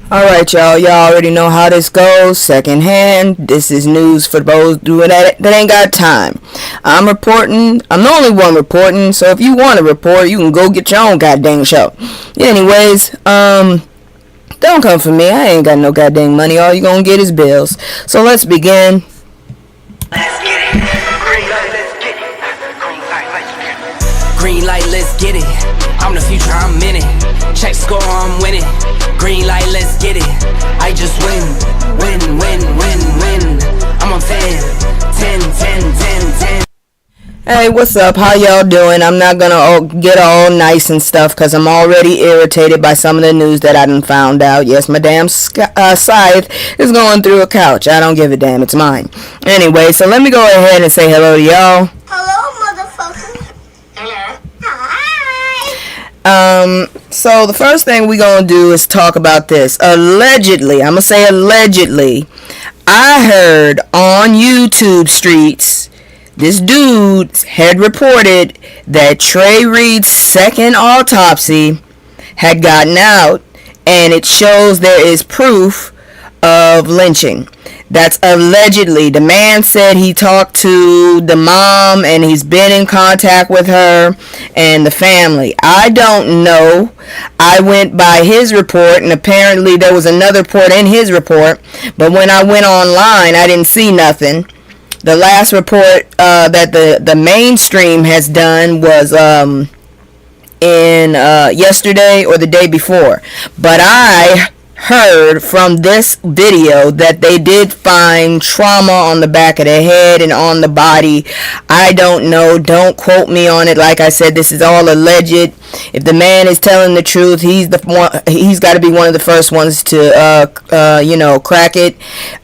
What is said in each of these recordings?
Alright, y'all. Y'all already know how this goes. Secondhand. This is news for those doing that ain't got time. I'm reporting. I'm the only one reporting. So if you want to report, you can go get your own goddamn show. Anyways, don't come for me. I ain't got no goddamn money. All you gonna get is bills. So let's begin. Let's get it. Green light, let's get it. Green light, let's get it. I'm the future, I'm in it. Check score, I'm winning. Green light, let's get it. I just win. I'm on 10. Hey, what's up? How y'all doing? I'm not gonna get all nice and stuff because I'm already irritated by some of the news that I done found out. Yes, my damn scythe is going through a couch. I don't give a damn. It's mine. Anyway, so let me go ahead and say hello to y'all. Hello, motherfucker. Hello. Hi. So the first thing we gonna do is talk about this. Allegedly, I'm gonna say allegedly, I heard on YouTube streets, this dude had reported that Trey Reed's second autopsy had gotten out, and it shows there is proof of lynching. That's allegedly. The man said he talked to the mom and he's been in contact with her and the family. I don't know. I went by his report, and apparently there was another report in his report, but when I went online, I didn't see nothing. The last report that the mainstream has done was in yesterday or the day before. But I heard from this video that they did find trauma on the back of the head and on the body. I don't know. Don't quote me on it. Like I said, this is all alleged. If the man is telling the truth, he's the one. He's got to be one of the first ones to crack it.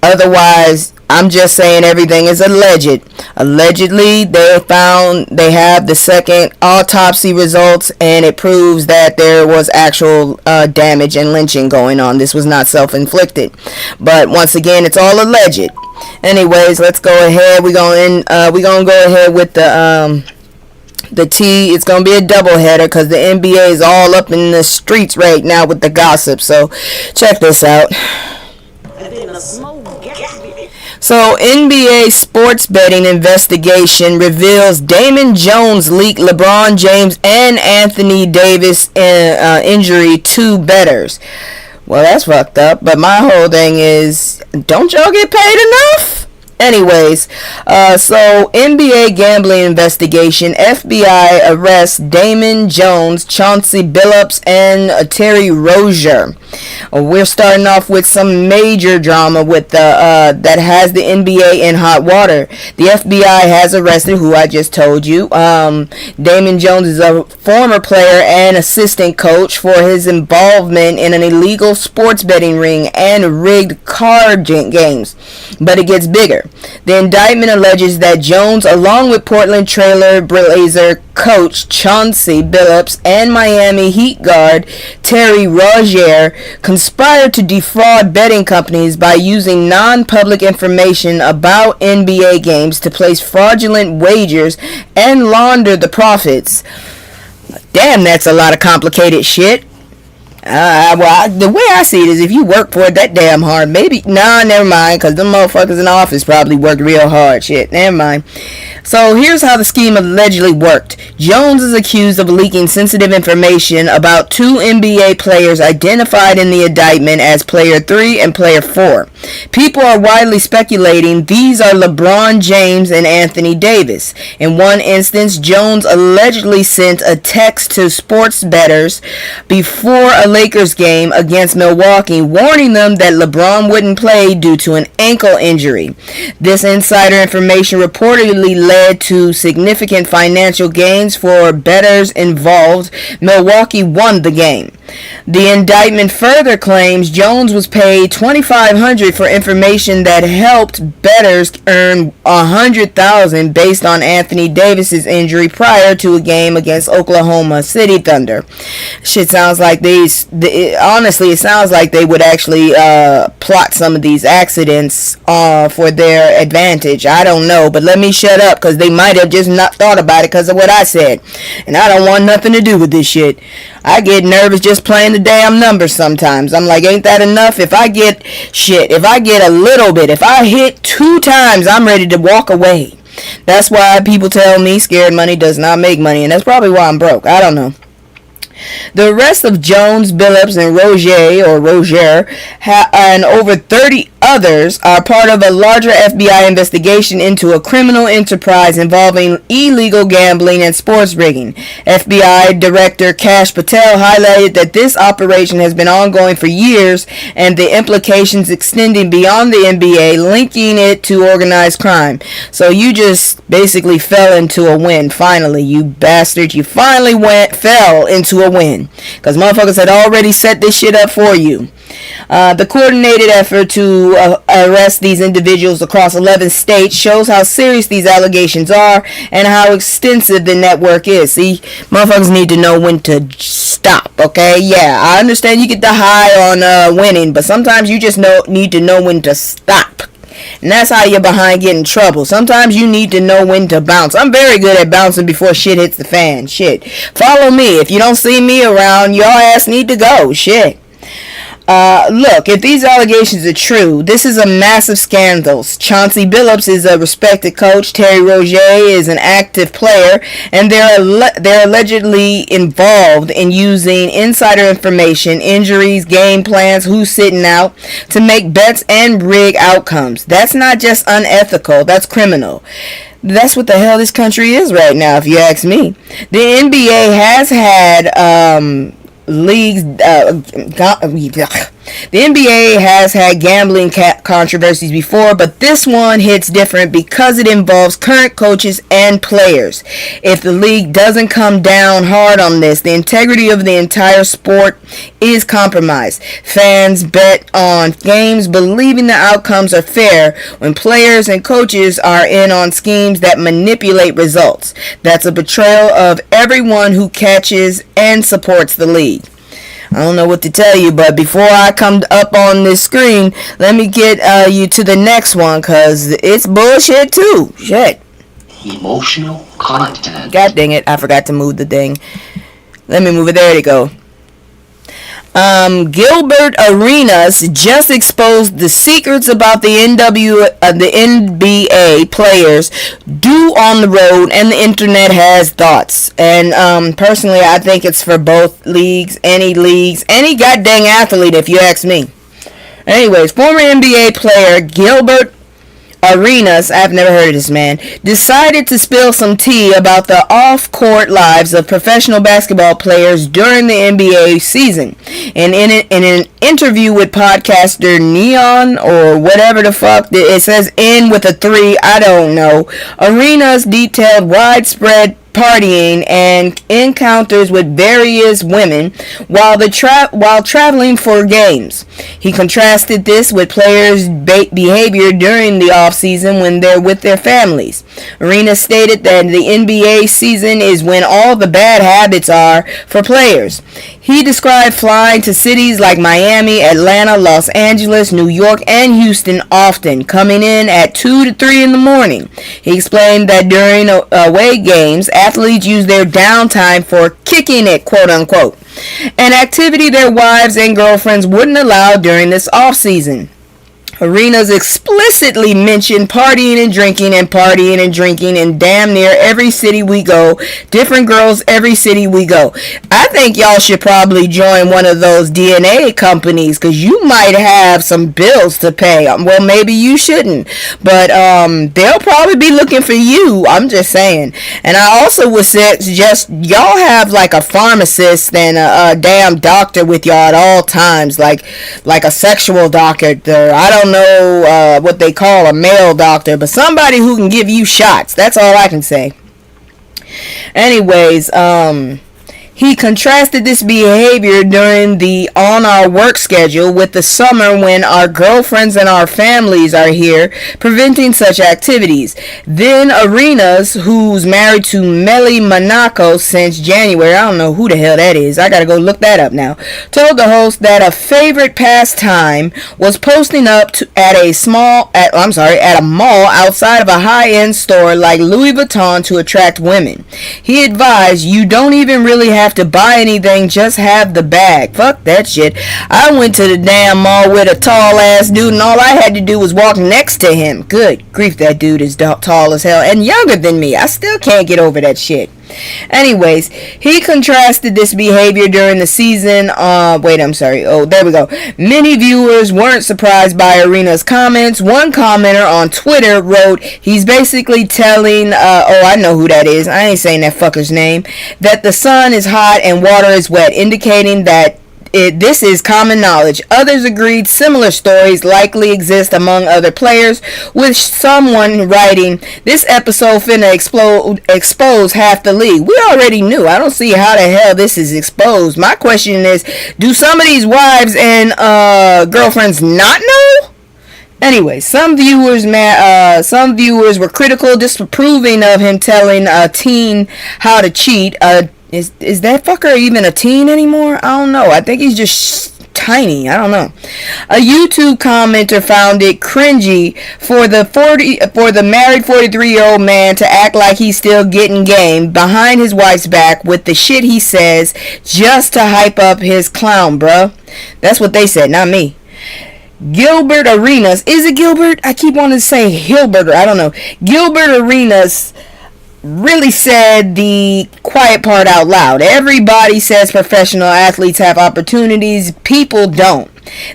Otherwise, I'm just saying everything is alleged. Allegedly, they have the second autopsy results, and it proves that there was actual damage and lynching going on. This was not self-inflicted. But once again, it's all alleged. Anyways, let's go ahead. We're gonna go ahead with the T. It's gonna be a doubleheader because the NBA is all up in the streets right now with the gossip. So check this out. So, NBA sports betting investigation reveals Damon Jones leaked LeBron James and Anthony Davis injury to bettors. Well, that's fucked up, but my whole thing is, don't y'all get paid enough? Anyways, so NBA gambling investigation, FBI arrests Damon Jones, Chauncey Billups, and Terry Rozier. We're starting off with some major drama with that has the NBA in hot water. The FBI has arrested, who I just told you. Damon Jones is a former player and assistant coach for his involvement in an illegal sports betting ring and rigged card games. But it gets bigger. The indictment alleges that Jones, along with Portland Trail Blazer coach Chauncey Billups and Miami Heat guard Terry Rozier, conspired to defraud betting companies by using non-public information about NBA games to place fraudulent wagers and launder the profits. Damn, that's a lot of complicated shit. The way I see it is, if you work for it that damn hard, maybe, never mind, because them motherfuckers in the office probably worked real hard. Shit, never mind. So here's how the scheme allegedly worked. Jones is accused of leaking sensitive information about two NBA players identified in the indictment as Player 3 and Player 4. People are widely speculating these are LeBron James and Anthony Davis. In one instance, Jones allegedly sent a text to sports bettors before a Lakers game against Milwaukee, warning them that LeBron wouldn't play due to an ankle injury. This insider information reportedly led to significant financial gains for bettors involved. Milwaukee won the game. The indictment further claims Jones was paid $2,500 for information that helped bettors earn $100,000 based on Anthony Davis's injury prior to a game against Oklahoma City Thunder. Shit sounds like honestly, it sounds like they would actually plot some of these accidents for their advantage. I don't know, but let me shut up because they might have just not thought about it because of what I said. And I don't want nothing to do with this shit. I get nervous just just playing the damn numbers sometimes. I'm like, ain't that enough? If I get a little bit, if I hit 2 times, I'm ready to walk away. That's why people tell me scared money does not make money, and that's probably why I'm broke. I don't know. The arrest of Jones, Billups, and Roger, and over 30 others are part of a larger FBI investigation into a criminal enterprise involving illegal gambling and sports rigging. FBI Director Kash Patel highlighted that this operation has been ongoing for years and the implications extending beyond the NBA, linking it to organized crime. So you just basically fell into a win. Finally, you bastard, you finally fell into a win, because motherfuckers had already set this shit up for you. The coordinated effort to arrest these individuals across 11 states shows how serious these allegations are and how extensive the network is. See, motherfuckers need to know when to stop, okay? Yeah, I understand you get the high on winning, but sometimes you just need to know when to stop. And that's how you're behind getting in trouble. Sometimes you need to know when to bounce. I'm very good at bouncing before shit hits the fan. Shit. Follow me. If you don't see me around, your ass need to go. Shit. Look, if these allegations are true, this is a massive scandal. Chauncey Billups is a respected coach. Terry Rozier is an active player, and they're allegedly involved in using insider information, injuries, game plans, who's sitting out, to make bets and rig outcomes. That's not just unethical, that's criminal. That's what the hell this country is right now, if you ask me. The NBA has had the NBA has had gambling controversies before, but this one hits different because it involves current coaches and players. If the league doesn't come down hard on this, the integrity of the entire sport is compromised. Fans bet on games believing the outcomes are fair when players and coaches are in on schemes that manipulate results. That's a betrayal of everyone who catches and supports the league. I don't know what to tell you, but before I come up on this screen, let me get you to the next one, because it's bullshit too. Shit. Emotional content. God dang it, I forgot to move the thing. Let me move it. There you go. Gilbert Arenas just exposed the secrets about the NBA players do on the road, and the internet has thoughts. And personally, I think it's for both leagues, any goddamn athlete, if you ask me. Anyways, former NBA player Gilbert Arenas, I've never heard of this man, decided to spill some tea about the off-court lives of professional basketball players during the NBA season. And in an interview with podcaster Neon, or whatever the fuck, it says N with a 3, I don't know, Arenas detailed widespread partying and encounters with various women while traveling for games. He contrasted this with players' behavior during the off-season when they're with their families. Arenas stated that the NBA season is when all the bad habits are for players. He described flying to cities like Miami, Atlanta, Los Angeles, New York, and Houston often, coming in at 2 to 3 in the morning. He explained that during away games, athletes use their downtime for kicking it, quote unquote, an activity their wives and girlfriends wouldn't allow during this off-season. Arenas explicitly mentioned partying and drinking in damn near every city we go. Different girls every city we go. I think y'all should probably join one of those DNA companies, because you might have some bills to pay. Well, maybe you shouldn't, but they'll probably be looking for you. I'm just saying. And I also would suggest y'all have like a pharmacist and a damn doctor with y'all at all times, like a sexual doctor. I don't know what they call a male doctor, but somebody who can give you shots. That's all I can say. Anyways, he contrasted this behavior during the on our work schedule with the summer when our girlfriends and our families are here, preventing such activities. Then Arenas, who's married to Melly Monaco since January, I don't know who the hell that is, I gotta go look that up now, told the host that a favorite pastime was posting up at a mall outside of a high-end store like Louis Vuitton to attract women. He advised, you don't even really have have to buy anything, just have the bag. Fuck that shit. I went to the damn mall with a tall ass dude and all I had to do was walk next to him. Good grief, that dude is tall as hell and younger than me. I still can't get over that shit. Anyways, he contrasted this behavior during the season. There we go. Many viewers weren't surprised by Arena's comments. One commenter on Twitter wrote, he's basically telling, I know who that is. I ain't saying that fucker's name. That the sun is hot and water is wet, indicating that this is common knowledge. Others agreed similar stories likely exist among other players, with someone writing, this episode finna expose half the league. We already knew. I don't see how the hell this is exposed. My question is, do some of these wives and girlfriends not know? Anyway, some viewers were critical, disapproving of him telling a teen how to cheat. Is that fucker even a teen anymore? I don't know. I think he's just tiny. I don't know. A YouTube commenter found it cringy for the married 43-year-old man to act like he's still getting game behind his wife's back with the shit he says just to hype up his clown, bruh. That's what they said, not me. Gilbert Arenas. Is it Gilbert? I keep wanting to say Hilbert. I don't know. Gilbert Arenas really said the quiet part out loud. Everybody says professional athletes have opportunities. People don't.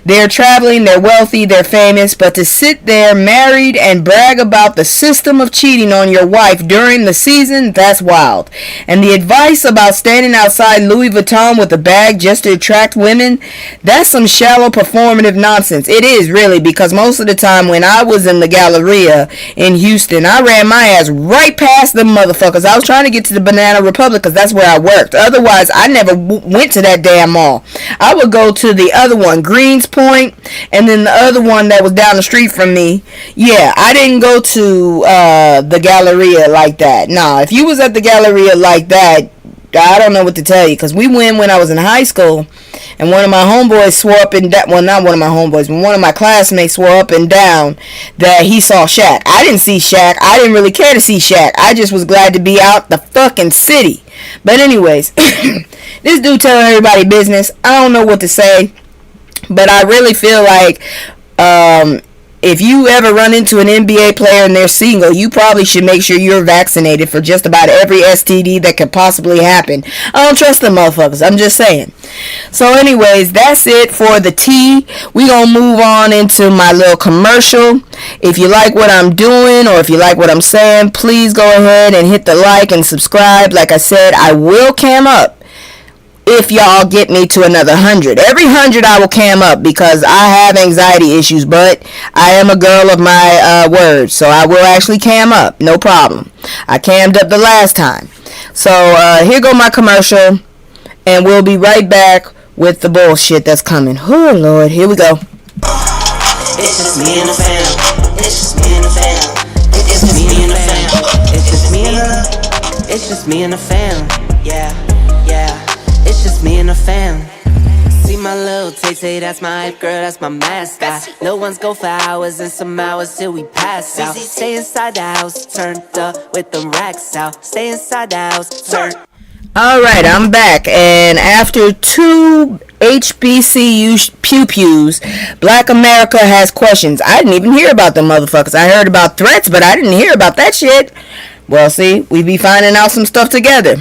They're traveling, they're wealthy, they're famous, but to sit there married and brag about the system of cheating on your wife during the season, that's wild. And the advice about standing outside Louis Vuitton with a bag just to attract women, that's some shallow performative nonsense. It is really, because most of the time when I was in the Galleria in Houston, I ran my ass right past them motherfuckers. I was trying to get to the Banana Republic because that's where I worked. Otherwise, I never went to that damn mall. I would go to the other one, Greens Point, and then the other one that was down the street from me. Yeah, I didn't go to the Galleria like that. Nah, if you was at the Galleria like that, I don't know what to tell you, because we went when I was in high school, and one of my homeboys swore up and down, well, not one of my homeboys, but one of my classmates swore up and down that he saw Shaq. I didn't see Shaq. I didn't really care to see Shaq. I just was glad to be out the fucking city. But anyways, this dude telling everybody business. I don't know what to say. But I really feel like if you ever run into an NBA player and they're single, you probably should make sure you're vaccinated for just about every STD that could possibly happen. I don't trust them motherfuckers. I'm just saying. So anyways, that's it for the tea. We gonna move on into my little commercial. If you like what I'm doing or if you like what I'm saying, please go ahead and hit the like and subscribe. Like I said, I will cam up if y'all get me to another 100. Every 100 I will cam up because I have anxiety issues, but I am a girl of my word, so I will actually cam up, no problem. I cammed up the last time. So here go my commercial, and we'll be right back with the bullshit that's coming. Oh Lord, here we go. It's just me and the fam. It's just me and the fam. It's just me and the fam. It's just me and the. It's just me and the fam. Yeah, yeah. It's just me and the fam. See my little Tay-Tay, that's my hype girl, that's my mascot. Little ones go for hours and some hours till we pass out. Stay inside the house, turned up with them racks out. Stay inside the house, turned. Alright, I'm back, and after 2 HBCU pew-pews, Black America has questions. I didn't even hear about them motherfuckers. I heard about threats, but I didn't hear about that shit. Well, see, we be finding out some stuff together.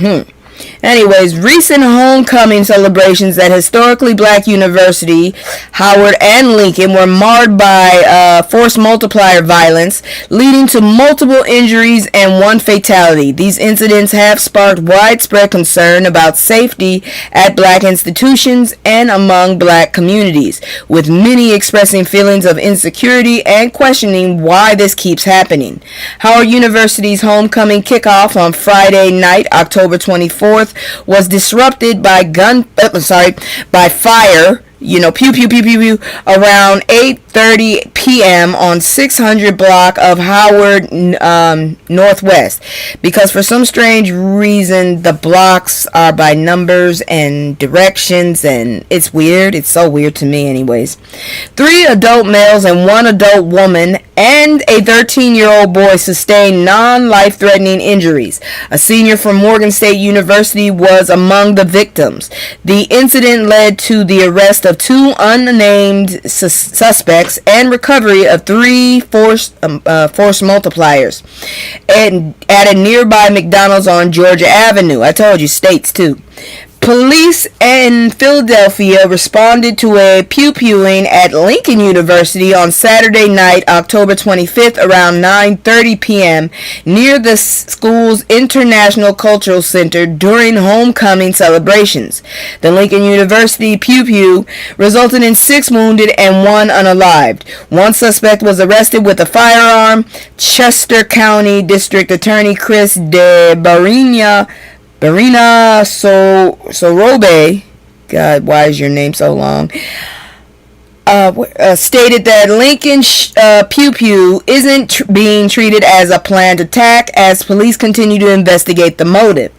Anyways, recent homecoming celebrations at historically black University, Howard and Lincoln, were marred by force multiplier violence, leading to multiple injuries and one fatality. These incidents have sparked widespread concern about safety at black institutions and among black communities, with many expressing feelings of insecurity and questioning why this keeps happening. Howard University's homecoming kickoff on Friday night, October 24th, was disrupted by fire pew pew pew pew pew, around 8:30 p.m. on 600 block of Howard Northwest, because for some strange reason the blocks are by numbers and directions, and it's weird. It's so weird to me anyways. 3 adult males and 1 adult woman and a 13-year-old boy sustained non-life-threatening injuries. A senior from Morgan State University was among the victims. The incident led to the arrest of 2 unnamed suspects and recovery of 3 force multipliers at a nearby McDonald's on Georgia Avenue. I told you, states too. Police in Philadelphia responded to a pew-pewing at Lincoln University on Saturday night, October 25th, around 9:30 p.m. near the school's International Cultural Center during homecoming celebrations. The Lincoln University pew-pew resulted in 6 wounded and 1 unalived. 1 suspect was arrested with a firearm. Chester County District Attorney Chris de Barina Sorobe, God, why is your name so long? Stated that Lincoln Pew Pew isn't being treated as a planned attack as police continue to investigate the motive.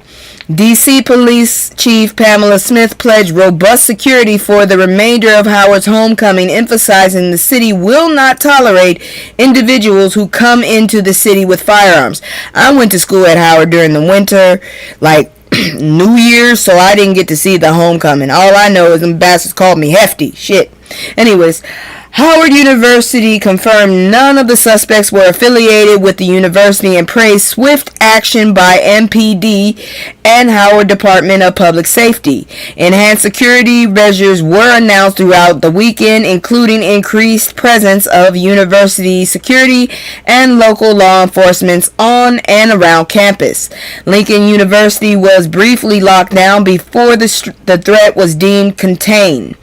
D.C. Police Chief Pamela Smith pledged robust security for the remainder of Howard's homecoming, emphasizing the city will not tolerate individuals who come into the city with firearms. I went to school at Howard during the winter, like New Year's, so I didn't get to see the homecoming. All I know is them bastards called me hefty. Shit. Anyways, Howard University confirmed none of the suspects were affiliated with the university and praised swift action by MPD and Howard Department of Public Safety. Enhanced security measures were announced throughout the weekend, including increased presence of university security and local law enforcement on and around campus. Lincoln University was briefly locked down before the threat was deemed contained.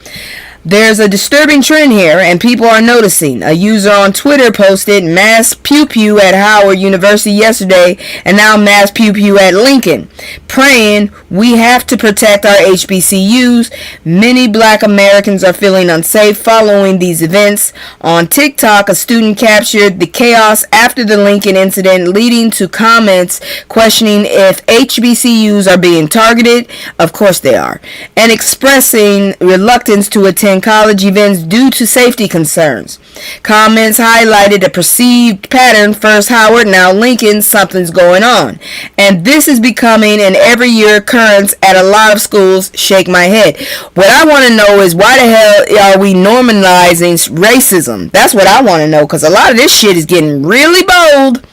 There's a disturbing trend here, and people are noticing. A user on Twitter posted mass pew-pew at Howard University yesterday, and now mass pew-pew at Lincoln, praying we have to protect our HBCUs. Many black Americans are feeling unsafe following these events. On TikTok, a student captured the chaos after the Lincoln incident, leading to comments questioning if HBCUs are being targeted. Of course they are. And expressing reluctance to attend college events due to safety concerns. Comments highlighted a perceived pattern: first Howard, now Lincoln, something's going on. And this is becoming an every year occurrence at a lot of schools. Shake my head. What I want to know is, why the hell are we normalizing racism? That's what I want to know, because a lot of this shit is getting really bold.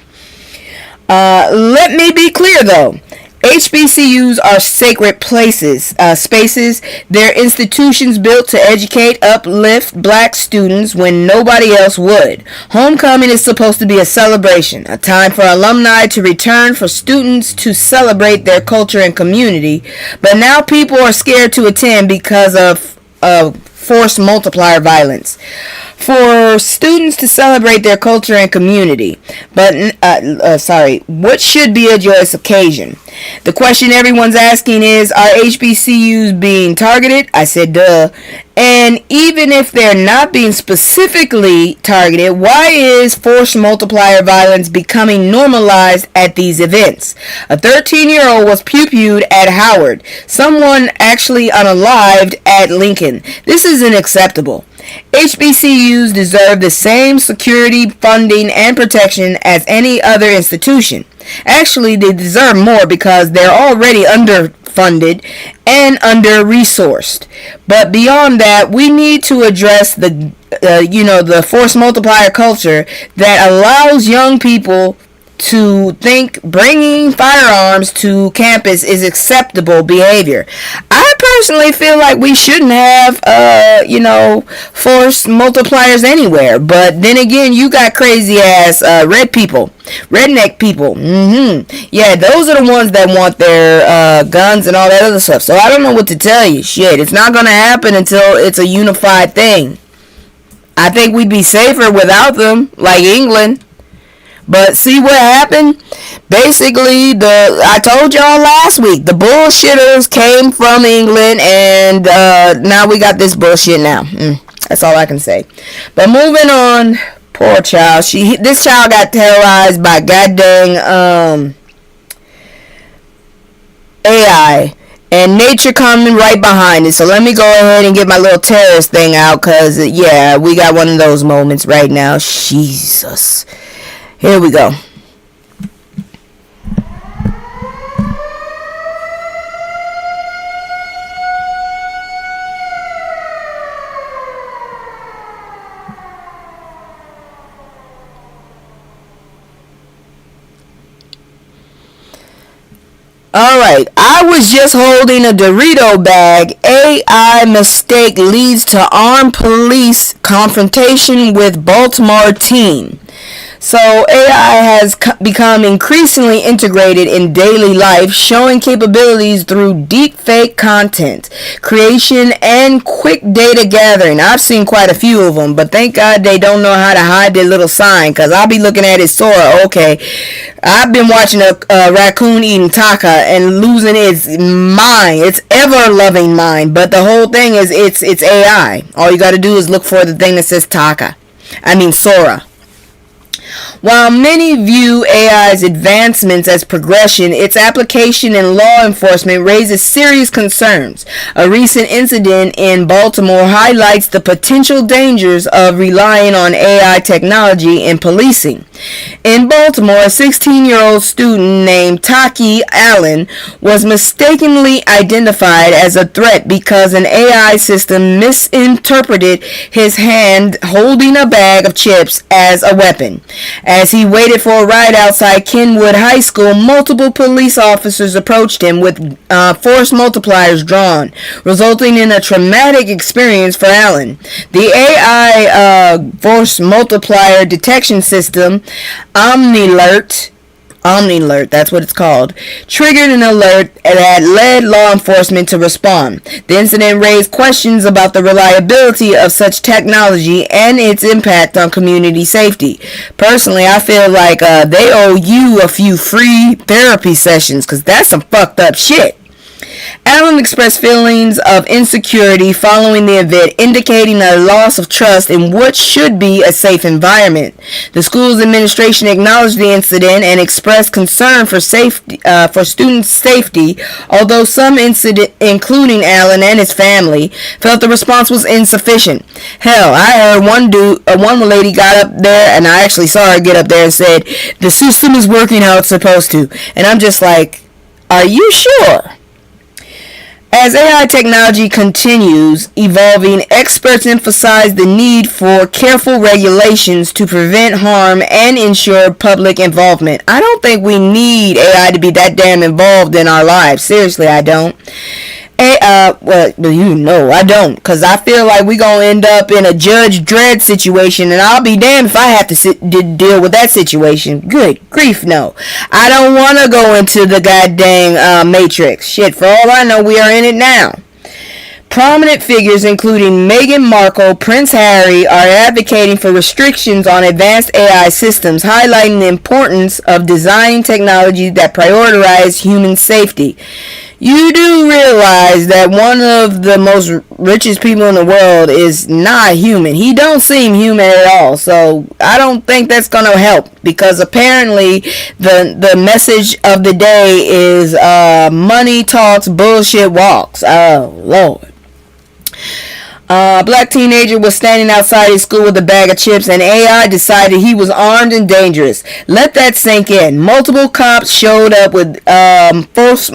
Let me be clear though. HBCUs are sacred spaces. They're institutions built to educate, uplift black students when nobody else would. Homecoming is supposed to be a celebration, a time for alumni to return, for students to celebrate their culture and community. But now people are scared to attend because of force multiplier violence. For students to celebrate their culture and community, but what should be a joyous occasion? The question everyone's asking is, are HBCUs being targeted? I said duh. And even if they're not being specifically targeted, why is force multiplier violence becoming normalized at these events? A 13-year-old was pew-pewed at Howard. Someone actually unalived at Lincoln. This isn't acceptable. HBCUs deserve the same security, funding, and protection as any other institution. Actually, they deserve more because they're already underfunded and under-resourced. But beyond that, we need to address the force multiplier culture that allows young people to think bringing firearms to campus is acceptable behavior. I personally feel like we shouldn't have, force multipliers anywhere. But then again, you got crazy ass redneck people. Yeah, those are the ones that want their guns and all that other stuff. So I don't know what to tell you. Shit, it's not going to happen until it's a unified thing. I think we'd be safer without them, like England. But see what happened? Basically, I told y'all last week, the bullshitters came from England, and now we got this bullshit now. That's all I can say. But moving on, poor child. This child got terrorized by goddamn AI. And nature coming right behind it. So let me go ahead and get my little terrorist thing out. Because, yeah, we got one of those moments right now. Jesus. Here we go. Alright, I was just holding a Dorito bag. AI mistake leads to armed police confrontation with Baltimore teen. So AI has become increasingly integrated in daily life, showing capabilities through deep fake content creation and quick data gathering. I've seen quite a few of them, but thank God they don't know how to hide their little sign, because I'll be looking at it, Sora, okay. I've been watching a raccoon eating taka and losing its mind, its ever-loving mind, but the whole thing is it's AI. All you gotta do is look for the thing that says Sora. While many view AI's advancements as progression, its application in law enforcement raises serious concerns. A recent incident in Baltimore highlights the potential dangers of relying on AI technology in policing. In Baltimore, a 16-year-old student named Taki Allen was mistakenly identified as a threat because an AI system misinterpreted his hand holding a bag of chips as a weapon. As he waited for a ride outside Kenwood High School, multiple police officers approached him with force multipliers drawn, resulting in a traumatic experience for Allen. The AI force multiplier detection system, Omnilert, that's what it's called, triggered an alert that led law enforcement to respond. The incident raised questions about the reliability of such technology and its impact on community safety. Personally, I feel like they owe you a few free therapy sessions, because that's some fucked up shit. Allen expressed feelings of insecurity following the event, indicating a loss of trust in what should be a safe environment. The school's administration acknowledged the incident and expressed concern for student safety, although some including Allen and his family, felt the response was insufficient. Hell, I heard one lady got up there, and I actually saw her get up there and said, "The system is working how it's supposed to." And I'm just like, are you sure? As AI technology continues evolving, experts emphasize the need for careful regulations to prevent harm and ensure public involvement. I don't think we need AI to be that damn involved in our lives. Seriously, I don't. I don't, because I feel like we're going to end up in a Judge Dredd situation, and I'll be damned if I have to deal with that situation. Good grief, no. I don't want to go into the goddamn Matrix. Shit, for all I know, we are in it now. Prominent figures including Meghan Markle, Prince Harry are advocating for restrictions on advanced AI systems, highlighting the importance of designing technology that prioritize human safety. You do realize that one of the most richest people in the world is not human. He don't seem human at all. So I don't think that's going to help, because apparently the message of the day is money talks, bullshit walks. Oh, Lord. A black teenager was standing outside his school with a bag of chips, and AI decided he was armed and dangerous. Let that sink in. Multiple cops showed up with force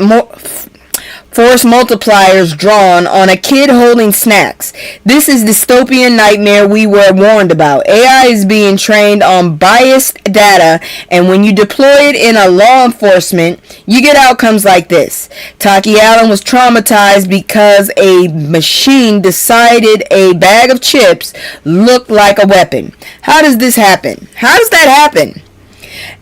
multipliers drawn on a kid holding snacks. This is dystopian nightmare we were warned about. AI is being trained on biased data, and when you deploy it in a law enforcement, you get outcomes like this. Taki Allen was traumatized because a machine decided a bag of chips looked like a weapon. How does this happen? How does that happen?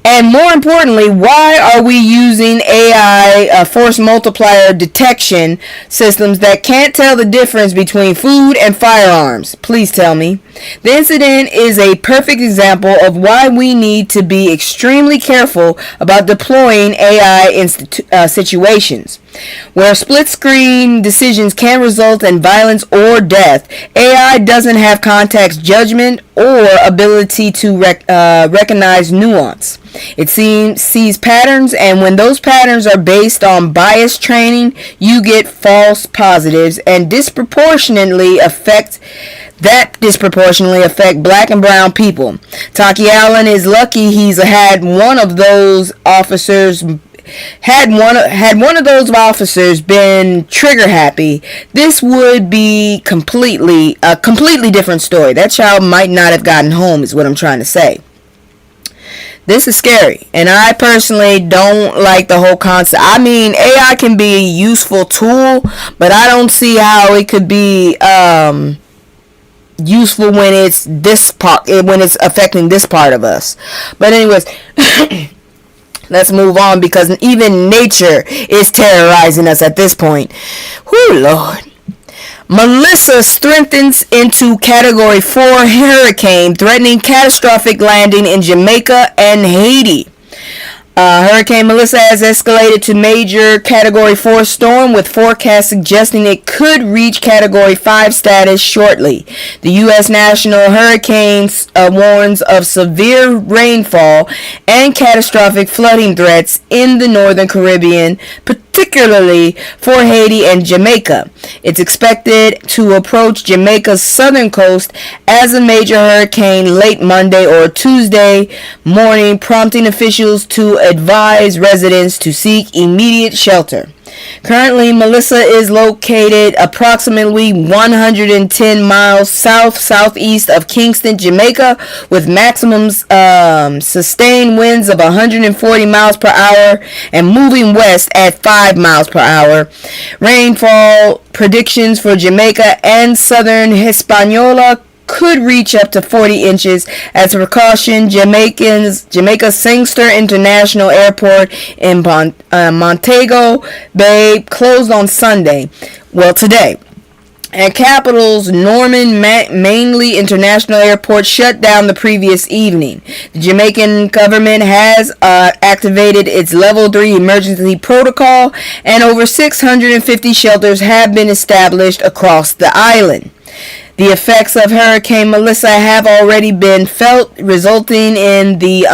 And more importantly, why are we using AI force multiplier detection systems that can't tell the difference between food and firearms? Please tell me. The incident is a perfect example of why we need to be extremely careful about deploying AI in situations where split-screen decisions can result in violence or death. AI doesn't have context judgment or ability to recognize nuance. It sees patterns, and when those patterns are based on biased training, you get false positives and disproportionately affect black and brown people. Taki Allen is lucky he's had one of those officers been trigger happy, this would be a completely different story. That child might not have gotten home, is what I'm trying to say. This is scary, and I personally don't like the whole concept. I mean, AI can be a useful tool, but I don't see how it could be useful when it's affecting this part of us. But anyways, let's move on, because even nature is terrorizing us at this point. Whew, Lord. Melissa strengthens into Category 4 hurricane, threatening catastrophic landing in Jamaica and Haiti. Hurricane Melissa has escalated to major Category 4 storm, with forecasts suggesting it could reach Category 5 status shortly. The U.S. National Hurricanes warns of severe rainfall and catastrophic flooding threats in the Northern Caribbean, particularly for Haiti and Jamaica. It's expected to approach Jamaica's southern coast as a major hurricane late Monday or Tuesday morning, prompting officials to advise residents to seek immediate shelter. Currently, Melissa is located approximately 110 miles southeast of Kingston, Jamaica, with maximum sustained winds of 140 miles per hour and moving west at 5 miles per hour. Rainfall predictions for Jamaica and southern Hispaniola could reach up to 40 inches. As a precaution, Jamaica's Sangster International Airport in Montego Bay closed on Sunday. Well, today. And Capital's Norman Manley International Airport shut down the previous evening. The Jamaican government has activated its Level 3 emergency protocol, and over 650 shelters have been established across the island. The effects of Hurricane Melissa have already been felt, resulting in the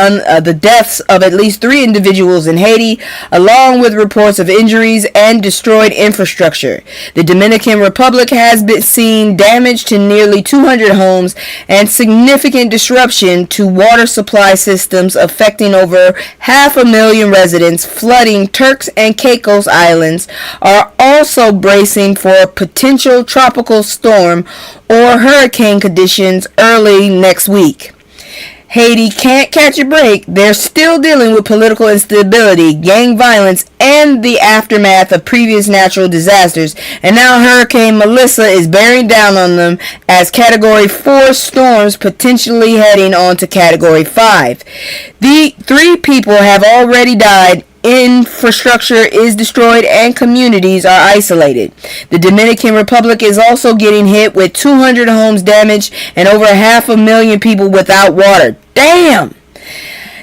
deaths of at least 3 individuals in Haiti, along with reports of injuries and destroyed infrastructure. The Dominican Republic has seen damage to nearly 200 homes and significant disruption to water supply systems, affecting over 500,000 residents. Flooding Turks and Caicos Islands are also bracing for a potential tropical storm or hurricane conditions early next week. Haiti can't catch a break. They're still dealing with political instability, gang violence, and the aftermath of previous natural disasters. And now Hurricane Melissa is bearing down on them as Category 4 storms, potentially heading on to Category 5. The 3 people have already died. Infrastructure is destroyed and communities are isolated. The Dominican Republic is also getting hit with 200 homes damaged and over 500,000 people without water. Damn!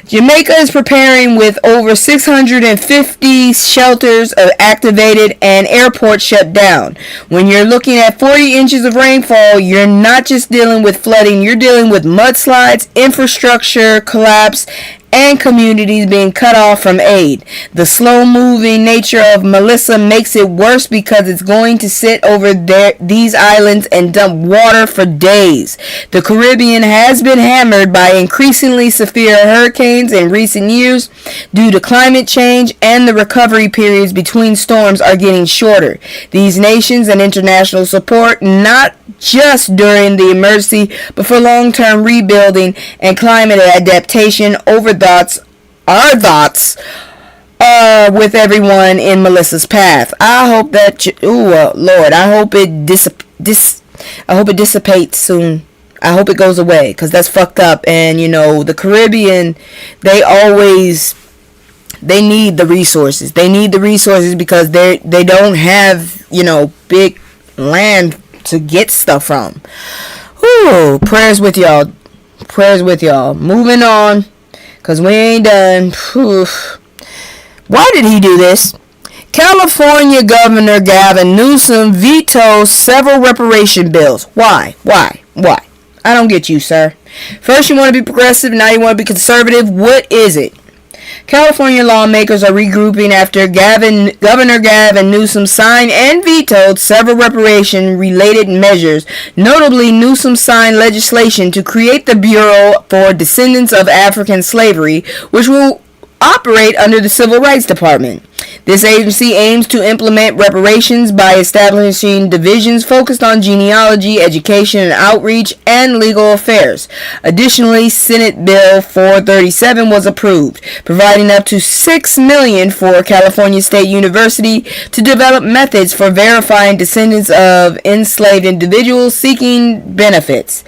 Jamaica is preparing with over 650 shelters activated and airports shut down. When you're looking at 40 inches of rainfall, you're not just dealing with flooding, you're dealing with mudslides, infrastructure collapse, and communities being cut off from aid. The slow-moving nature of Melissa makes it worse because it's going to sit over these islands and dump water for days. The Caribbean has been hammered by increasingly severe hurricanes in recent years due to climate change, and the recovery periods between storms are getting shorter. These nations and international support, not just during the emergency, but for long-term rebuilding and climate adaptation. Our thoughts are with everyone in Melissa's path. I hope that Lord, I hope it dissipates soon. I hope it goes away, because that's fucked up. And, the Caribbean, they need the resources. They need the resources because they don't have, big land to get stuff from. Whew, prayers with y'all. Prayers with y'all. Moving on, because we ain't done. Whew. Why did he do this? California Governor Gavin Newsom vetoes several reparation bills. Why? I don't get you, sir. First you want to be progressive, now you want to be conservative. What is it? California lawmakers are regrouping after Governor Gavin Newsom signed and vetoed several reparation-related measures. Notably, Newsom signed legislation to create the Bureau for Descendants of African Slavery, which will operate under the Civil Rights Department. This agency aims to implement reparations by establishing divisions focused on genealogy, education and outreach, and legal affairs. Additionally, Senate Bill 437 was approved, providing up to $6 million for California State University to develop methods for verifying descendants of enslaved individuals seeking benefits.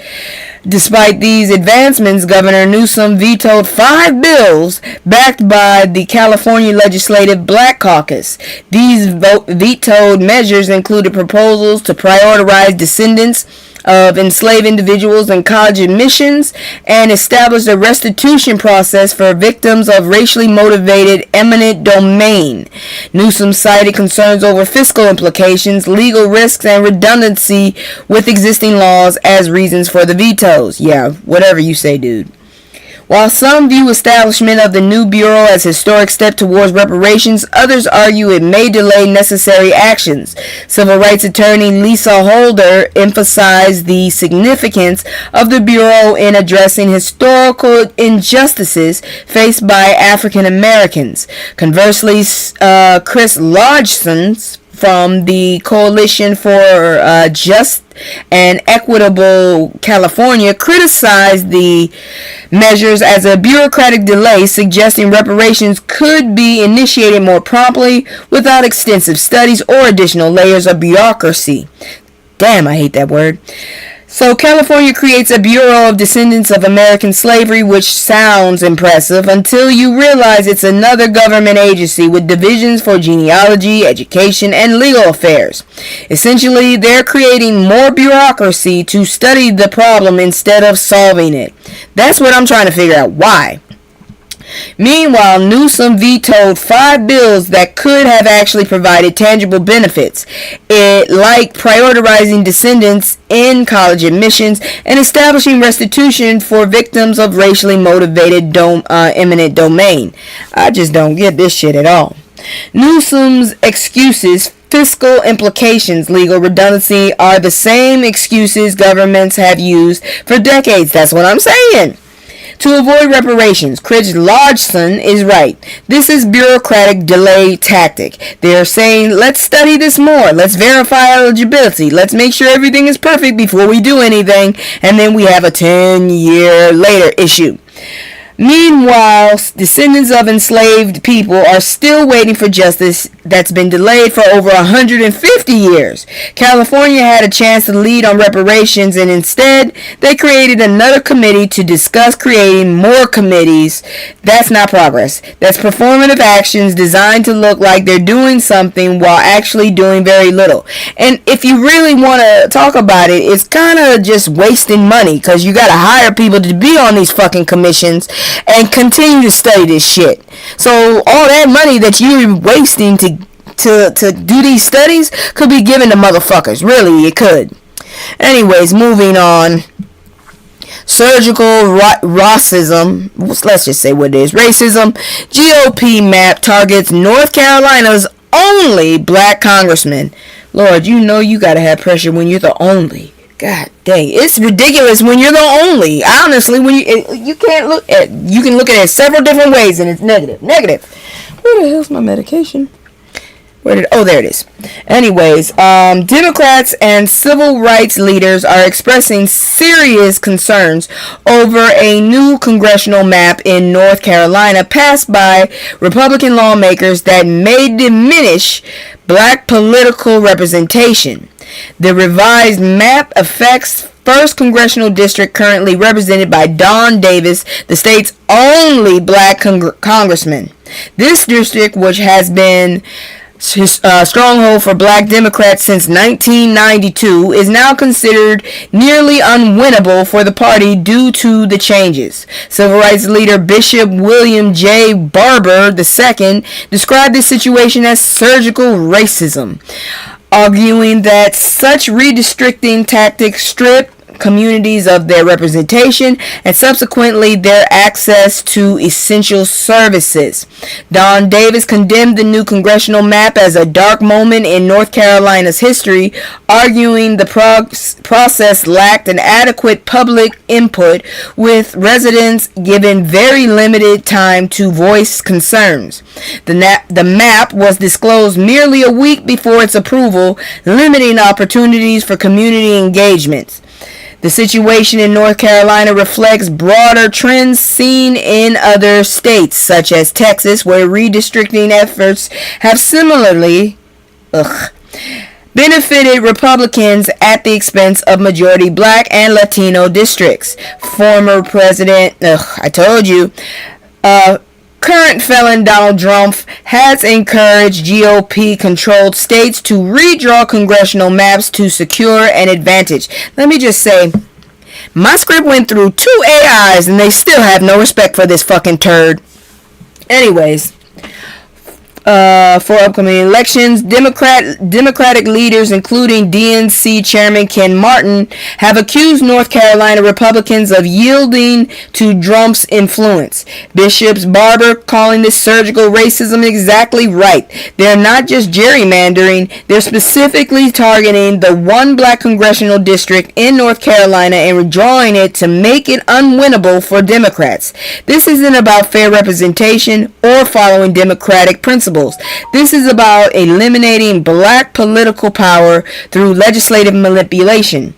Despite these advancements, Governor Newsom vetoed 5 bills backed by the California Legislative Black Caucus. These vetoed measures included proposals to prioritize descendants of enslaved individuals in college admissions and establish a restitution process for victims of racially motivated eminent domain. Newsom cited concerns over fiscal implications, legal risks, and redundancy with existing laws as reasons for the vetoes. Yeah, whatever you say, dude. While some view establishment of the new bureau as a historic step towards reparations, others argue it may delay necessary actions. Civil rights attorney Lisa Holder emphasized the significance of the bureau in addressing historical injustices faced by African Americans. Conversely, Chris Lodgson from the Coalition for Just and Equitable California criticized the measures as a bureaucratic delay, suggesting reparations could be initiated more promptly without extensive studies or additional layers of bureaucracy. Damn, I hate that word. So California creates a Bureau of Descendants of American Slavery, which sounds impressive until you realize it's another government agency with divisions for genealogy, education, and legal affairs. Essentially, they're creating more bureaucracy to study the problem instead of solving it. That's what I'm trying to figure out. Why? Meanwhile, Newsom vetoed 5 bills that could have actually provided tangible benefits, like prioritizing descendants in college admissions and establishing restitution for victims of racially motivated eminent domain. I just don't get this shit at all. Newsom's excuses, fiscal implications, legal redundancy are the same excuses governments have used for decades. That's what I'm saying. To avoid reparations, Chris Lodgson is right. This is bureaucratic delay tactic. They're saying, let's study this more. Let's verify eligibility. Let's make sure everything is perfect before we do anything. And then we have a 10-year later issue. Meanwhile, descendants of enslaved people are still waiting for justice that's been delayed for over 150 years. California had a chance to lead on reparations, and instead, they created another committee to discuss creating more committees. That's not progress. That's performative actions designed to look like they're doing something while actually doing very little. And if you really want to talk about it, it's kind of just wasting money, because you got to hire people to be on these fucking commissions and continue to study this shit. So all that money that you're wasting to do these studies could be given to motherfuckers. Really, it could. Anyways, moving on. Surgical racism, let's just say what it is, racism. GOP map targets North Carolina's only black congressman. Lord, you know you gotta have pressure when you're the only. God dang, it's ridiculous when you're the only. Honestly, when you can't look at, you can look at it several different ways, and it's negative. Where the hell's my medication? There it is. Anyways, Democrats and civil rights leaders are expressing serious concerns over a new congressional map in North Carolina passed by Republican lawmakers that may diminish black political representation. The revised map affects 1st Congressional District, currently represented by Don Davis, the state's only black congressman. This district, which has been stronghold for black Democrats since 1992, is now considered nearly unwinnable for the party due to the changes. Civil rights leader Bishop William J. Barber II described this situation as surgical racism, arguing that such redistricting tactics strip communities of their representation and subsequently their access to essential services. Don Davis condemned the new congressional map as a dark moment in North Carolina's history, arguing the process lacked an adequate public input, with residents given very limited time to voice concerns. The map was disclosed merely a week before its approval, limiting opportunities for community engagements. The situation in North Carolina reflects broader trends seen in other states, such as Texas, where redistricting efforts have similarly benefited Republicans at the expense of majority black and Latino districts. Former President, current felon Donald Trump has encouraged GOP-controlled states to redraw congressional maps to secure an advantage. Let me just say, my script went through 2 AIs and they still have no respect for this fucking turd. Anyways, for upcoming elections, Democratic leaders, including DNC Chairman Ken Martin, have accused North Carolina Republicans of yielding to Trump's influence. Bishop Barber calling this surgical racism exactly right. They're not just gerrymandering, they're specifically targeting the one black congressional district in North Carolina and redrawing it to make it unwinnable for Democrats. This isn't about fair representation or following democratic principles. This is about eliminating black political power through legislative manipulation.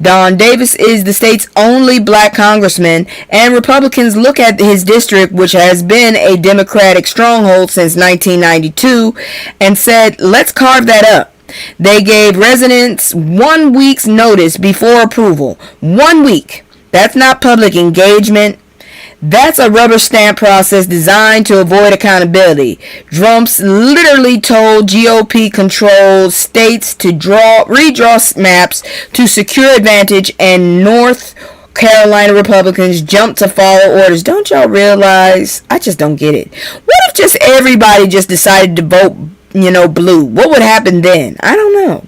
Don Davis is the state's only black congressman, and Republicans look at his district, which has been a Democratic stronghold since 1992, and said, let's carve that up. They gave residents 1 week's notice before approval. 1 week. That's not public engagement. That's a rubber stamp process designed to avoid accountability. Trump's literally told GOP-controlled states to redraw maps to secure advantage, and North Carolina Republicans jumped to follow orders. Don't y'all realize? I just don't get it. What if just everybody just decided to vote, blue? What would happen then? I don't know.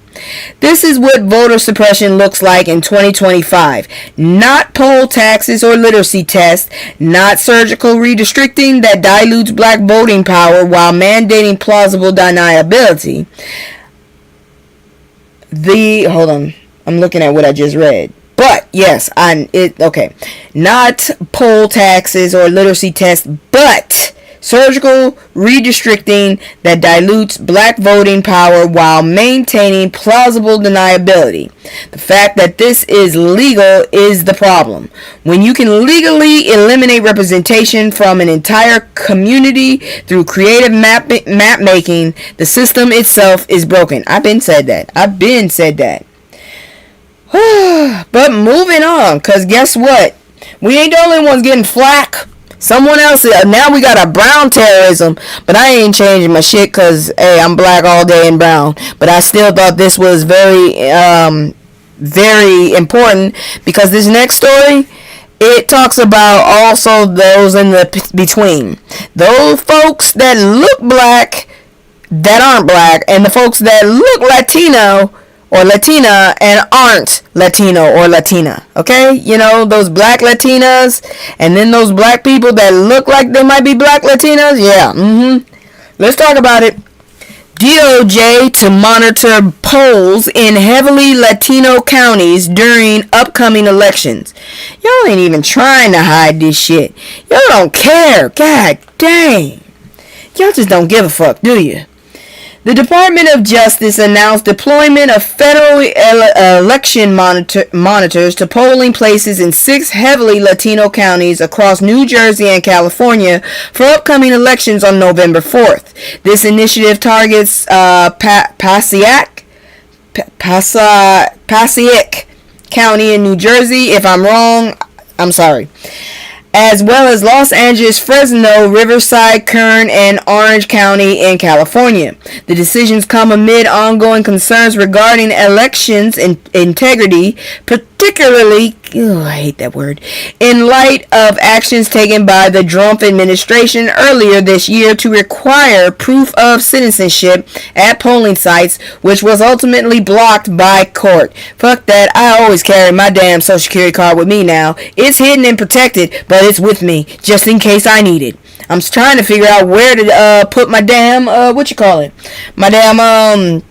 This is what voter suppression looks like in 2025. Not poll taxes or literacy tests, not surgical redistricting that dilutes black voting power while mandating plausible deniability. Hold on. I'm looking at what I just read. But yes, not poll taxes or literacy tests, but surgical redistricting that dilutes black voting power while maintaining plausible deniability. The fact that this is legal is the problem. When you can legally eliminate representation from an entire community through creative map making, the system itself is broken. I've been said that. But moving on, because guess what? We ain't the only ones getting flack. Someone else, now we got a brown terrorism, but I ain't changing my shit because, hey, I'm black all day and brown. But I still thought this was very, very important, because this next story, it talks about also those in the between. Those folks that look black that aren't black, and the folks that look Latino or Latina and aren't Latino or Latina. Okay? Those black Latinas, and then those black people that look like they might be black Latinas. Yeah. Let's talk about it. DOJ to monitor polls in heavily Latino counties during upcoming elections. Y'all ain't even trying to hide this shit. Y'all don't care. God dang. Y'all just don't give a fuck, do you? The Department of Justice announced deployment of federal election monitors to polling places in 6 heavily Latino counties across New Jersey and California for upcoming elections on November 4th. This initiative targets Passaic, Passaic County in New Jersey. If I'm wrong, I'm sorry. As well as Los Angeles, Fresno, Riverside, Kern, and Orange County in California. The decisions come amid ongoing concerns regarding elections integrity, particularly, I hate that word, in light of actions taken by the Trump administration earlier this year to require proof of citizenship at polling sites, which was ultimately blocked by court. Fuck that, I always carry my damn social security card with me now. It's hidden and protected, but it's with me, just in case I need it. I'm trying to figure out where to put my damn, my damn,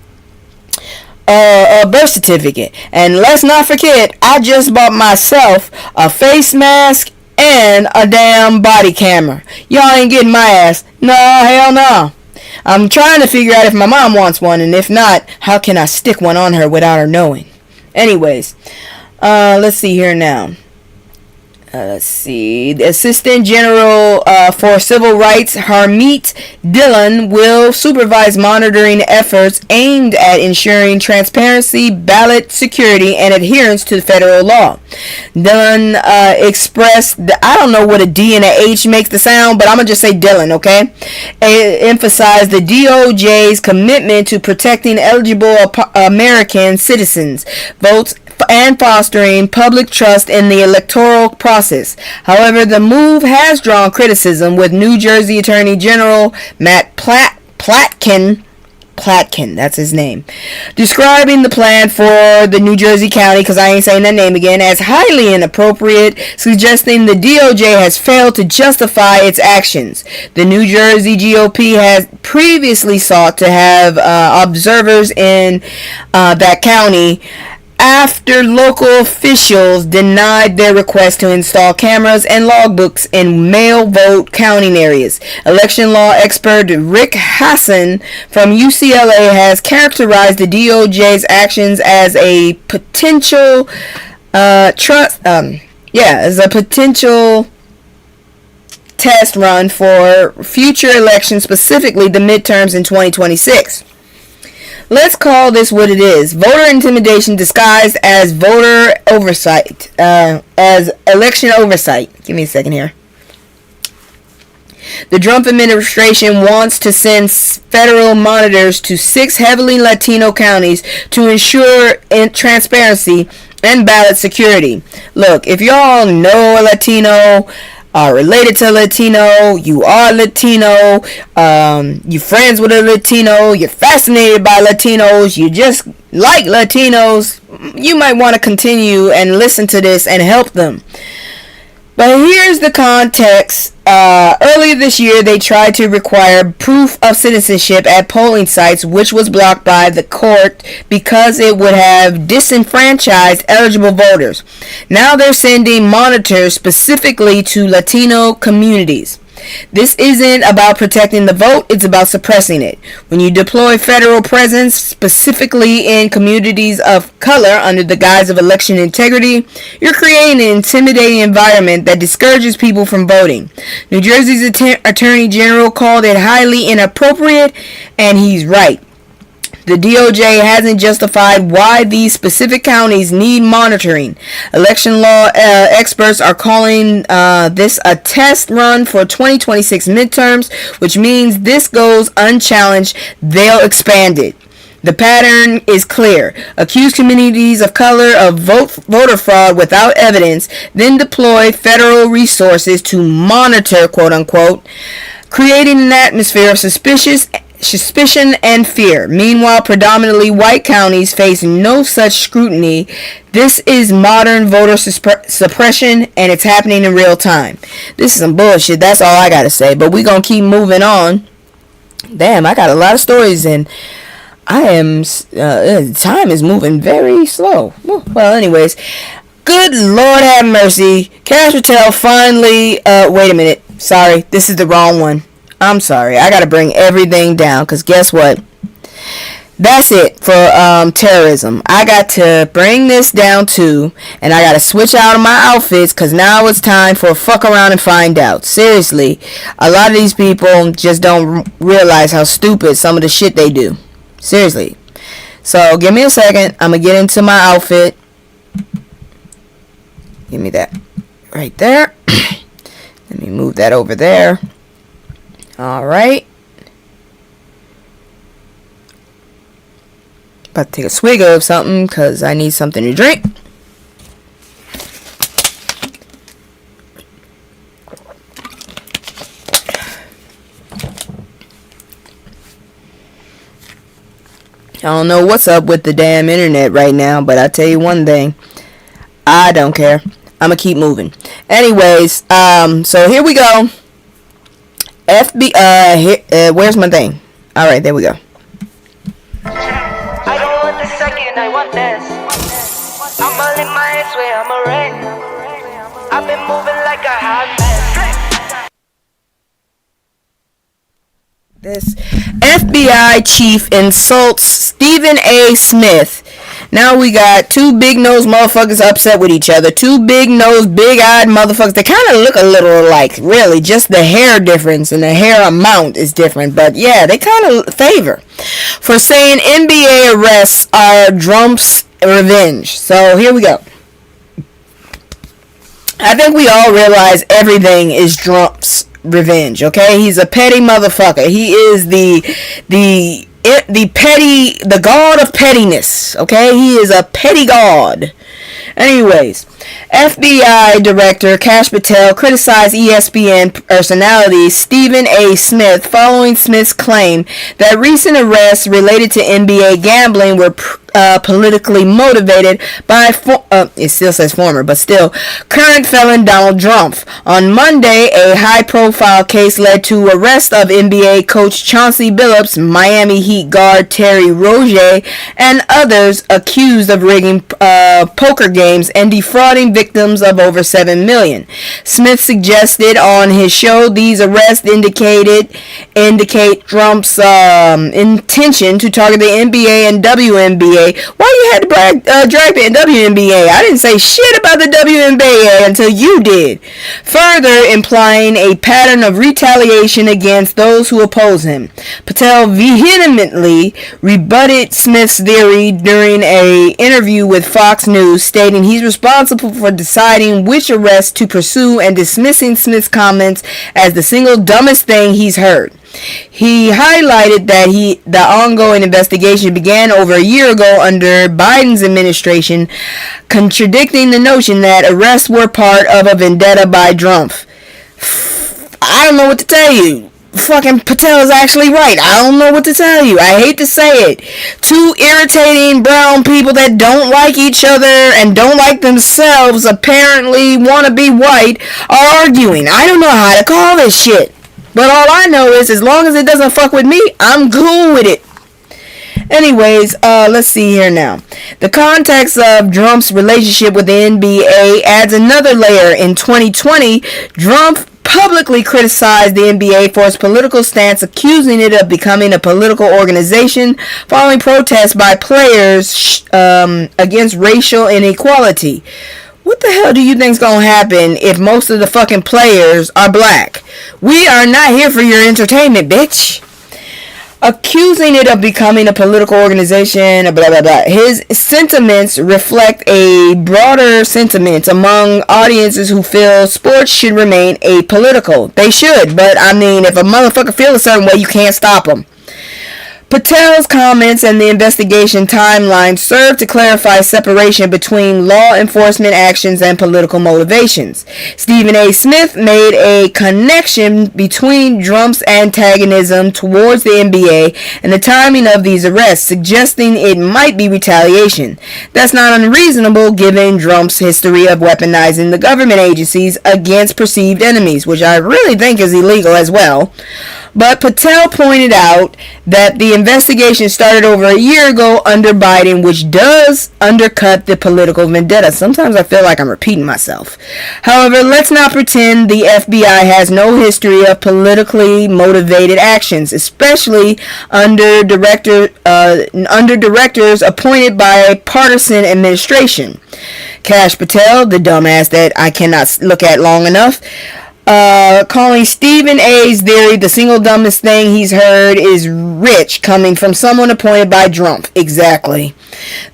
birth certificate. And let's not forget, I just bought myself a face mask and a damn body camera. Y'all ain't getting my ass. No, hell no. I'm trying to figure out if my mom wants one, and if not, how can I stick one on her without her knowing? Anyways, let's see here now. Let's see. The Assistant General for Civil Rights, Harmeet Dillon, will supervise monitoring efforts aimed at ensuring transparency, ballot security, and adherence to federal law. Dillon expressed, I don't know what a D and a H makes the sound, but I'm going to just say Dillon, okay? Emphasized the DOJ's commitment to protecting eligible American citizens' votes and fostering public trust in the electoral process. However, the move has drawn criticism, with New Jersey Attorney General Matt Platkin, that's his name, describing the plan for the New Jersey County, because I ain't saying that name again, as highly inappropriate, suggesting the DOJ has failed to justify its actions. The New Jersey GOP has previously sought to have observers in that county after local officials denied their request to install cameras and logbooks in mail vote counting areas. Election law expert Rick Hassan from UCLA has characterized the DOJ's actions as a potential test run for future elections, specifically the midterms in 2026. Let's call this what it is. Voter intimidation disguised as voter oversight, as election oversight. Give me a second here. The Trump administration wants to send federal monitors to 6 heavily Latino counties to ensure transparency and ballot security. Look, if y'all know a Latino, are related to Latino, you are Latino, you friends with a Latino, you're fascinated by Latinos, you just like Latinos, you might want to continue and listen to this and help them. But here's the context. Earlier this year, they tried to require proof of citizenship at polling sites, which was blocked by the court because it would have disenfranchised eligible voters. Now they're sending monitors specifically to Latino communities. This isn't about protecting the vote, it's about suppressing it. When you deploy federal presence, specifically in communities of color, under the guise of election integrity, you're creating an intimidating environment that discourages people from voting. New Jersey's Attorney General called it highly inappropriate, and he's right. The DOJ hasn't justified why these specific counties need monitoring. Election law experts are calling this a test run for 2026 midterms, which means this goes unchallenged, they'll expand it. The pattern is clear. Accuse communities of color of voter fraud without evidence, then deploy federal resources to monitor, quote unquote, creating an atmosphere of suspicion and fear. Meanwhile, predominantly white counties face no such scrutiny. This is modern voter suppression, and it's happening in real time. This is some bullshit. That's all I gotta say. But we gonna keep moving on. Damn, I got a lot of stories, and time is moving very slow. Well, anyways, good Lord have mercy. Cash Patel finally. Wait a minute. Sorry, this is the wrong one. I'm sorry. I gotta bring everything down, because guess what? That's it for terrorism. I got to bring this down too, and I gotta switch out of my outfits, because now it's time for a fuck around and find out. Seriously, a lot of these people just don't realize how stupid some of the shit they do. Seriously. So give me a second. I'm going to get into my outfit. Give me that right there. Let me move that over there. All right. About to take a swig of something because I need something to drink. I don't know what's up with the damn internet right now, but I tell you one thing. I don't care. I'm gonna keep moving. Anyways, so here we go. Where's my thing? All right, there we go. I don't want the second, I want this. I'ma live my head way, I'ma rain. I've been moving like a hot mess. This FBI chief insults Stephen A. Smith. Now we got two big-nosed motherfuckers upset with each other. Two big-nosed, big-eyed motherfuckers. They kind of look a little alike, really. Just the hair difference and the hair amount is different. But yeah, they kind of favor. For saying NBA arrests are Trump's revenge. So here we go. I think we all realize everything is Trump's revenge, okay? He's a petty motherfucker. He is the god of pettiness, okay? He is a petty god. Anyways, FBI Director Kash Patel criticized ESPN personality Stephen A. Smith following Smith's claim that recent arrests related to NBA gambling were politically motivated by, it still says former, but still, current felon Donald Trump. On Monday, a high-profile case led to arrest of NBA coach Chauncey Billups, Miami Heat guard Terry Rozier, and others accused of rigging poker games and defrauding victims of over $7 million. Smith suggested on his show these arrests indicate Trump's intention to target the NBA and WNBA. Why you had to drag the WNBA? I didn't say shit about the WNBA until you did. Further implying a pattern of retaliation against those who oppose him. Patel vehemently rebutted Smith's theory during an interview with Fox News, stating he's responsible for deciding which arrests to pursue and dismissing Smith's comments as the single dumbest thing he's heard. He highlighted that the ongoing investigation began over a year ago under Biden's administration, contradicting the notion that arrests were part of a vendetta by Trump. I don't know what to tell you. Fucking Patel is actually right. I don't know what to tell you. I hate to say it. Two irritating brown people that don't like each other and don't like themselves, apparently want to be white, are arguing. I don't know how to call this shit. But all I know is as long as it doesn't fuck with me, I'm cool with it. Anyways, let's see here now. The context of Trump's relationship with the NBA adds another layer. In 2020, Trump publicly criticized the NBA for its political stance, accusing it of becoming a political organization following protests by players against racial inequality. What the hell do you think's gonna happen if most of the fucking players are black? We are not here for your entertainment, bitch. Accusing it of becoming a political organization, blah, blah, blah. His sentiments reflect a broader sentiment among audiences who feel sports should remain apolitical. They should, but I mean, if a motherfucker feels a certain way, you can't stop them. Patel's comments and the investigation timeline serve to clarify separation between law enforcement actions and political motivations. Stephen A. Smith made a connection between Trump's antagonism towards the NBA and the timing of these arrests, suggesting it might be retaliation. That's not unreasonable given Trump's history of weaponizing the government agencies against perceived enemies, which I really think is illegal as well. But Patel pointed out that the investigation started over a year ago under Biden, which does undercut the political vendetta. Sometimes I feel like I'm repeating myself. However, let's not pretend the FBI has no history of politically motivated actions, especially under directors appointed by a partisan administration. Kash Patel, the dumbass that I cannot look at long enough, calling Stephen A's theory the single dumbest thing he's heard is rich coming from someone appointed by Trump. Exactly.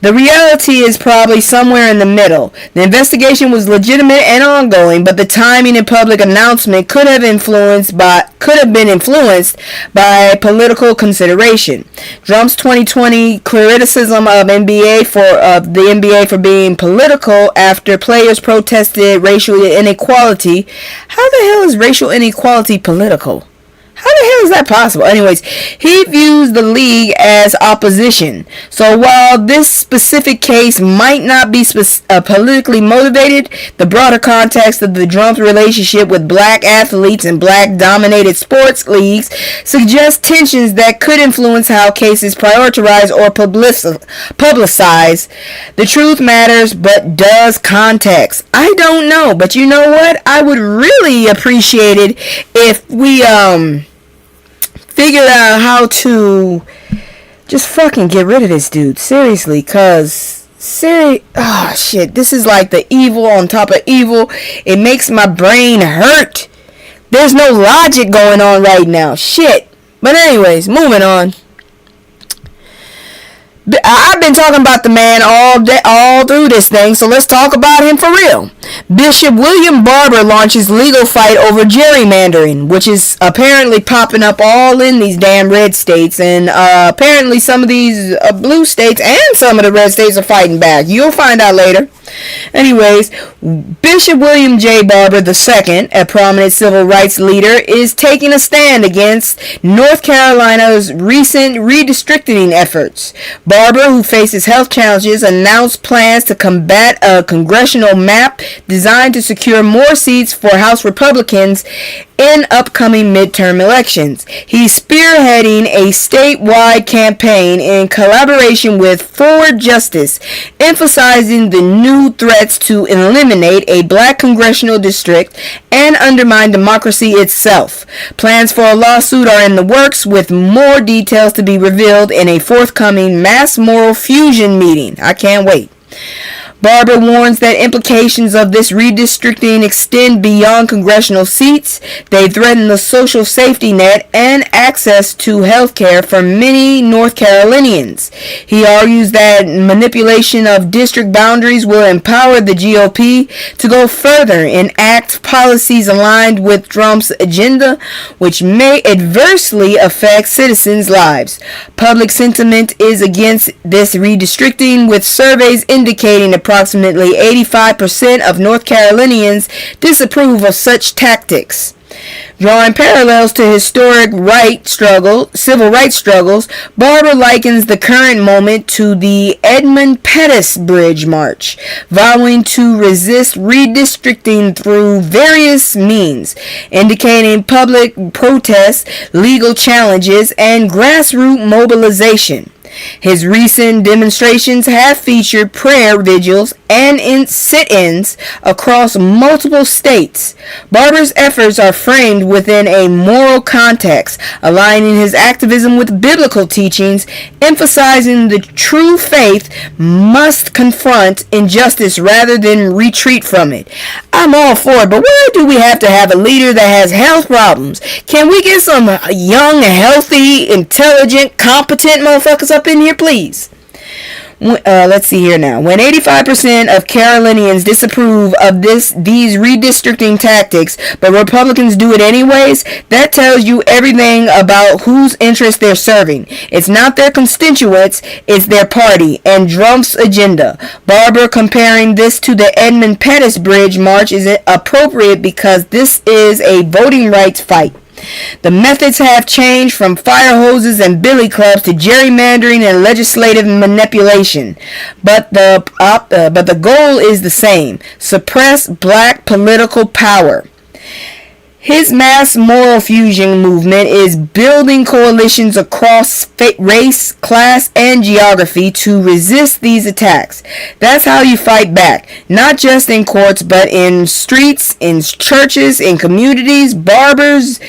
The reality is probably somewhere in the middle. The investigation was legitimate and ongoing, but the timing and public announcement could have been influenced by political consideration. Trump's 2020 criticism of the NBA for being political after players protested racial inequality. How the hell is racial inequality political? How the hell is that possible? Anyways, he views the league as opposition. So while this specific case might not be politically motivated, the broader context of the Trump relationship with black athletes and black-dominated sports leagues suggests tensions that could influence how cases prioritize or publicize. The truth matters, but does context? I don't know, but you know what? I would really appreciate it if we figured out how to just fucking get rid of this dude. Seriously, cause oh shit, this is like the evil on top of evil. It makes my brain hurt. There's no logic going on right now. Shit. But anyways, moving on. I've been talking about the man all through this thing, so let's talk about him for real. Bishop William Barber launches legal fight over gerrymandering, which is apparently popping up all in these damn red states, and apparently some of these blue states and some of the red states are fighting back. You'll find out later. Anyways, Bishop William J. Barber II, a prominent civil rights leader, is taking a stand against North Carolina's recent redistricting efforts. Barber, who faces health challenges, announced plans to combat a congressional map designed to secure more seats for House Republicans in upcoming midterm elections. He's spearheading a statewide campaign in collaboration with Forward Justice, emphasizing the new threats to eliminate a black congressional district and undermine democracy itself. Plans for a lawsuit are in the works, with more details to be revealed in a forthcoming mass moral fusion meeting. I can't wait. Barber warns that implications of this redistricting extend beyond congressional seats. They threaten the social safety net and access to health care for many North Carolinians. He argues that manipulation of district boundaries will empower the GOP to go further and enact policies aligned with Trump's agenda, which may adversely affect citizens' lives. Public sentiment is against this redistricting, with surveys indicating approximately 85% of North Carolinians disapprove of such tactics. Drawing parallels to historic civil rights struggles, Barber likens the current moment to the Edmund Pettus Bridge March, vowing to resist redistricting through various means, indicating public protests, legal challenges, and grassroots mobilization. His recent demonstrations have featured prayer vigils and sit-ins across multiple states. Barber's efforts are framed within a moral context, aligning his activism with biblical teachings, emphasizing the true faith must confront injustice rather than retreat from it. I'm all for it, but why do we have to have a leader that has health problems? Can we get some young, healthy, intelligent, competent motherfuckers up in here, please? Let's see here now. When 85% of Carolinians disapprove of these redistricting tactics, but Republicans do it anyways, that tells you everything about whose interest they're serving. It's not their constituents, it's their party and Trump's agenda. Barber comparing this to the Edmund Pettus Bridge March is appropriate because this is a voting rights fight. The methods have changed from fire hoses and billy clubs to gerrymandering and legislative manipulation, but the goal is the same: suppress black political power. His mass moral fusion movement is building coalitions across race, class, and geography to resist these attacks. That's how you fight back, not just in courts, but in streets, in churches, in communities. Barber's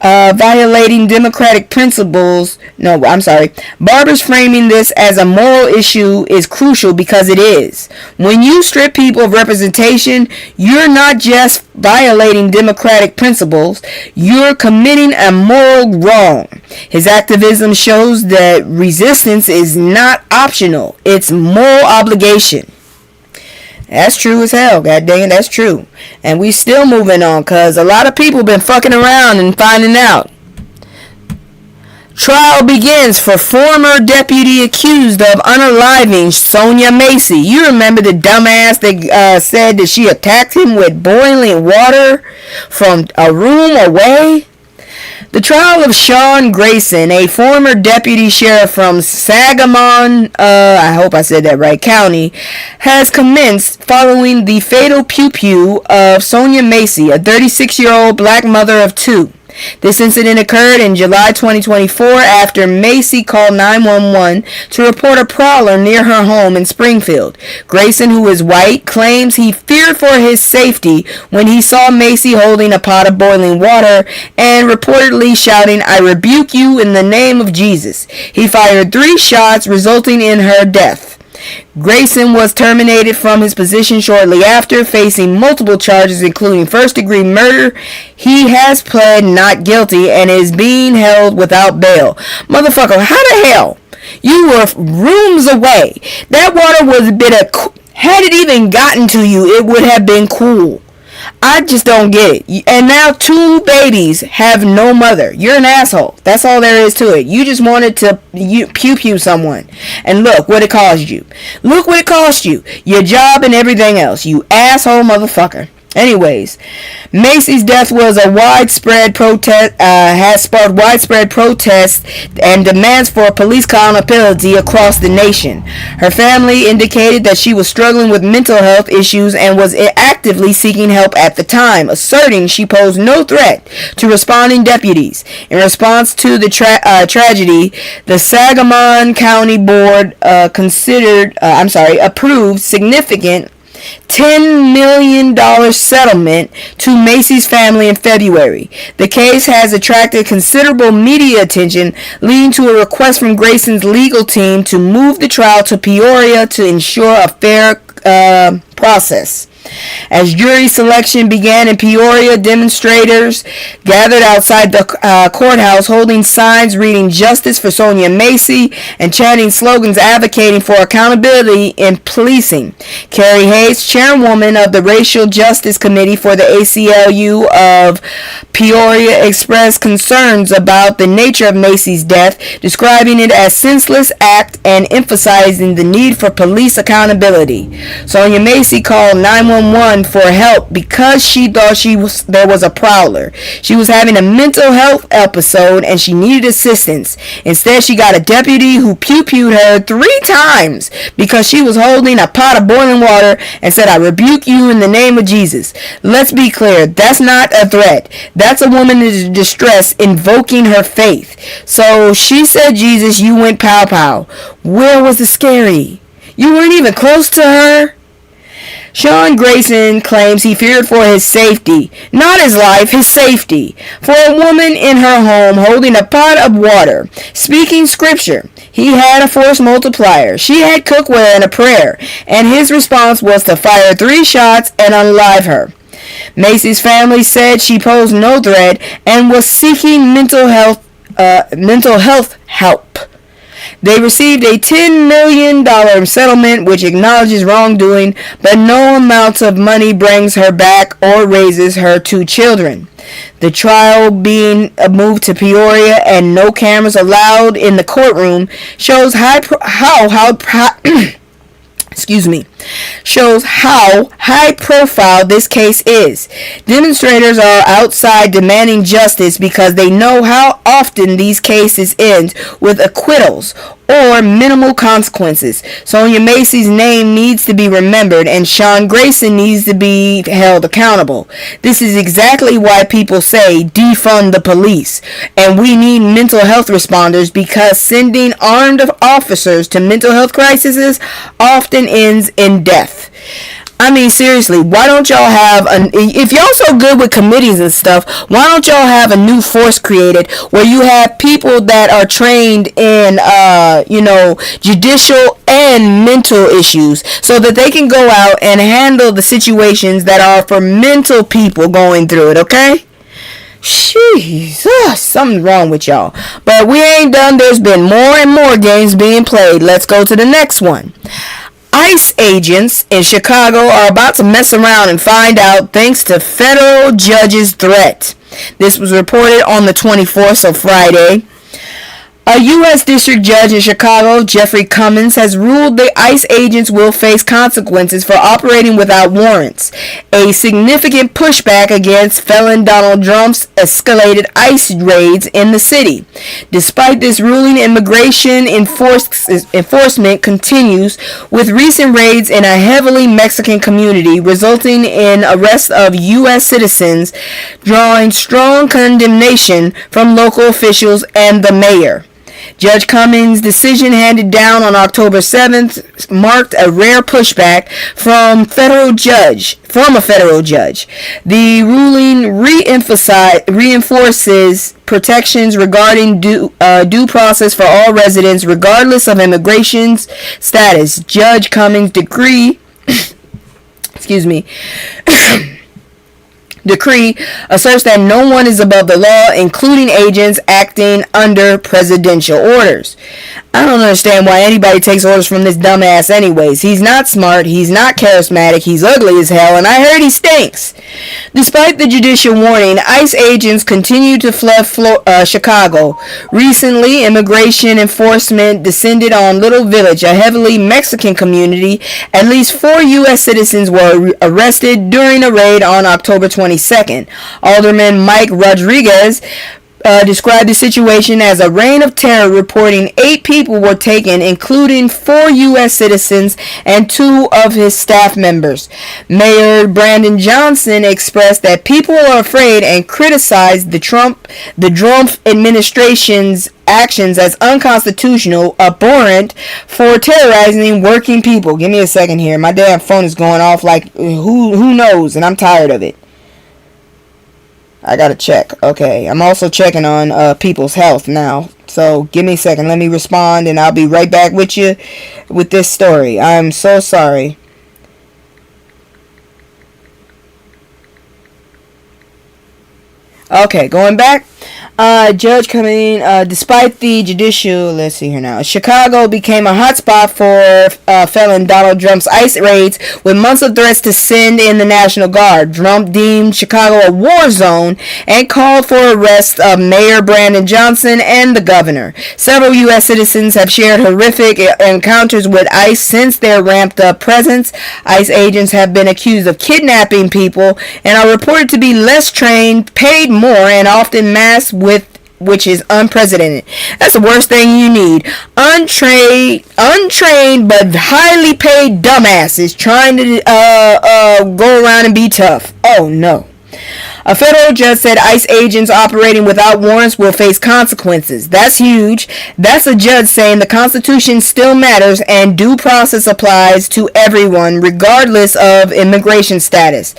violating democratic principles. No, I'm sorry. Barbers framing this as a moral issue is crucial because it is. When you strip people of representation, you're not just violating democratic principles, you're committing a moral wrong. His activism shows that resistance is not optional, it's moral obligation. That's true as hell, god dang it, that's true. And we still moving on, cause a lot of people been fucking around and finding out. Trial begins for former deputy accused of unaliving Sonia Macy. You remember the dumbass that said that she attacked him with boiling water from a room away? The trial of Sean Grayson, a former deputy sheriff from Sangamon, I hope I said that right, County, has commenced following the fatal pew-pew of Sonia Macy, a 36-year-old black mother of two. This incident occurred in July 2024 after Macy called 911 to report a prowler near her home in Springfield. Grayson, who is white, claims he feared for his safety when he saw Macy holding a pot of boiling water and reportedly shouting, "I rebuke you in the name of Jesus." He fired 3 shots, resulting in her death. Grayson was terminated from his position shortly after, facing multiple charges including first-degree murder. He has pled not guilty and is being held without bail. Motherfucker, how the hell? You were rooms away. That water was a bit of... Had it even gotten to you, it would have been cool. I just don't get it. And now 2 babies have no mother. You're an asshole. That's all there is to it. You just wanted to pew-pew someone. And look what it cost you. Look what it cost you. Your job and everything else. You asshole motherfucker. Anyways, Macy's death was a widespread protest, has sparked widespread protests and demands for police accountability across the nation. Her family indicated that she was struggling with mental health issues and was actively seeking help at the time, asserting she posed no threat to responding deputies. In response to the tragedy, the Sangamon County Board approved significant $10 million settlement to Macy's family in February. The case has attracted considerable media attention, leading to a request from Grayson's legal team to move the trial to Peoria to ensure a fair process. As jury selection began in Peoria, demonstrators gathered outside the courthouse holding signs reading "Justice for Sonia Macy" and chanting slogans advocating for accountability in policing. Carrie Hayes, chairwoman of the Racial Justice Committee for the ACLU of Peoria, expressed concerns about the nature of Macy's death, describing it as senseless act and emphasizing the need for police accountability. Sonia Macy called 911 for help because she thought there was a prowler. She was having a mental health episode and she needed assistance. Instead, she got a deputy who pew-pewed her 3 times because she was holding a pot of boiling water and said, "I rebuke you in the name of Jesus." Let's be clear, that's not a threat. That's a woman in distress invoking her faith. So she said, "Jesus," you went pow pow. Where was the scary? You weren't even close to her. Sean Grayson claims he feared for his safety. Not his life, his safety. For a woman in her home holding a pot of water, speaking scripture. He had a force multiplier. She had cookware and a prayer. And his response was to fire 3 shots and unalive her. Macy's family said she posed no threat and was seeking mental health help. They received a $10 million settlement which acknowledges wrongdoing, but no amount of money brings her back or raises her 2 children. The trial being moved to Peoria and no cameras allowed in the courtroom shows shows how high profile this case is. Demonstrators are outside demanding justice because they know how often these cases end with acquittals or minimal consequences. Sonia Macy's name needs to be remembered and Sean Grayson needs to be held accountable. This is exactly why people say defund the police, and we need mental health responders because sending armed officers to mental health crises often ends in death. I mean, seriously, why don't y'all have if y'all so good with committees and stuff, why don't y'all have a new force created where you have people that are trained in, judicial and mental issues so that they can go out and handle the situations that are for mental people going through it, okay? Jesus, something's wrong with y'all. But we ain't done. There's been more and more games being played. Let's go to the next one. ICE agents in Chicago are about to mess around and find out thanks to federal judge's threat. This was reported on the 24th, so Friday. A U.S. District Judge in Chicago, Jeffrey Cummins, has ruled the ICE agents will face consequences for operating without warrants, a significant pushback against felon Donald Trump's escalated ICE raids in the city. Despite this ruling, immigration enforcement continues, with recent raids in a heavily Mexican community resulting in arrests of U.S. citizens, drawing strong condemnation from local officials and the mayor. Judge Cummings' decision handed down on October 7th marked a rare pushback from a federal judge. The ruling reinforces protections regarding due process for all residents, regardless of immigration status. Judge Cummings' decree asserts that no one is above the law, including agents acting under presidential orders. I don't understand why anybody takes orders from this dumbass anyways. He's not smart, he's not charismatic, he's ugly as hell, and I heard he stinks. Despite the judicial warning, ICE agents continue to flood Chicago. Recently, immigration enforcement descended on Little Village, a heavily Mexican community. At least 4 U.S. citizens were arrested during a raid on October 22nd. Alderman Mike Rodriguez described the situation as a reign of terror, reporting 8 people were taken, including 4 U.S. citizens and 2 of his staff members. Mayor Brandon Johnson expressed that people are afraid and criticized the Trump administration's actions as unconstitutional, abhorrent, for terrorizing working people. Give me a second here. My damn phone is going off like who knows, and I'm tired of it. I gotta check. Okay, I'm also checking on people's health now. So give me a second. Let me respond, and I'll be right back with you with this story. I'm so sorry. Okay, going back. Judge coming, despite the judicial, let's see here now. Chicago became a hotspot for felon Donald Trump's ICE raids, with months of threats to send in the National Guard. Trump deemed Chicago a war zone and called for arrest of Mayor Brandon Johnson and the governor. Several U.S. citizens have shared horrific encounters with ICE since their ramped-up presence. ICE agents have been accused of kidnapping people and are reported to be less trained, paid more, and often masked which is unprecedented. That's the worst thing you need. Untrained but highly paid dumbasses trying to go around and be tough. Oh no. A federal judge said ICE agents operating without warrants will face consequences. That's huge. That's a judge saying the Constitution still matters and due process applies to everyone, regardless of immigration status.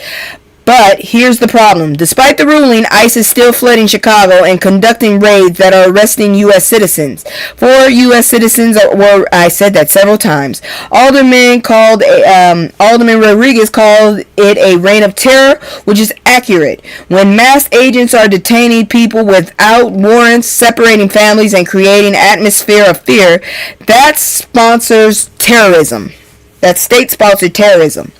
But here's the problem. Despite the ruling, ICE is still flooding Chicago and conducting raids that are arresting U.S. citizens. 4 U.S. citizens were, I said that several times. Alderman Rodriguez called it a reign of terror, which is accurate. When masked agents are detaining people without warrants, separating families, and creating an atmosphere of fear, that sponsors terrorism. That's state-sponsored terrorism.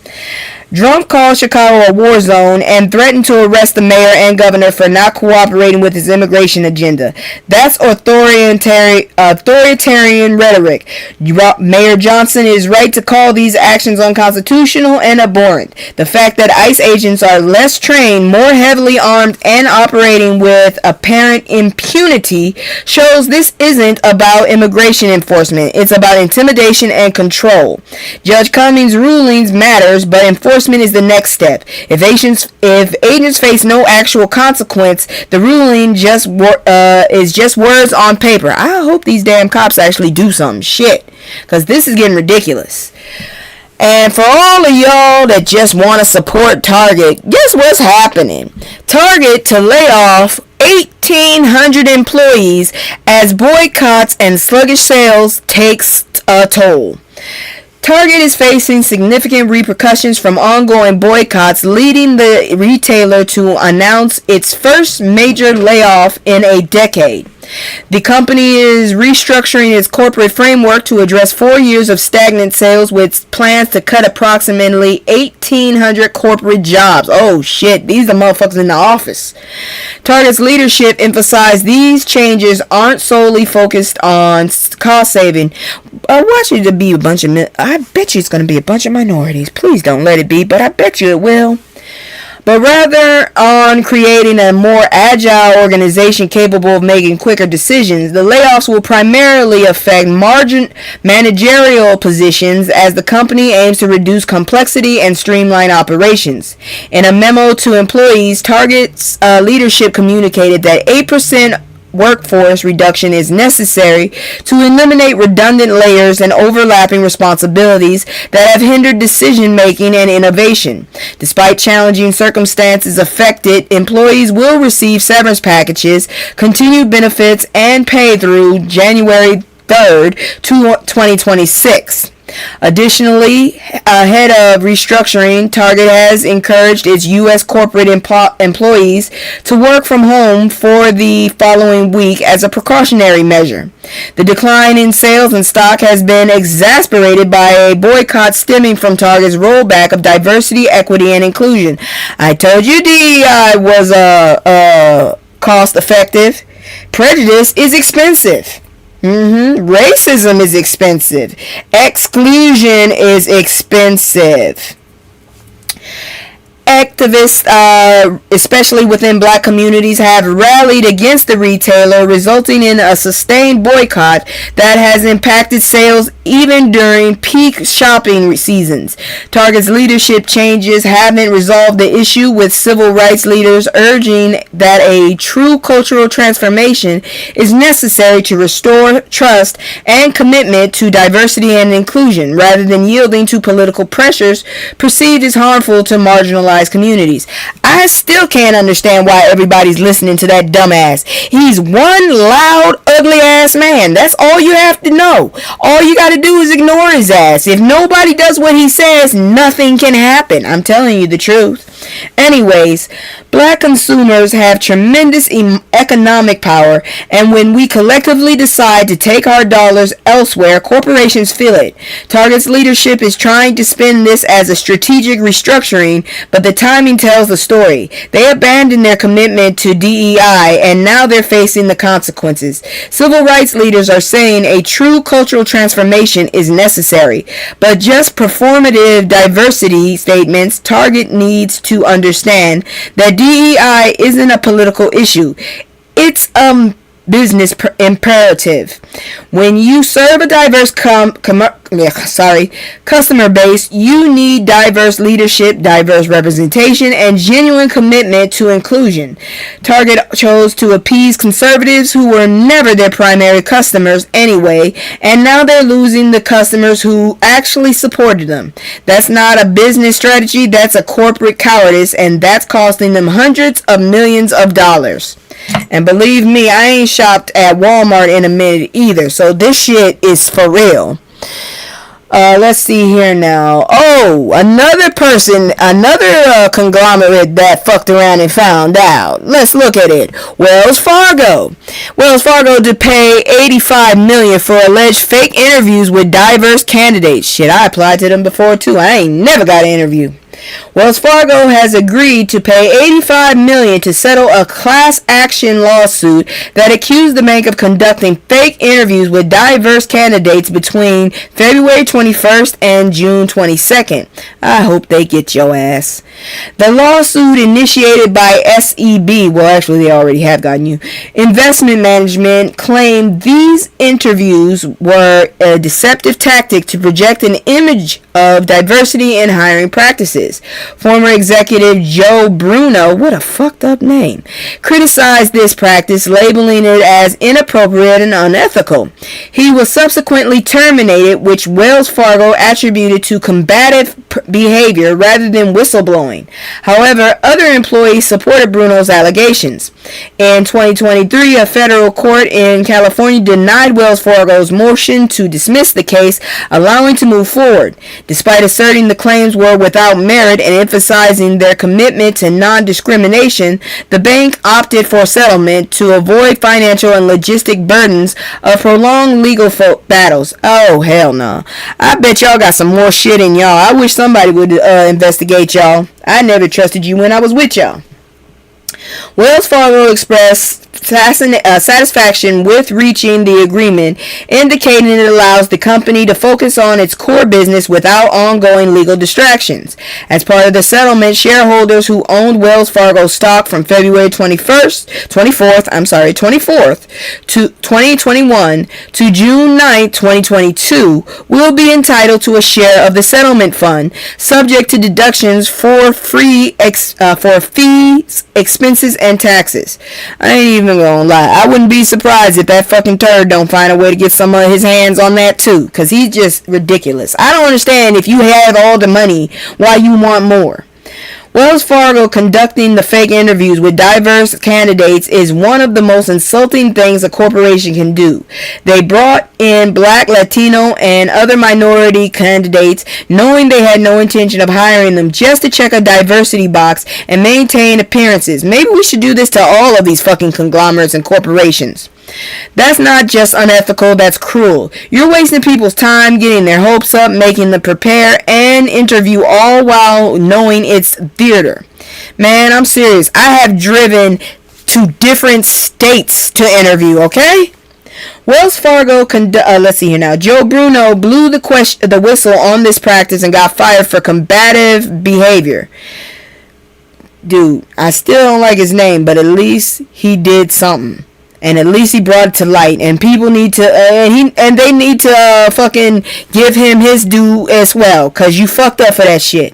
Trump called Chicago a war zone and threatened to arrest the mayor and governor for not cooperating with his immigration agenda. That's authoritarian rhetoric. Mayor Johnson is right to call these actions unconstitutional and abhorrent. The fact that ICE agents are less trained, more heavily armed, and operating with apparent impunity shows this isn't about immigration enforcement. It's about intimidation and control. Judge Cummings' rulings matters, but enforcement is the next step. If agents face no actual consequence, the ruling is just words on paper. I hope these damn cops actually do something. Shit. Because this is getting ridiculous. And for all of y'all that just want to support Target, guess what's happening? Target to lay off 1,800 employees as boycotts and sluggish sales takes a toll. Target is facing significant repercussions from ongoing boycotts, leading the retailer to announce its first major layoff in a decade. The company is restructuring its corporate framework to address 4 years of stagnant sales with plans to cut approximately 1,800 corporate jobs. Oh shit, these are motherfuckers in the office. Target's leadership emphasized these changes aren't solely focused on cost saving. I want you to be a bunch of... I bet you it's going to be a bunch of minorities. Please don't let it be, but I bet you it will. But rather on creating a more agile organization capable of making quicker decisions. The layoffs will primarily affect managerial positions as the company aims to reduce complexity and streamline operations. In a memo to employees, Target's leadership communicated that 8% workforce reduction is necessary to eliminate redundant layers and overlapping responsibilities that have hindered decision making and innovation. Despite challenging circumstances, affected employees will receive severance packages, continued benefits, and pay through January 3rd, 2026. Additionally, ahead of restructuring, Target has encouraged its U.S. corporate employees to work from home for the following week as a precautionary measure. The decline in sales and stock has been exacerbated by a boycott stemming from Target's rollback of diversity, equity, and inclusion. I told you DEI was cost effective. Prejudice is expensive. Racism is expensive. Exclusion is expensive. Activists, especially within black communities, have rallied against the retailer, resulting in a sustained boycott that has impacted sales even during peak shopping seasons. Target's leadership changes haven't resolved the issue, with civil rights leaders urging that a true cultural transformation is necessary to restore trust and commitment to diversity and inclusion, rather than yielding to political pressures perceived as harmful to marginalized communities. I still can't understand why everybody's listening to that dumbass. He's one loud, ugly ass man. That's all you have to know. All you gotta do is ignore his ass. If nobody does what he says, nothing can happen. I'm telling you the truth. Anyways, black consumers have tremendous economic power, and when we collectively decide to take our dollars elsewhere, corporations feel it. Target's leadership is trying to spin this as a strategic restructuring, but the timing tells the story. They abandoned their commitment to DEI, and now they're facing the consequences. Civil rights leaders are saying a true cultural transformation is necessary, but just performative diversity statements. Target needs to understand that DEI isn't a political issue. It's a business imperative. When you serve a diverse customer base, you need diverse leadership, diverse representation, and genuine commitment to inclusion. Target chose to appease conservatives who were never their primary customers anyway, and now they're losing the customers who actually supported them. That's not a business strategy, that's a corporate cowardice, and that's costing them hundreds of millions of dollars. And believe me, I ain't shopped at Walmart in a minute either, so this shit is for real. Let's see here now. Oh, another conglomerate that fucked around and found out. Let's look at it. Wells Fargo to pay $85 million for alleged fake interviews with diverse candidates. Shit, I applied to them before too. I ain't never got an interview. Wells Fargo has agreed to pay $85 million to settle a class action lawsuit that accused the bank of conducting fake interviews with diverse candidates between February 21st and June 22nd. I hope they get your ass. The lawsuit, initiated by SEB, well, actually they already have gotten you, Investment Management, claimed these interviews were a deceptive tactic to project an image of diversity in hiring practices. practices. Former executive Joe Bruno, what a fucked up name, criticized this practice, labeling it as inappropriate and unethical. He was subsequently terminated, which Wells Fargo attributed to combative behavior rather than whistleblowing. However, other employees supported Bruno's allegations. In 2023, a federal court in California denied Wells Fargo's motion to dismiss the case, allowing to move forward. Despite asserting the claims were without merit and emphasizing their commitment to non-discrimination, the bank opted for settlement to avoid financial and logistic burdens of prolonged legal battles. Oh, hell no. I bet y'all got some more shit in y'all. I wish somebody would investigate y'all. I never trusted you when I was with y'all. Wells Fargo expressed satisfaction with reaching the agreement, indicating it allows the company to focus on its core business without ongoing legal distractions. As part of the settlement, shareholders who owned Wells Fargo stock from February 24th to 2021 to June 9th, 2022 will be entitled to a share of the settlement fund, subject to deductions for fees, expenses, and taxes. I ain't even gonna lie. I wouldn't be surprised if that fucking turd don't find a way to get some of his hands on that too, because he's just ridiculous. I don't understand if you have all the money why you want more. Wells Fargo conducting the fake interviews with diverse candidates is one of the most insulting things a corporation can do. They brought in Black, Latino, and other minority candidates knowing they had no intention of hiring them just to check a diversity box and maintain appearances. Maybe we should do this to all of these fucking conglomerates and corporations. That's not just unethical, that's cruel. You're wasting people's time, getting their hopes up, making them prepare and interview, all while knowing it's theater. Man, I'm serious. I have driven to different states to interview, okay? Wells Fargo, let's see here now. Joe Bruno blew the whistle on this practice and got fired for combative behavior. Dude, I still don't like his name, but at least he did something. And at least he brought it to light. And people need to, and they need to fucking give him his due as well. Because you fucked up for that shit.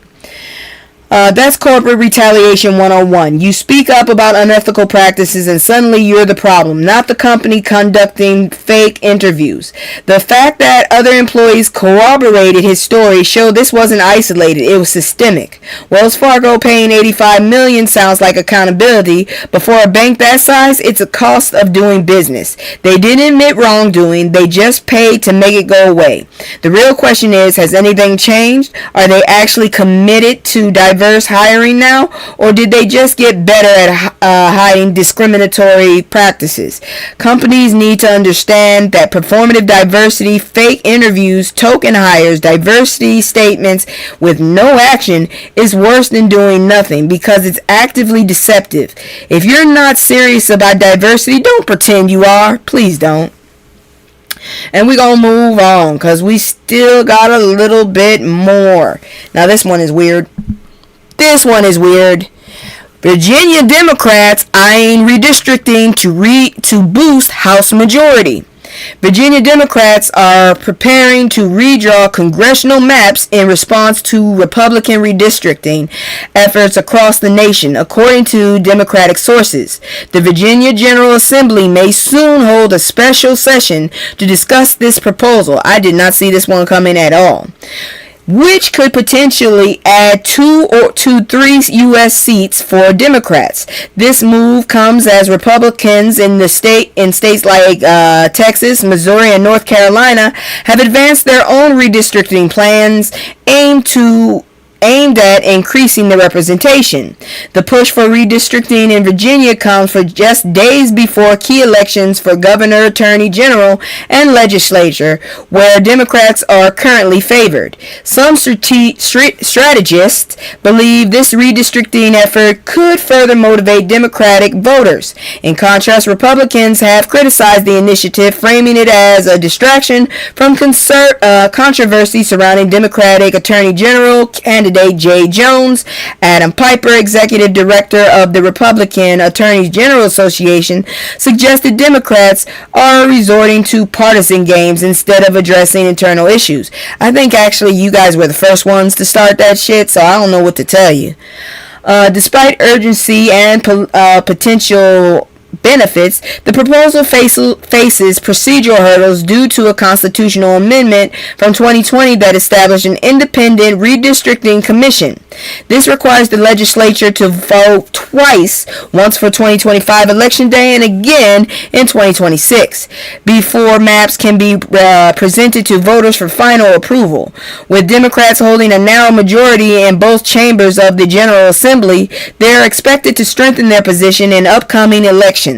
That's corporate retaliation 101. You speak up about unethical practices and suddenly you're the problem, not the company conducting fake interviews. The fact that other employees corroborated his story showed this wasn't isolated, it was systemic. Wells Fargo paying $85 million sounds like accountability, but for a bank that size, it's a cost of doing business. They didn't admit wrongdoing, they just paid to make it go away. The real question is, has anything changed? Are they actually committed to diverse hiring now, or did they just get better at hiding discriminatory practices? Companies need to understand that performative diversity, fake interviews, token hires, diversity statements with no action is worse than doing nothing because it's actively deceptive. If you're not serious about diversity, don't pretend you are. Please don't. And we're going to move on because we still got a little bit more. Now this one is weird. Virginia Democrats eyeing redistricting to boost House majority. Virginia Democrats are preparing to redraw congressional maps in response to Republican redistricting efforts across the nation, according to Democratic sources. The Virginia General Assembly may soon hold a special session to discuss this proposal. I did not see this one coming at all. Which could potentially add 2 to 3 U.S. seats for Democrats. This move comes as Republicans in states like Texas, Missouri, and North Carolina have advanced their own redistricting plans aimed at increasing the representation. The push for redistricting in Virginia comes for just days before key elections for governor, attorney general, and legislature, where Democrats are currently favored. Some strategists believe this redistricting effort could further motivate Democratic voters. In contrast, Republicans have criticized the initiative, framing it as a distraction from controversy surrounding Democratic attorney general candidates candidate Jay Jones. Adam Piper, executive director of the Republican Attorneys General Association, suggested Democrats are resorting to partisan games instead of addressing internal issues. I think actually you guys were the first ones to start that shit, so I don't know what to tell you. Despite urgency and potential benefits, the proposal faces procedural hurdles due to a constitutional amendment from 2020 that established an independent redistricting commission. This requires the legislature to vote twice, once for 2025 election day and again in 2026, before maps can be presented to voters for final approval. With Democrats holding a narrow majority in both chambers of the General Assembly, they are expected to strengthen their position in upcoming elections.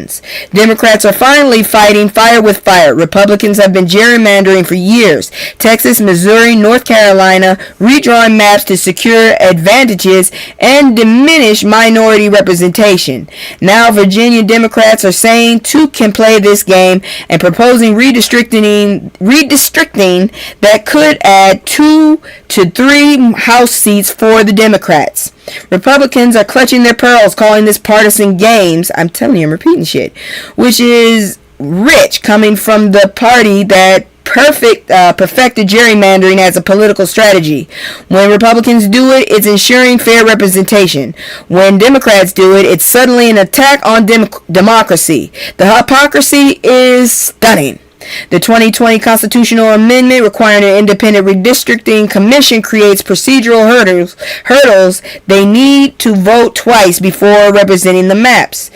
Democrats are finally fighting fire with fire. Republicans have been gerrymandering for years. Texas, Missouri, North Carolina, redrawing maps to secure advantages and diminish minority representation. Now Virginia Democrats are saying two can play this game and proposing redistricting that could add 2 to 3 House seats for the Democrats. Republicans are clutching their pearls, calling this partisan games. I'm telling you, I'm repeating shit. Which is rich, coming from the party that perfected gerrymandering as a political strategy. When Republicans do it, it's ensuring fair representation. When Democrats do it, it's suddenly an attack on democracy. The hypocrisy is stunning. The 2020 constitutional amendment requiring an independent redistricting commission creates procedural hurdles. They need to vote twice before representing the maps.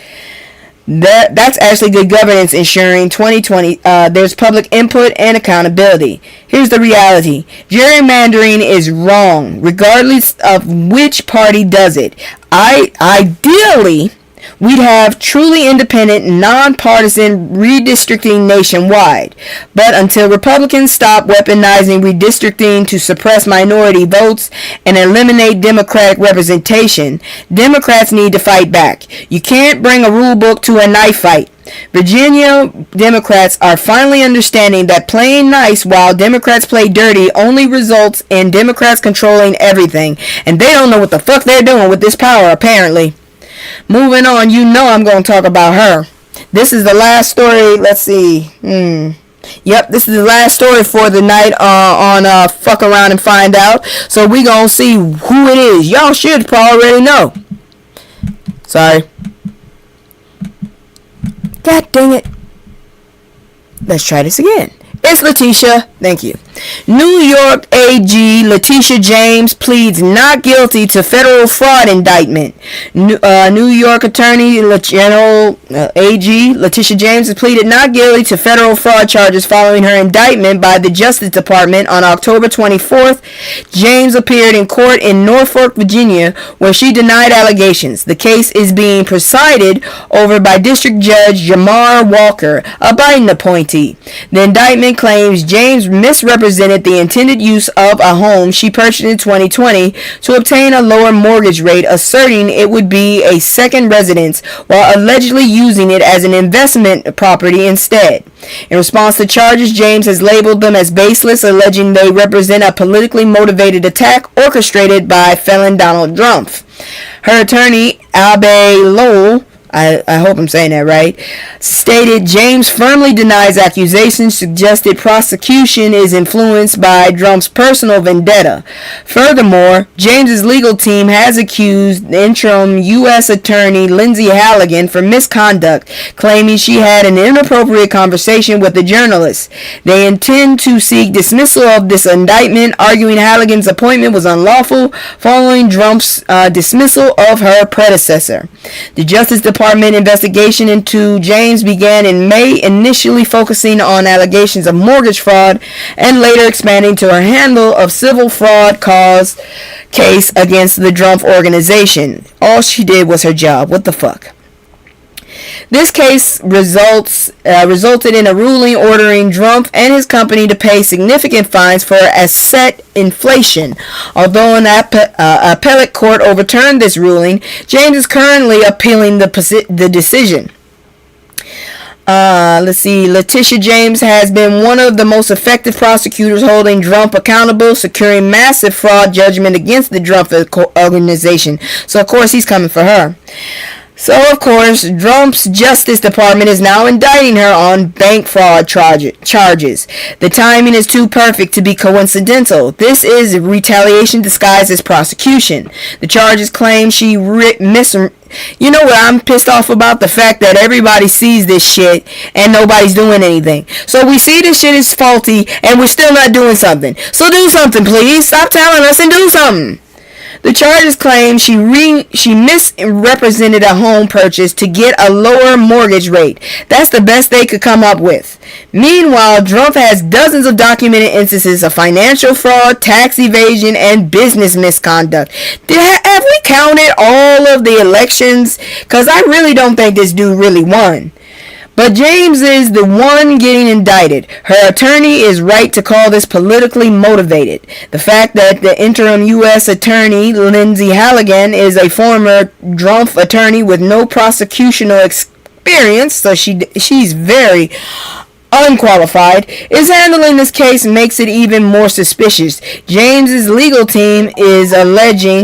That's actually good governance, ensuring 2020 there's public input and accountability. Here's the reality. Gerrymandering is wrong, regardless of which party does it. Ideally, we'd have truly independent, nonpartisan redistricting nationwide. But until Republicans stop weaponizing redistricting to suppress minority votes and eliminate Democratic representation, Democrats need to fight back. You can't bring a rule book to a knife fight. Virginia Democrats are finally understanding that playing nice while Democrats play dirty only results in Democrats controlling everything. And they don't know what the fuck they're doing with this power, apparently. Moving on, you know I'm going to talk about her. This is the last story. Let's see. Yep, this is the last story for the night on Fuck Around and Find Out. So we going to see who it is. Y'all should probably already know. Sorry. God dang it. Let's try this again. It's Letitia. Thank you. New York AG Letitia James pleads not guilty to federal fraud indictment. New York Attorney General AG Letitia James has pleaded not guilty to federal fraud charges following her indictment by the Justice Department on October 24th. James appeared in court in Norfolk, Virginia, where she denied allegations. The case is being presided over by District Judge Jamar Walker, a Biden appointee. The indictment claims James misrepresented the intended use of a home she purchased in 2020 to obtain a lower mortgage rate, asserting it would be a second residence while allegedly using it as an investment property instead. In response to charges, James has labeled them as baseless, alleging they represent a politically motivated attack orchestrated by felon Donald Trump. Her attorney, Abe Lowell, I hope I'm saying that right, stated James firmly denies accusations, suggested prosecution is influenced by Trump's personal vendetta. Furthermore, James's legal team has accused interim U.S. Attorney Lindsay Halligan for misconduct, claiming she had an inappropriate conversation with a journalist. They intend to seek dismissal of this indictment, arguing Halligan's appointment was unlawful following Trump's dismissal of her predecessor. The Justice Department investigation into James began in May, initially focusing on allegations of mortgage fraud and later expanding to her handle of civil fraud case against the Trump organization. All she did was her job. What the fuck? This case resulted in a ruling ordering Trump and his company to pay significant fines for asset inflation. Although an appellate court overturned this ruling, James is currently appealing the decision. Let's see. Letitia James has been one of the most effective prosecutors holding Trump accountable, securing massive fraud judgment against the Trump organization. So, of course, he's coming for her. So, of course, Trump's Justice Department is now indicting her on bank fraud charges. The timing is too perfect to be coincidental. This is retaliation disguised as prosecution. The charges claim she You know what I'm pissed off about? The fact that everybody sees this shit and nobody's doing anything. So we see this shit is faulty and we're still not doing something. So do something, please. Stop telling us and do something. The charges claim she misrepresented a home purchase to get a lower mortgage rate. That's the best they could come up with. Meanwhile, Trump has dozens of documented instances of financial fraud, tax evasion, and business misconduct. Have we counted all of the elections? Because I really don't think this dude really won. But James is the one getting indicted. Her attorney is right to call this politically motivated. The fact that the interim U.S. attorney, Lindsay Halligan, is a former Trump attorney with no prosecutorial experience, so she's very unqualified, is handling this case makes it even more suspicious. James's legal team is alleging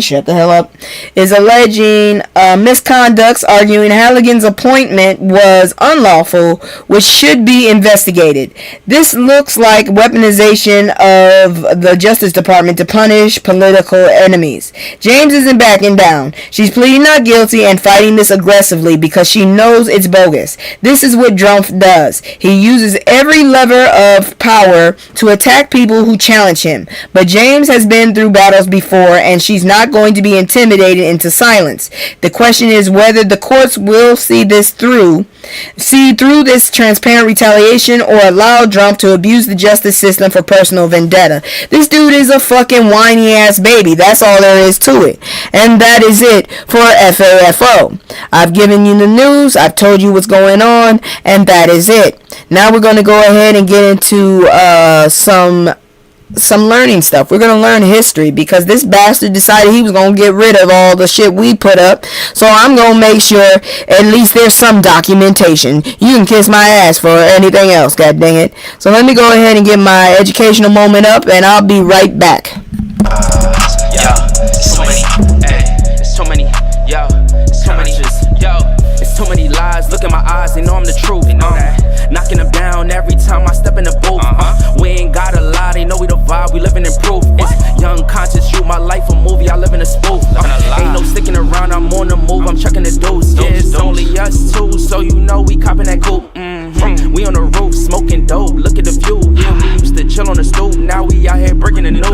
misconducts, arguing Halligan's appointment was unlawful, which should be investigated. This looks like weaponization of the Justice Department to punish political enemies. James isn't backing down. She's pleading not guilty and fighting this aggressively because she knows it's bogus. This is what Trump does. He uses every lever of power to attack people who challenge him. But James has been through battles before, and she's not going to be intimidated into silence. The question is whether the courts will see through this transparent retaliation or allow Trump to abuse the justice system for personal vendetta. This dude is a fucking whiny ass baby. That's all there is to it. And that is it for FAFO. I've given you the news, I've told you what's going on, and that is it. Now we're going to go ahead and get into some learning stuff. We're going to learn history because this bastard decided he was going to get rid of all the shit we put up. So I'm going to make sure at least there's some documentation. You can kiss my ass for anything else, god dang it. So let me go ahead and get my educational moment up and I'll be right back. It's too many lies, look in my eyes, they know I'm the truth. Knocking them down every time I step in the booth. We ain't gotta lie, they know we the vibe, we living in proof. It's young conscious, shoot my life a movie, I live in a spoof. Ain't no sticking around, I'm on the move, I'm checking the dudes. Yeah, it's only us two, so you know we copping that coupe. We on the roof, smoking dope, look at the view. Yeah, we used to chill on the stoop, now we out here breaking the news.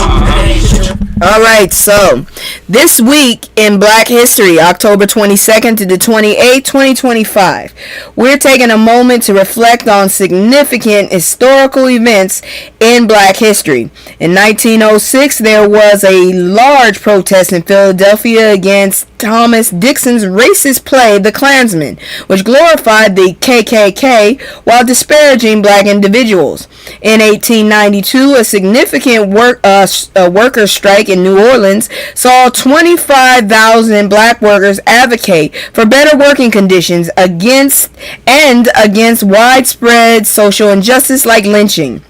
Alright, so this week in Black History, October 22nd to the 28th, 2025, we're taking a moment to reflect on significant historical events in Black history. In 1906, there was a large protest in Philadelphia against Thomas Dixon's racist play, The Klansman, which glorified the KKK while disparaging black individuals. In 1892, a significant worker strike in New Orleans saw 25,000 black workers advocate for better working conditions against widespread social injustice like lynching.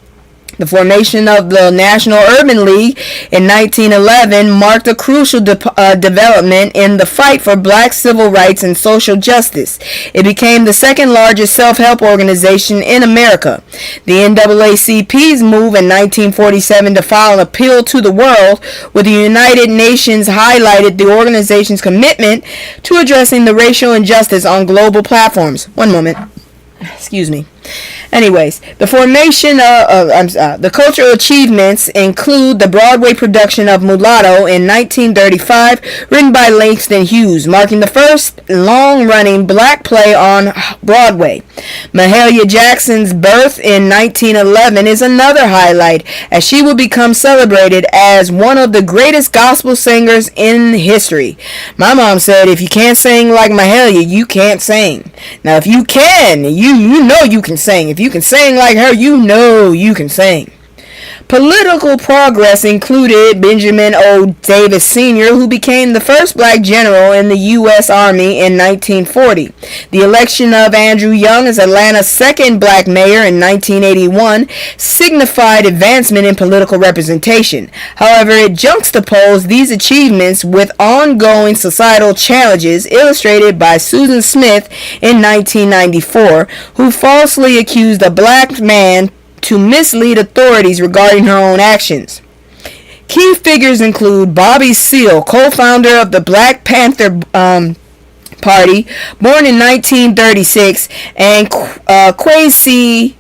The formation of the National Urban League in 1911 marked a crucial development in the fight for black civil rights and social justice. It became the second largest self-help organization in America. The NAACP's move in 1947 to file an appeal to the world with the United Nations highlighted the organization's commitment to addressing the racial injustice on global platforms. One moment. Excuse me. Anyways, the formation the cultural achievements include the Broadway production of Mulatto in 1935, written by Langston Hughes, marking the first long-running black play on Broadway. Mahalia Jackson's birth in 1911 is another highlight, as she will become celebrated as one of the greatest gospel singers in history. My mom said, if you can't sing like Mahalia, you can't sing. Now, if you can, you know you can sing. If you can sing like her, you know you can sing. Political progress included Benjamin O. Davis Sr., who became the first black general in the U.S. Army in 1940. The election of Andrew Young as Atlanta's second black mayor in 1981 signified advancement in political representation. However, it juxtaposed these achievements with ongoing societal challenges illustrated by Susan Smith in 1994, who falsely accused a black man to mislead authorities regarding her own actions. Key figures include Bobby Seale, co-founder of the Black Panther Party, born in 1936, and Kwesi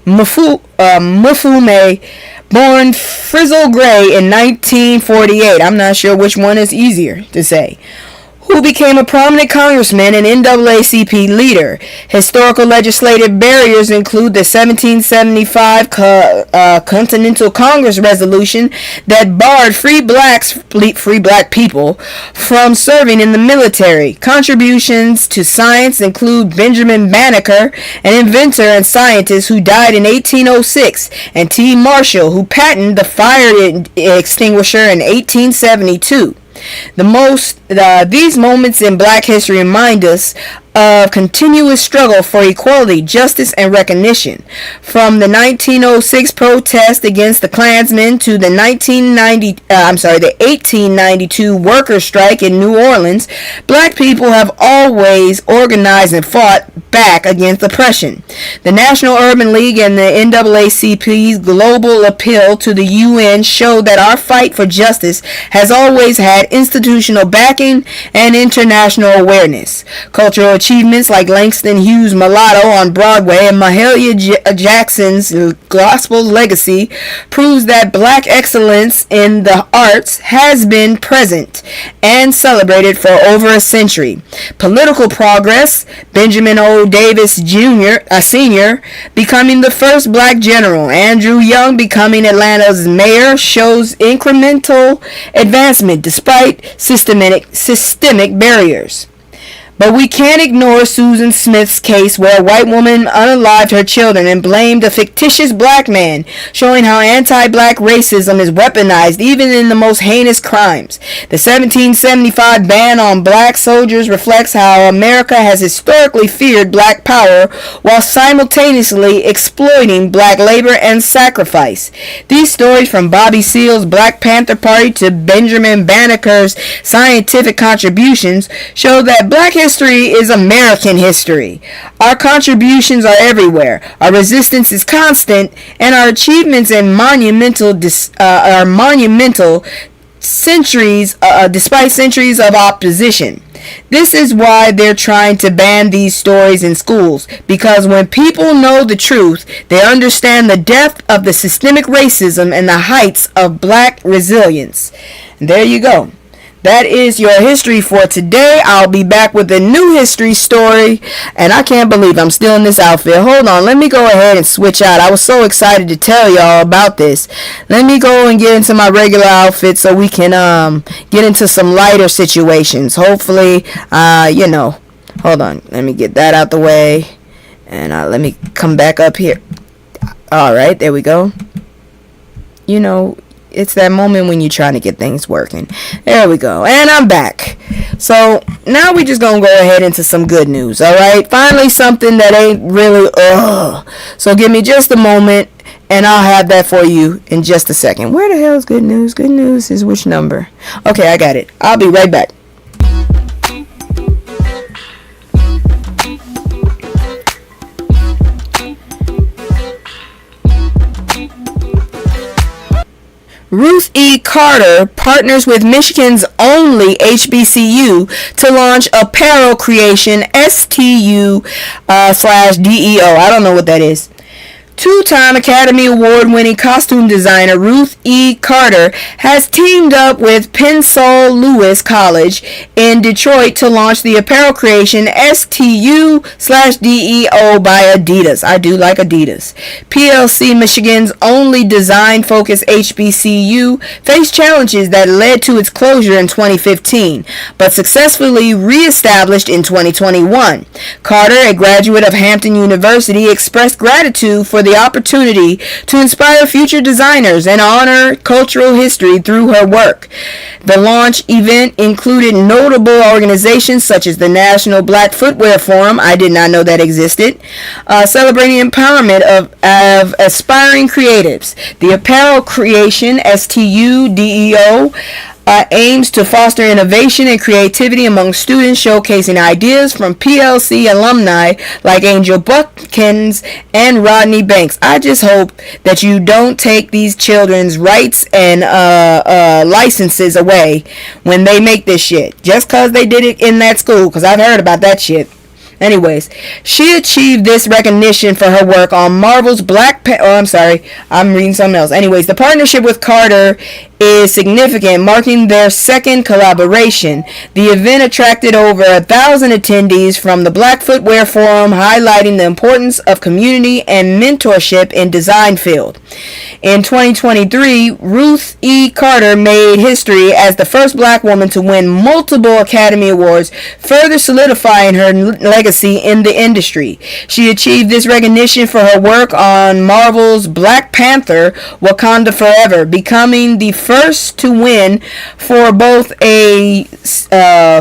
Mfume, born Frizzle Gray in 1948. I'm not sure which one is easier to say. Who became a prominent congressman and NAACP leader. Historical legislative barriers include the 1775 Continental Congress resolution that barred free black people from serving in the military. Contributions to science include Benjamin Banneker, an inventor and scientist who died in 1806, and T. Marshall, who patented the fire extinguisher in 1872. These moments in black history remind us of continuous struggle for equality, justice, and recognition. From the 1906 protest against the Klansmen to the 1892 workers' strike in New Orleans, black people have always organized and fought back against oppression. The National Urban League and the NAACP's global appeal to the UN show that our fight for justice has always had institutional backing and international awareness. Cultural achievements like Langston Hughes' Mulatto on Broadway and Mahalia Jackson's Gospel Legacy proves that black excellence in the arts has been present and celebrated for over a century. Political progress, Benjamin O. Davis Sr. becoming the first black general, Andrew Young becoming Atlanta's mayor, shows incremental advancement despite systemic barriers. But we can't ignore Susan Smith's case where a white woman unalived her children and blamed a fictitious black man, showing how anti-black racism is weaponized even in the most heinous crimes. The 1775 ban on black soldiers reflects how America has historically feared black power while simultaneously exploiting black labor and sacrifice. These stories, from Bobby Seale's Black Panther Party to Benjamin Banneker's scientific contributions, show that black history is American history. Our contributions are everywhere. Our resistance is constant, and our achievements are monumental despite centuries of opposition. This is why they're trying to ban these stories in schools, because when people know the truth, they understand the depth of the systemic racism and the heights of black resilience. And there you go. That is your history for today. I'll be back with a new history story, and I can't believe I'm still in this outfit. Hold on, let me go ahead and switch out. I was so excited to tell y'all about this. Let me go and get into my regular outfit so we can get into some lighter situations. Hopefully, hold on, let me get that out the way, and let me come back up here. All right, there we go. It's that moment when you're trying to get things working. There we go. And I'm back. So now we just gonna go ahead into some good news. Alright. Finally something that ain't really So give me just a moment and I'll have that for you in just a second. Where the hell is good news? Good news is which number? Okay, I got it. I'll be right back. Ruth E. Carter partners with Michigan's only HBCU to launch apparel creation STU /DEO. I don't know what that is. Two-time Academy Award-winning costume designer Ruth E. Carter has teamed up with Pensole Lewis College in Detroit to launch the apparel creation STU /DEO by Adidas. I do like Adidas. PLC, Michigan's only design-focused HBCU, faced challenges that led to its closure in 2015, but successfully re-established in 2021. Carter, a graduate of Hampton University, expressed gratitude for the the opportunity to inspire future designers and honor cultural history through her work. The launch event included notable organizations such as the National Black Footwear Forum, I did not know that existed, celebrating empowerment of aspiring creatives. The apparel creation, STUDEO, aims to foster innovation and creativity among students, showcasing ideas from PLC alumni like Angel Buckins and Rodney Banks. I just hope that you don't take these children's rights and licenses away when they make this shit, just because they did it in that school, because I've heard about that shit. Anyways, she achieved this recognition for her work on Marvel's I'm reading something else. Anyways, the partnership with Carter is significant, marking their second collaboration. The event attracted over 1,000 attendees from the Black Footwear Forum, highlighting the importance of community and mentorship in design field. In 2023, Ruth E. Carter made history as the first black woman to win multiple Academy Awards, further solidifying her legacy in the industry. She achieved this recognition for her work on Marvel's Black Panther: Wakanda Forever, becoming the first to win for both a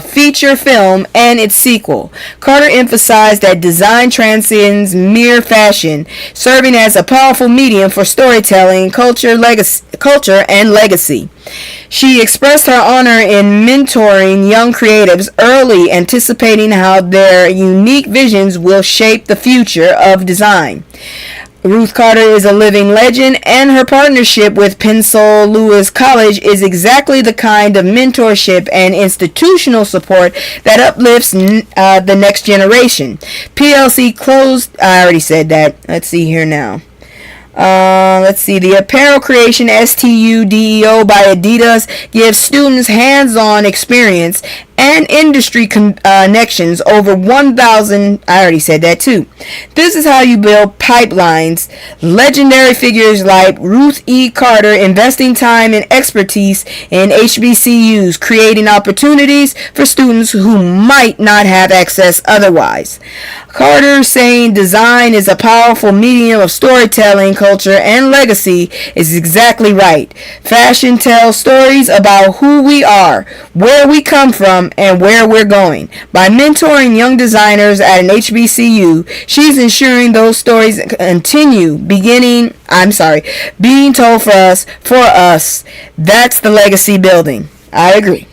feature film and its sequel. Carter emphasized that design transcends mere fashion, serving as a powerful medium for storytelling, culture, and legacy. She expressed her honor in mentoring young creatives early, anticipating how their unique visions will shape the future of design. Ruth Carter is a living legend, and her partnership with Pencil Lewis College is exactly the kind of mentorship and institutional support that uplifts the next generation. PLC closed. I already said that. Let's see here now. The apparel creation STUDEO by Adidas gives students hands-on experience and industry connections. Over 1,000, I already said that too. This is how you build pipelines. Legendary figures like Ruth E. Carter investing time and expertise in HBCUs, creating opportunities for students who might not have access otherwise. Carter saying design is a powerful medium of storytelling, culture, and legacy is exactly right. Fashion tells stories about who we are, where we come from, and where we're going. By mentoring young designers at an HBCU, she's ensuring those stories continue being told for us. That's the legacy building. I agree.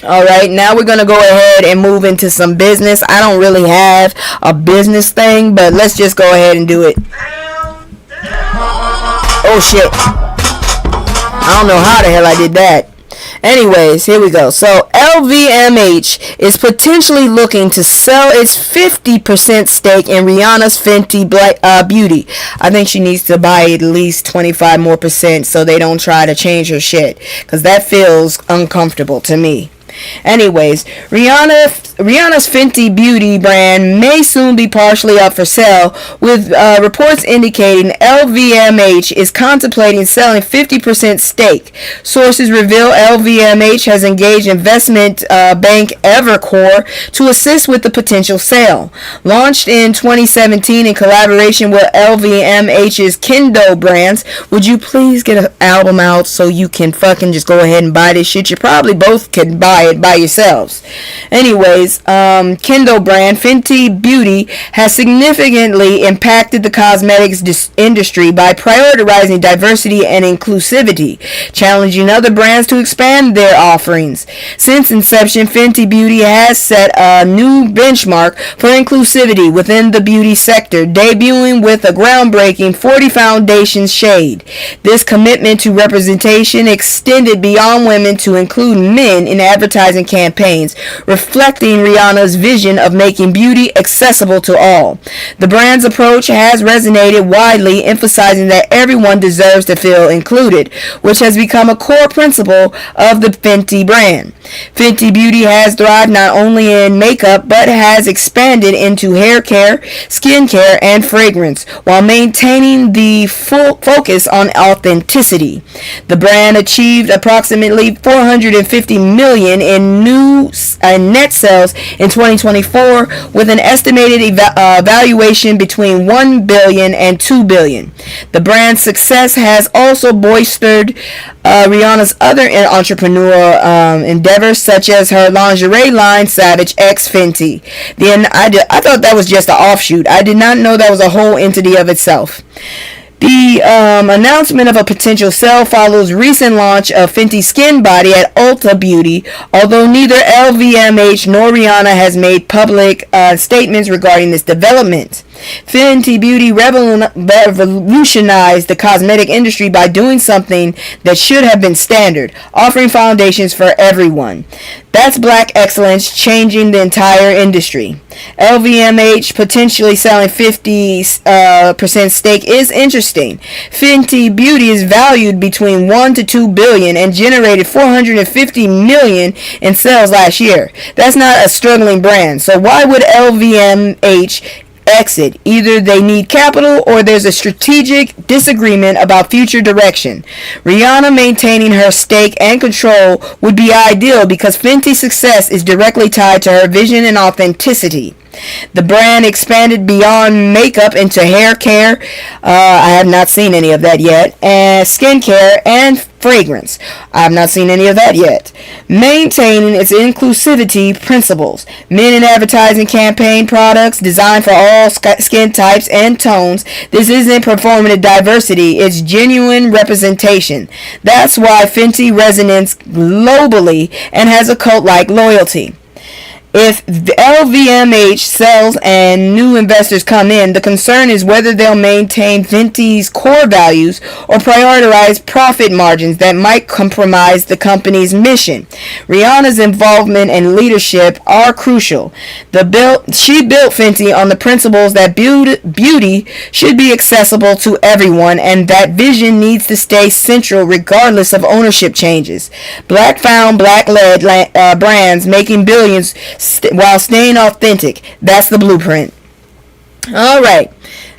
Alright, now we're going to go ahead and move into some business. I don't really have a business thing, but let's just go ahead and do it. Oh shit. I don't know how the hell I did that. Anyways, here we go. So LVMH is potentially looking to sell its 50% stake in Rihanna's Fenty Beauty. I think she needs to buy at least 25% more so they don't try to change her shit, because that feels uncomfortable to me. Anyways, Rihanna's Fenty Beauty brand may soon be partially up for sale, with reports indicating LVMH is contemplating selling 50% stake. Sources reveal LVMH has engaged investment bank Evercore to assist with the potential sale. Launched in 2017 in collaboration with LVMH's Kendo brands, would you please get an album out so you can fucking just go ahead and buy this shit? You probably both can buy it by yourselves. Anyways, Kendo brand Fenty Beauty has significantly impacted the cosmetics industry by prioritizing diversity and inclusivity, challenging other brands to expand their offerings. Since inception, Fenty Beauty has set a new benchmark for inclusivity within the beauty sector, debuting with a groundbreaking 40 foundations shade. This commitment to representation extended beyond women to include men in advertising campaigns, reflecting Rihanna's vision of making beauty accessible to all. The brand's approach has resonated widely, emphasizing that everyone deserves to feel included, which has become a core principle of the Fenty brand. Fenty Beauty has thrived not only in makeup, but has expanded into hair care, skin care, and fragrance, while maintaining the full focus on authenticity. The brand achieved approximately $450 million in net sales sales in 2024 with an estimated valuation between $1 billion and $2 billion. The brand's success has also bolstered Rihanna's other entrepreneurial endeavors, such as her lingerie line, Savage X Fenty. I thought that was just an offshoot. I did not know that was a whole entity of itself. The announcement of a potential sale follows recent launch of Fenty Skin Body at Ulta Beauty, although neither LVMH nor Rihanna has made public statements regarding this development. Fenty Beauty revolutionized the cosmetic industry by doing something that should have been standard, offering foundations for everyone. That's black excellence changing the entire industry. LVMH potentially selling 50% stake is interesting. Fenty Beauty is valued between 1 to 2 billion and generated 450 million in sales last year. That's not a struggling brand. So why would LVMH exit? Either they need capital or there's a strategic disagreement about future direction. Rihanna maintaining her stake and control would be ideal because Fenty's success is directly tied to her vision and authenticity. The brand expanded beyond makeup into hair care. I have not seen any of that yet. And skincare and fragrance. I have not seen any of that yet. Maintaining its inclusivity principles. Men in advertising campaign products designed for all skin types and tones. This isn't performative diversity. It's genuine representation. That's why Fenty resonates globally and has a cult-like loyalty. If the LVMH sells and new investors come in, the concern is whether they'll maintain Fenty's core values or prioritize profit margins that might compromise the company's mission. Rihanna's involvement and leadership are crucial. She built Fenty on the principles that beauty should be accessible to everyone, and that vision needs to stay central regardless of ownership changes. Black-found, black-led brands making billions while staying authentic. That's the blueprint. Alright,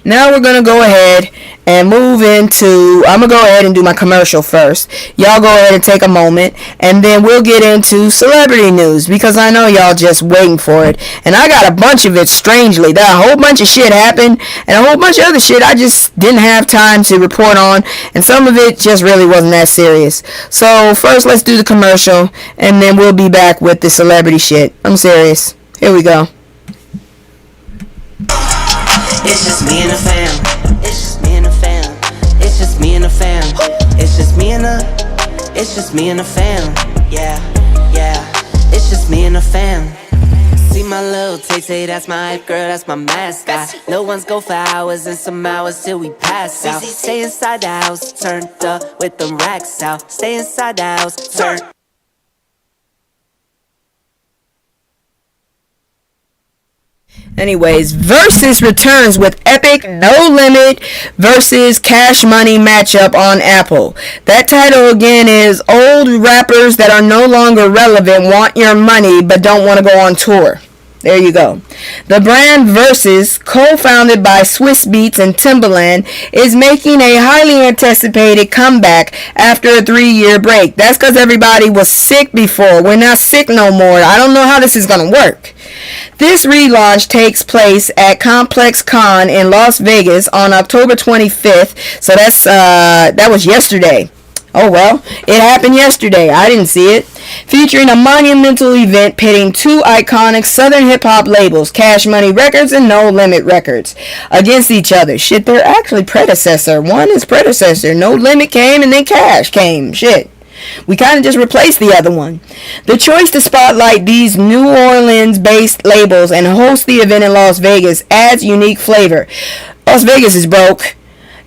now we're going to go ahead and move into, I'm going to go ahead and do my commercial first. Y'all go ahead and take a moment, and then we'll get into celebrity news, because I know y'all just waiting for it, and I got a bunch of it. Strangely, there a whole bunch of shit happened, and a whole bunch of other shit I just didn't have time to report on, and some of it just really wasn't that serious. So first, let's do the commercial, and then we'll be back with the celebrity shit. I'm serious. Here we go. It's just me and the fam. It's just me and the fam. It's just me and the fam. It's just me and the. It's just me and the fam. Yeah, yeah. It's just me and the fam. See my little Tay-Tay, that's my hype girl, that's my mascot. Little ones go for hours and some hours till we pass out. Stay inside the house, turned up with them racks out. Stay inside the house, turned. Anyways, Verzuz returns with epic No Limit versus Cash Money matchup on Apple. That title again is old rappers that are no longer relevant want your money but don't want to go on tour. There you go. The brand Verzuz, co-founded by Swiss Beats and Timbaland, is making a highly anticipated comeback after a 3-year break. That's because everybody was sick before. We're not sick no more. I don't know how this is going to work. This relaunch takes place at Complex Con in Las Vegas on October 25th. So that was yesterday. Oh well, it happened yesterday. I didn't see it. Featuring a monumental event pitting two iconic Southern hip-hop labels, Cash Money Records and No Limit Records, against each other. Shit, they're actually predecessor. One is predecessor. No Limit came and then Cash came. Shit. We kind of just replaced the other one. The choice to spotlight these New Orleans-based labels and host the event in Las Vegas adds unique flavor. Las Vegas is broke,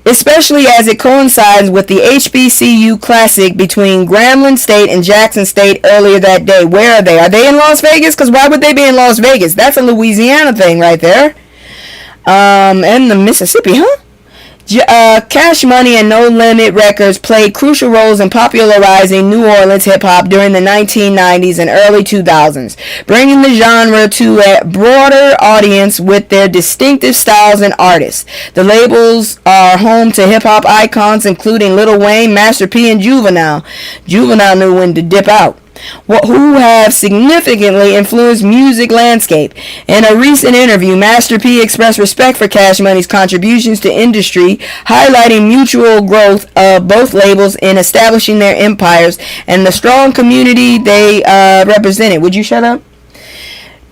especially as it coincides with the HBCU Classic between Grambling State and Jackson State earlier that day. Where are they? Are they in Las Vegas? Because why would they be in Las Vegas? That's a Louisiana thing right there. And the Mississippi, huh? Cash Money and No Limit Records played crucial roles in popularizing New Orleans hip-hop during the 1990s and early 2000s, bringing the genre to a broader audience with their distinctive styles and artists. The labels are home to hip-hop icons including Lil Wayne, Master P, and Juvenile. Juvenile knew when to dip out. who have significantly influenced music landscape. In a recent interview, Master P expressed respect for Cash Money's contributions to industry, highlighting mutual growth of both labels in establishing their empires and the strong community they represented. Would you shut up?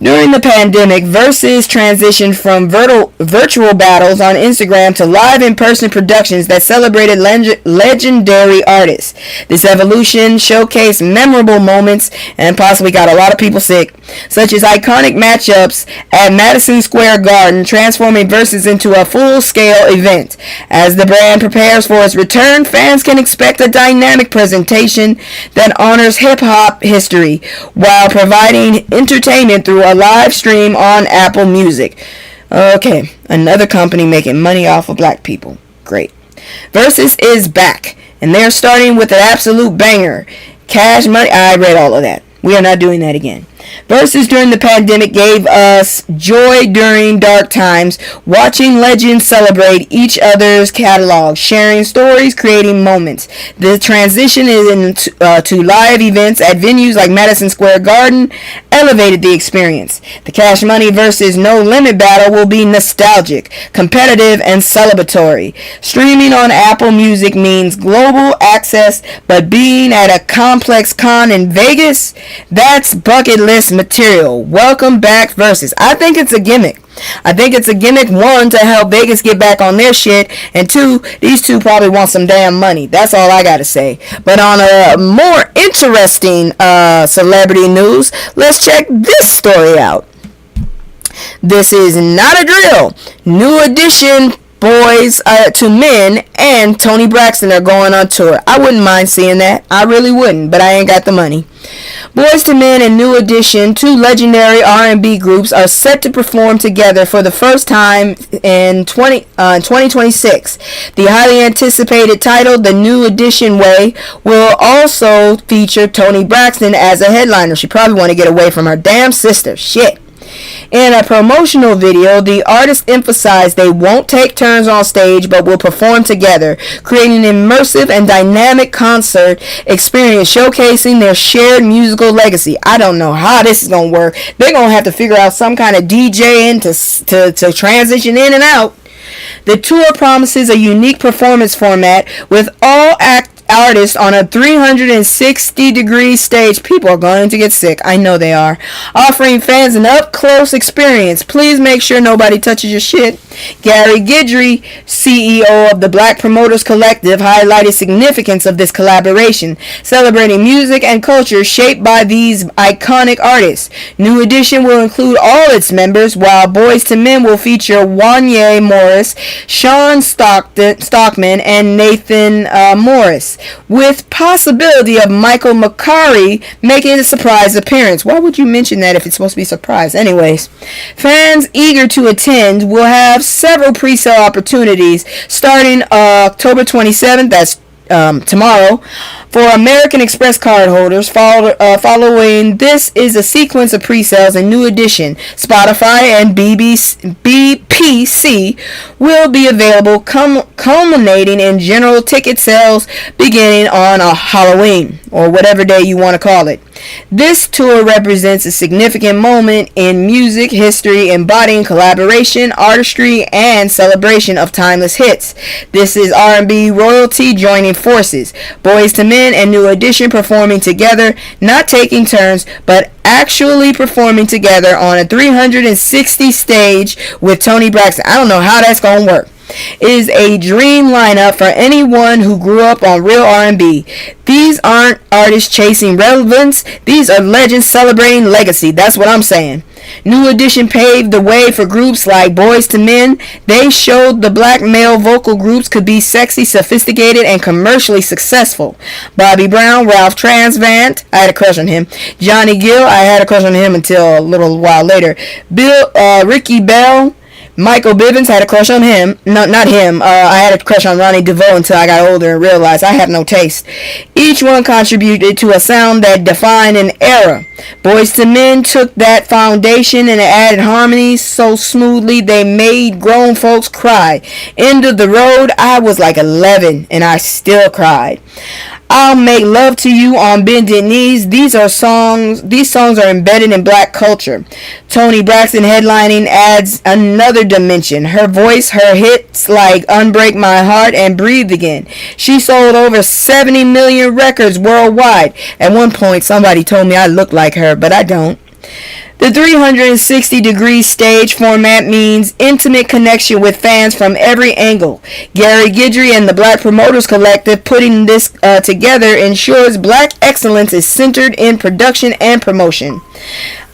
During the pandemic, Verzuz transitioned from virtual battles on Instagram to live in-person productions that celebrated legendary artists. This evolution showcased memorable moments and possibly got a lot of people sick, such as iconic matchups at Madison Square Garden, transforming Verzuz into a full-scale event. As the brand prepares for its return, fans can expect a dynamic presentation that honors hip-hop history while providing entertainment through a live stream on Apple Music. Okay, another company making money off of black people. Great. Verzuz is back, and they're starting with an absolute banger. Cash Money. I read all of that. We are not doing that again. Verzuz during the pandemic gave us joy during dark times, watching legends celebrate each other's catalog, sharing stories, creating moments. The transition to live events at venues like Madison Square Garden elevated the experience. The Cash Money versus No Limit battle will be nostalgic, competitive, and celebratory. Streaming on Apple Music means global access, but being at a complex con in Vegas, that's bucket list material. Welcome back, Verzuz. I think it's a gimmick. I think it's a gimmick, one, to help Vegas get back on their shit, and two, these two probably want some damn money. That's all I gotta say. But on a more interesting celebrity news, let's check this story out. This is not a drill. New Edition, Boys to Men, and Tony Braxton are going on tour. I wouldn't mind seeing that. I really wouldn't, but I ain't got the money. Boys to Men and New Edition, two legendary R&B groups, are set to perform together for the first time in 2026. The highly anticipated title, The New Edition Way, will also feature Tony Braxton as a headliner. She probably want to get away from her damn sister. Shit. In a promotional video, the artists emphasized they won't take turns on stage but will perform together, creating an immersive and dynamic concert experience showcasing their shared musical legacy. I don't know how this is going to work. They're going to have to figure out some kind of DJing to transition in and out. The tour promises a unique performance format with all artists on a 360-degree stage. People are going to get sick. I know they are. Offering fans an up-close experience. Please make sure nobody touches your shit. Gary Guidry, CEO of the Black Promoters Collective, highlighted significance of this collaboration, celebrating music and culture shaped by these iconic artists. New Edition will include all its members, while Boys to Men will feature Wanya Morris, Sean Stockman, and Nathan Morris, with possibility of Michael McCary making a surprise appearance. Why would you mention that if it's supposed to be a surprise? Anyways, fans eager to attend will have several pre-sale opportunities starting October 27th, that's tomorrow, for American Express card holders. Following this is a sequence of pre-sales in New Edition. Spotify and BPC will be available, culminating in general ticket sales beginning on Halloween, or whatever day you want to call it. This tour represents a significant moment in music history, embodying collaboration, artistry, and celebration of timeless hits. This is R&B royalty joining forces. Boys to Men and New Edition performing together, not taking turns, but actually performing together on a 360 stage with Tony Braxton. I don't know how that's going to work. It is a dream lineup for anyone who grew up on real R&B. These aren't artists chasing relevance. These are legends celebrating legacy. That's what I'm saying. New Edition paved the way for groups like Boys to Men. They showed the black male vocal groups could be sexy, sophisticated, and commercially successful. Bobby Brown, Ralph Tresvant, I had a crush on him. Johnny Gill, I had a crush on him until a little while later. Ricky Bell, Michael Bivins, had a crush on him. No, not him. I had a crush on Ronnie DeVoe until I got older and realized I have no taste. Each one contributed to a sound that defined an era. Boys to Men took that foundation and added harmonies so smoothly they made grown folks cry. End of the road, I was like 11 and I still cried. I'll Make Love to You on Bended Knees. These songs are embedded in black culture. Toni Braxton headlining adds another dimension. Her voice, her hits like Unbreak My Heart and Breathe Again. She sold over 70 million records worldwide. At one point, somebody told me I look like her, but I don't. The 360-degree stage format means intimate connection with fans from every angle. Gary Guidry and the Black Promoters Collective putting this together ensures black excellence is centered in production and promotion.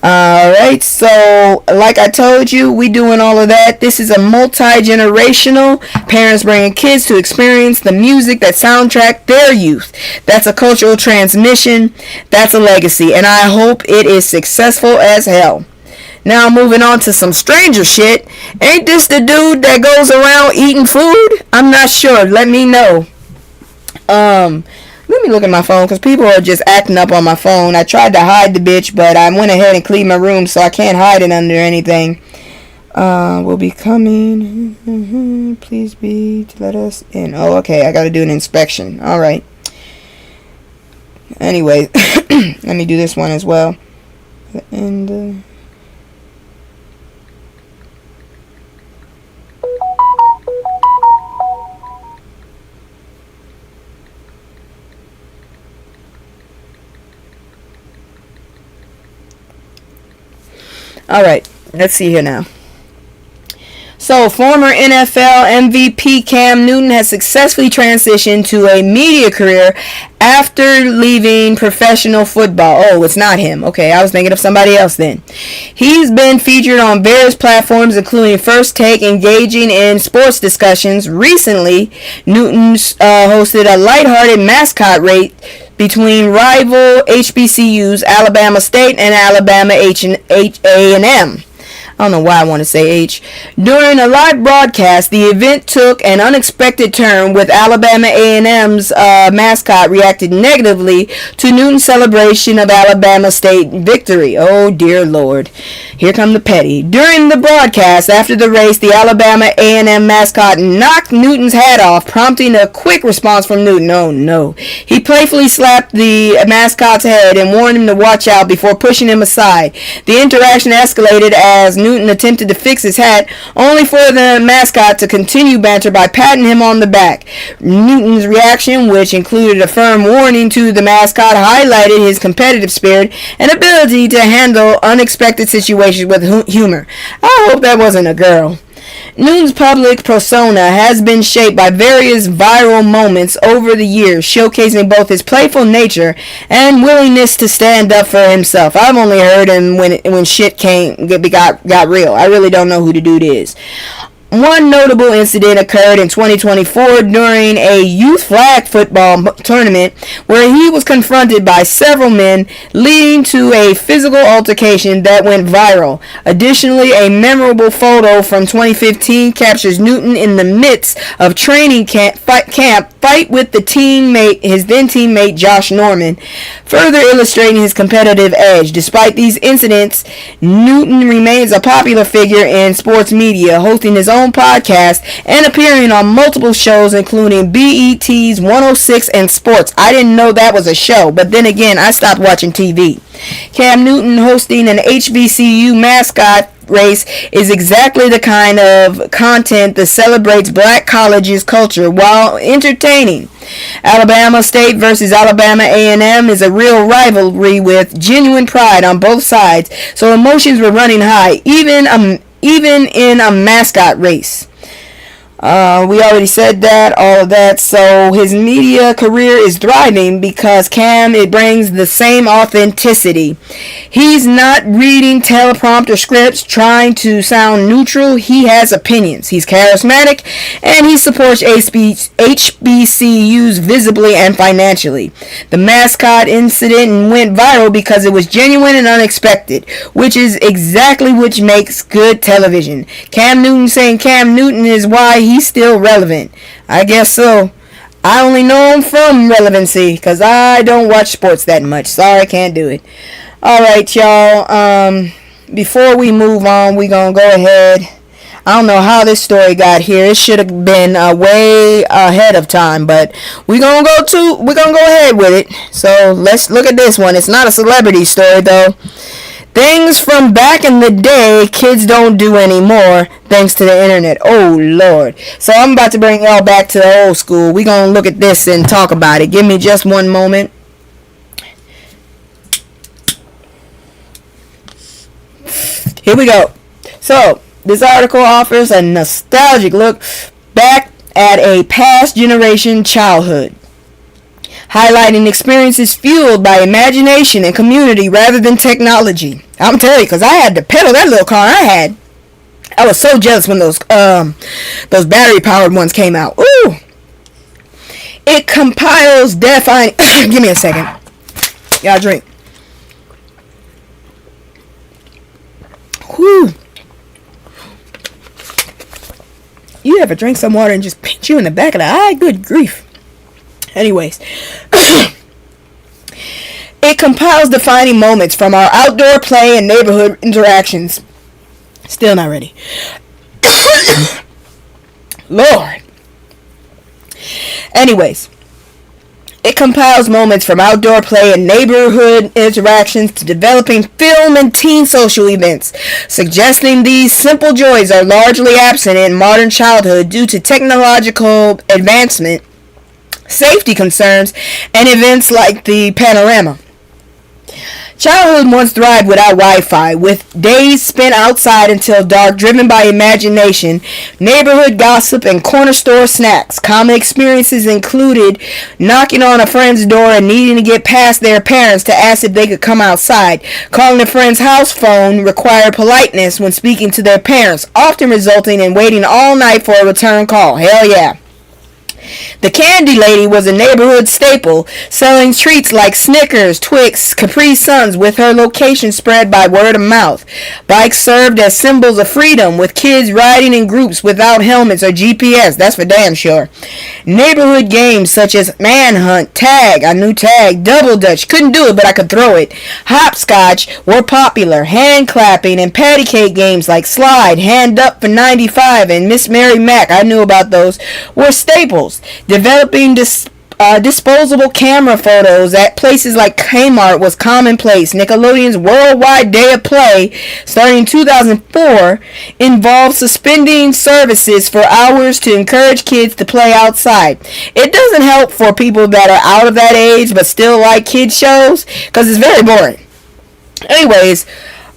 Alright, so like I told you, we doing all of that. This is a multi-generational, parents bringing kids to experience the music that soundtrack their youth. That's a cultural transmission. That's a legacy, and I hope it is successful as hell. Now moving on to some stranger shit. Ain't this the dude that goes around eating food? I'm not sure. Let me know. Let me look at my phone because people are just acting up on my phone. I tried to hide the bitch, but I went ahead and cleaned my room, so I can't hide it under anything. Will be coming. Please be to let us in. Oh, okay. I got to do an inspection. All right. Anyway, let me do this one as well. And alright, let's see here now. So, former NFL MVP Cam Newton has successfully transitioned to a media career after leaving professional football. Oh, it's not him. Okay, I was thinking of somebody else then. He's been featured on various platforms, including First Take, engaging in sports discussions. Recently, Newton hosted a lighthearted mascot race between rival HBCUs, Alabama State and Alabama A&M. I don't know why I want to say H. During a live broadcast, the event took an unexpected turn with Alabama A&M's mascot reacted negatively to Newton's celebration of Alabama State victory. Oh, dear Lord. Here come the petty. During the broadcast, after the race, the Alabama A&M mascot knocked Newton's hat off, prompting a quick response from Newton. Oh, no. He playfully slapped the mascot's head and warned him to watch out before pushing him aside. The interaction escalated as Newton attempted to fix his hat, only for the mascot to continue banter by patting him on the back. Newton's reaction, which included a firm warning to the mascot, highlighted his competitive spirit and ability to handle unexpected situations with humor. I hope that wasn't a girl. Newton's public persona has been shaped by various viral moments over the years, showcasing both his playful nature and willingness to stand up for himself. I've only heard him when shit got real. I really don't know who the dude is. One notable incident occurred in 2024 during a youth flag football tournament where he was confronted by several men, leading to a physical altercation that went viral. Additionally, a memorable photo from 2015 captures Newton in the midst of training camp fight with his then teammate Josh Norman, further illustrating his competitive edge. Despite these incidents, Newton remains a popular figure in sports media, hosting his own podcast and appearing on multiple shows including BET's 106 and Sports. I didn't know that was a show, but then again, I stopped watching TV. Cam Newton hosting an HBCU mascot race is exactly the kind of content that celebrates black colleges' culture while entertaining. Alabama State versus Alabama A&M is a real rivalry with genuine pride on both sides, so emotions were running high, even in a mascot race. We already said that, all of that. So his media career is thriving because Cam, it brings the same authenticity. He's not reading teleprompter scripts trying to sound neutral. He has opinions. He's charismatic and he supports HBCUs visibly and financially. The mascot incident went viral because it was genuine and unexpected, which is exactly what makes good television. Cam Newton saying Cam Newton is why he's still relevant. I guess so. I only know him from relevancy because I don't watch sports that much. Sorry, I can't do it. Alright, y'all. Before we move on, we're going to go ahead. I don't know how this story got here. It should have been way ahead of time, but we're gonna go ahead with it. So let's look at this one. It's not a celebrity story though. Things from back in the day kids don't do anymore thanks to the internet. Oh Lord. So I'm about to bring y'all back to the old school. We're gonna look at this and talk about it. Give me just one moment. Here we go. So this article offers a nostalgic look back at a past generation childhood, highlighting experiences fueled by imagination and community rather than technology. I'm telling you, because I had to pedal that little car I had. I was so jealous when those battery powered ones came out. Ooh! It compiles defining. Give me a second. Y'all drink. Whew. You ever drink some water and just pinch you in the back of the eye? Good grief. Anyways. It compiles defining moments from our outdoor play and neighborhood interactions. Still not ready. Lord. Anyways. It compiles moments from outdoor play and neighborhood interactions to developing film and teen social events, suggesting these simple joys are largely absent in modern childhood due to technological advancement, safety concerns, and events like the panorama. Childhood once thrived without Wi-Fi, with days spent outside until dark, driven by imagination, neighborhood gossip, and corner store snacks. Common experiences included knocking on a friend's door and needing to get past their parents to ask if they could come outside. Calling a friend's house phone required politeness when speaking to their parents, often resulting in waiting all night for a return call. Hell yeah. The Candy Lady was a neighborhood staple, selling treats like Snickers, Twix, Capri Suns, with her location spread by word of mouth. Bikes served as symbols of freedom, with kids riding in groups without helmets or GPS, that's for damn sure. Neighborhood games such as Manhunt, Tag, I knew Tag, Double Dutch, couldn't do it but I could throw it, Hopscotch were popular. Hand clapping and patty cake games like Slide, Hand Up for 95, and Miss Mary Mac, I knew about those, were staples. Developing disposable camera photos at places like Kmart was commonplace. Nickelodeon's Worldwide Day of Play, starting in 2004, involved suspending services for hours to encourage kids to play outside. It doesn't help for people that are out of that age but still like kids shows, because it's very boring. Anyways,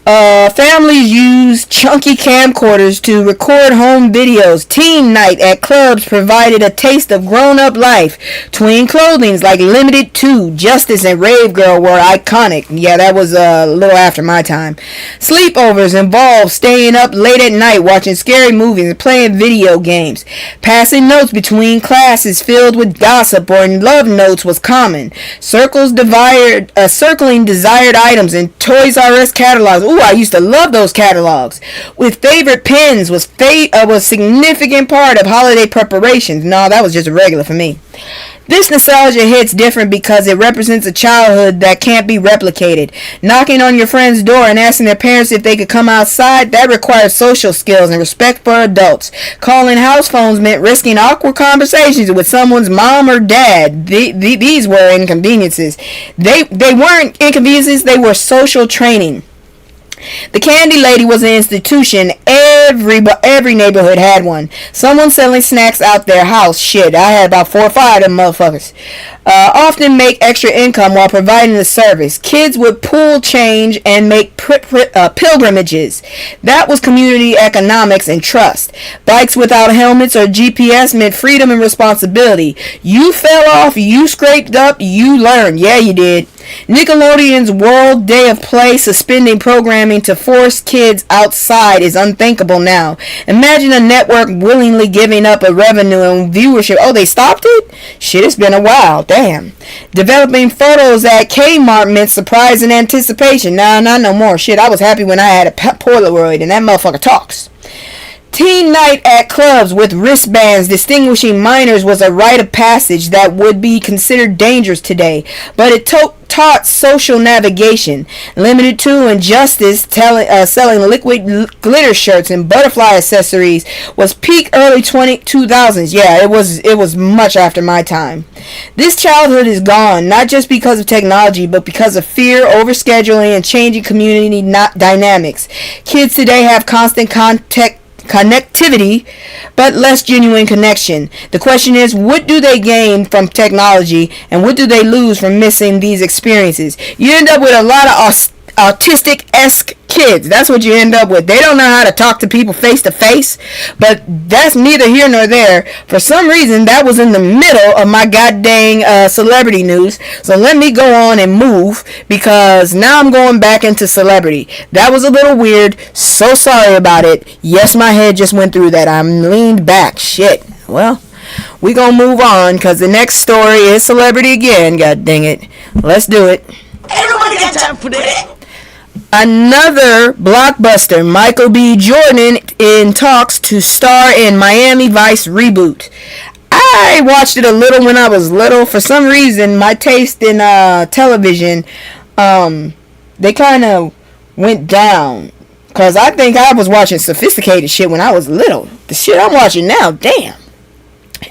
families use chunky camcorders to record home videos. Teen night at clubs provided a taste of grown-up life. Tween clothings like Limited 2, Justice, and Rave Girl were iconic. Yeah, that was a little after my time. Sleepovers involved staying up late at night watching scary movies and playing video games. Passing notes between classes filled with gossip or love notes was common. Circling desired items in Toys R Us catalogs. Ooh, I used to love those catalogs. With favorite pens was significant part of holiday preparations. No, that was just regular for me. This nostalgia hits different because it represents a childhood that can't be replicated. Knocking on your friend's door and asking their parents if they could come outside, that requires social skills and respect for adults. Calling house phones meant risking awkward conversations with someone's mom or dad. These were inconveniences. They weren't inconveniences, they were social training. The Candy Lady was an institution. Every neighborhood had one. Someone selling snacks out their house. Shit, I had about 4 or 5 of them motherfuckers. Often make extra income while providing the service. Kids would pool change and make pilgrimages. That was community economics and trust. Bikes without helmets or GPS meant freedom and responsibility. You fell off, you scraped up, you learned. Yeah, you did. Nickelodeon's World Day of Play suspending programming to force kids outside is unthinkable now. Imagine a network willingly giving up a revenue and viewership. Oh, they stopped it? Shit, it's been a while. Damn. Developing photos at Kmart meant surprise and anticipation. Nah, not no more. Shit, I was happy when I had a Polaroid and that motherfucker talks. Teen night at clubs with wristbands distinguishing minors was a rite of passage that would be considered dangerous today, but it took self-taught social navigation, limited to injustice, selling liquid glitter shirts and butterfly accessories, was peak early 2000s. Yeah, it was much after my time. This childhood is gone, not just because of technology, but because of fear, overscheduling, and changing community dynamics. Kids today have constant connectivity, but less genuine connection. The question is, what do they gain from technology, and what do they lose from missing these experiences? You end up with a lot of autistic-esque kids. That's what you end up with. They don't know how to talk to people face to face, but that's neither here nor there. For some reason, that was in the middle of my goddamn celebrity news. So let me go on and move, because now I'm going back into celebrity. That was a little weird. So sorry about it. Yes, my head just went through that. I'm leaned back. Shit. Well, we gonna move on, because the next story is celebrity again. God dang it. Let's do it. Ain't nobody got time for that. Another blockbuster, Michael B. Jordan in talks to star in Miami Vice reboot. I watched it a little when I was little. For some reason, my taste in television, they kind of went down. Because I think I was watching sophisticated shit when I was little. The shit I'm watching now, damn.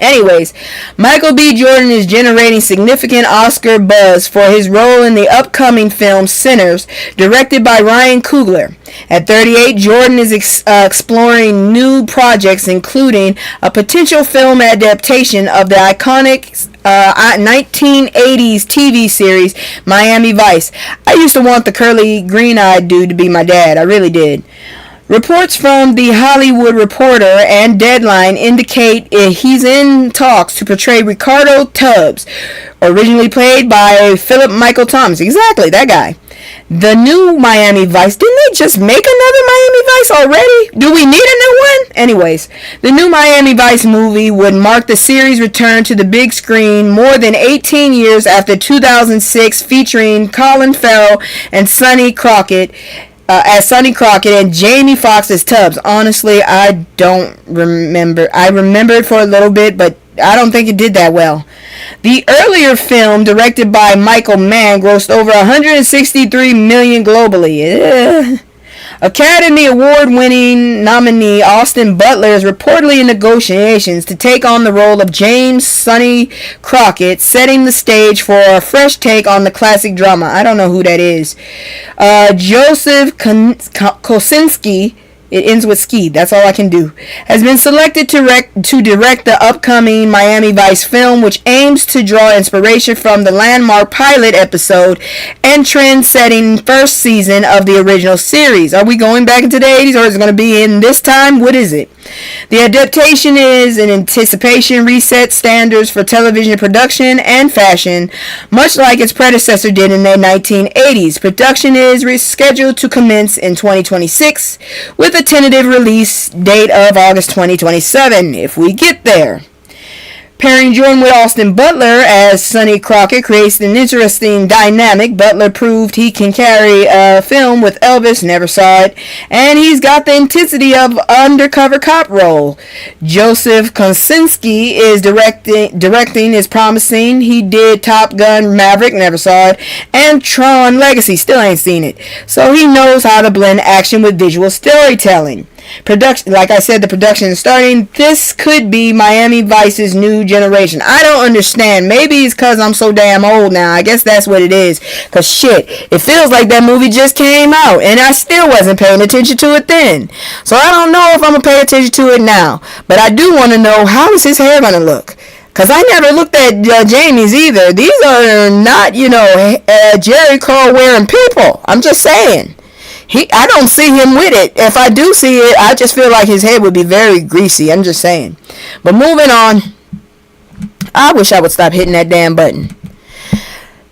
Anyways, Michael B. Jordan is generating significant Oscar buzz for his role in the upcoming film Sinners, directed by Ryan Coogler. At 38, Jordan is exploring new projects, including a potential film adaptation of the iconic 1980s TV series Miami Vice. I used to want the curly, green-eyed dude to be my dad. I really did. Reports from The Hollywood Reporter and Deadline indicate he's in talks to portray Ricardo Tubbs, originally played by Philip Michael Thomas. Exactly, that guy. The new Miami Vice. Didn't they just make another Miami Vice already? Do we need a new one? Anyways, the new Miami Vice movie would mark the series' return to the big screen more than 18 years after 2006, featuring Colin Farrell and Sonny Crockett as Sonny Crockett and Jamie Foxx as Tubbs. Honestly, I don't remember. I remember it for a little bit, but I don't think it did that well. The earlier film, directed by Michael Mann, grossed over $163 million globally. Academy Award-winning nominee Austin Butler is reportedly in negotiations to take on the role of James Sonny Crockett, setting the stage for a fresh take on the classic drama. I don't know who that is. Joseph Kosinski, it ends with ski, that's all I can do, has been selected to direct the upcoming Miami Vice film, which aims to draw inspiration from the landmark pilot episode and trend-setting first season of the original series. Are we going back into the 80s, or is it going to be in this time? What is it? The adaptation is in anticipation reset standards for television production and fashion, much like its predecessor did in the 1980s. Production is scheduled to commence in 2026, with a tentative release date of August 2027, if we get there. Pairing Jordan with Austin Butler as Sonny Crockett creates an interesting dynamic. Butler proved he can carry a film with Elvis, never saw it, and he's got the intensity of undercover cop role. Joseph Kosinski is directing is promising. He did Top Gun Maverick, never saw it, and Tron Legacy, still ain't seen it. So he knows how to blend action with visual storytelling. Production, like I said, the production is starting. This could be Miami Vice's new generation. I don't understand. Maybe it's because I'm so damn old now. I guess that's what it is. Because shit, it feels like that movie just came out and I still wasn't paying attention to it then. So I don't know if I'm going to pay attention to it now. But I do want to know, how is his hair going to look? Because I never looked at Jamie's either. These are not, Jerry Curl wearing people. I'm just saying. I don't see him with it. If I do see it, I just feel like his head would be very greasy. I'm just saying. But moving on. I wish I would stop hitting that damn button.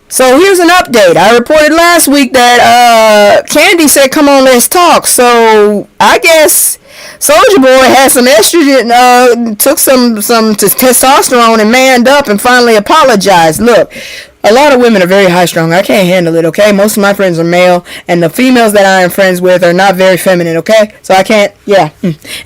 So here's an update. I reported last week that Candy said, come on, let's talk. So I guess Soulja Boy had some estrogen, took some testosterone and manned up and finally apologized. Look, a lot of women are very high strung. I can't handle it, okay? Most of my friends are male, and the females that I am friends with are not very feminine, okay? So I can't, yeah.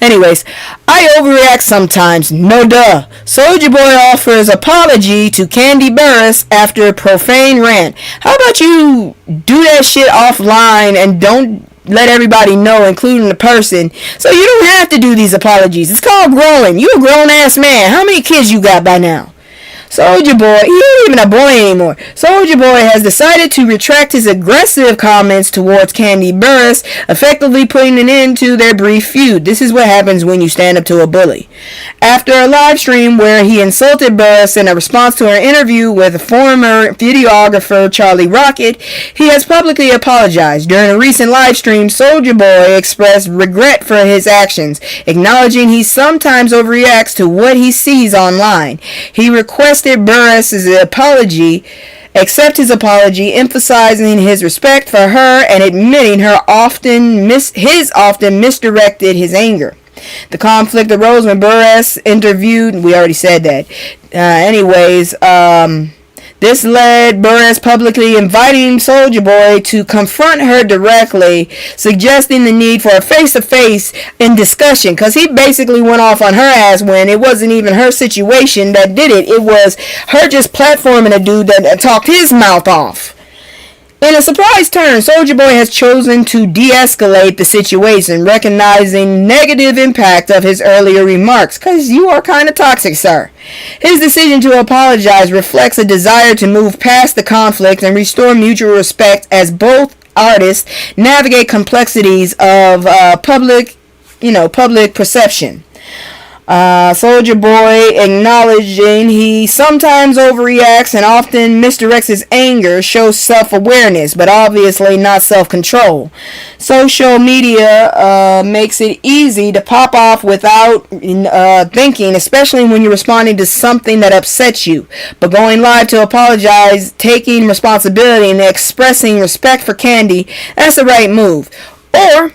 Anyways, I overreact sometimes. No duh. Soulja Boy offers apology to Kandi Burruss after a profane rant. How about you do that shit offline and don't let everybody know, including the person, so you don't have to do these apologies. It's called growing. You a grown-ass man. How many kids you got by now? Soulja Boy, he ain't even a boy anymore. Soulja Boy has decided to retract his aggressive comments towards Kandi Burruss, effectively putting an end to their brief feud. This is what happens when you stand up to a bully. After a live stream where he insulted Burruss in a response to her interview with former videographer Charlie Rocket, he has publicly apologized. During a recent live stream, Soulja Boy expressed regret for his actions, acknowledging he sometimes overreacts to what he sees online. He requested Burruss's apology, accept his apology, emphasizing his respect for her and admitting her often misdirected his anger. The conflict arose when Burruss interviewed. We already said that. This led Burruss publicly inviting Soulja Boy to confront her directly, suggesting the need for a face-to-face in discussion, because he basically went off on her ass when it wasn't even her situation that did it. It was her just platforming a dude that talked his mouth off. In a surprise turn, Soulja Boy has chosen to de-escalate the situation, recognizing negative impact of his earlier remarks. Because you are kind of toxic, sir. His decision to apologize reflects a desire to move past the conflict and restore mutual respect as both artists navigate complexities of public perception. Soulja Boy acknowledging he sometimes overreacts and often misdirects his anger shows self-awareness, but obviously not self-control. Social media makes it easy to pop off without thinking, especially when you're responding to something that upsets you. But going live to apologize, taking responsibility, and expressing respect for Kandi, that's the right move. Or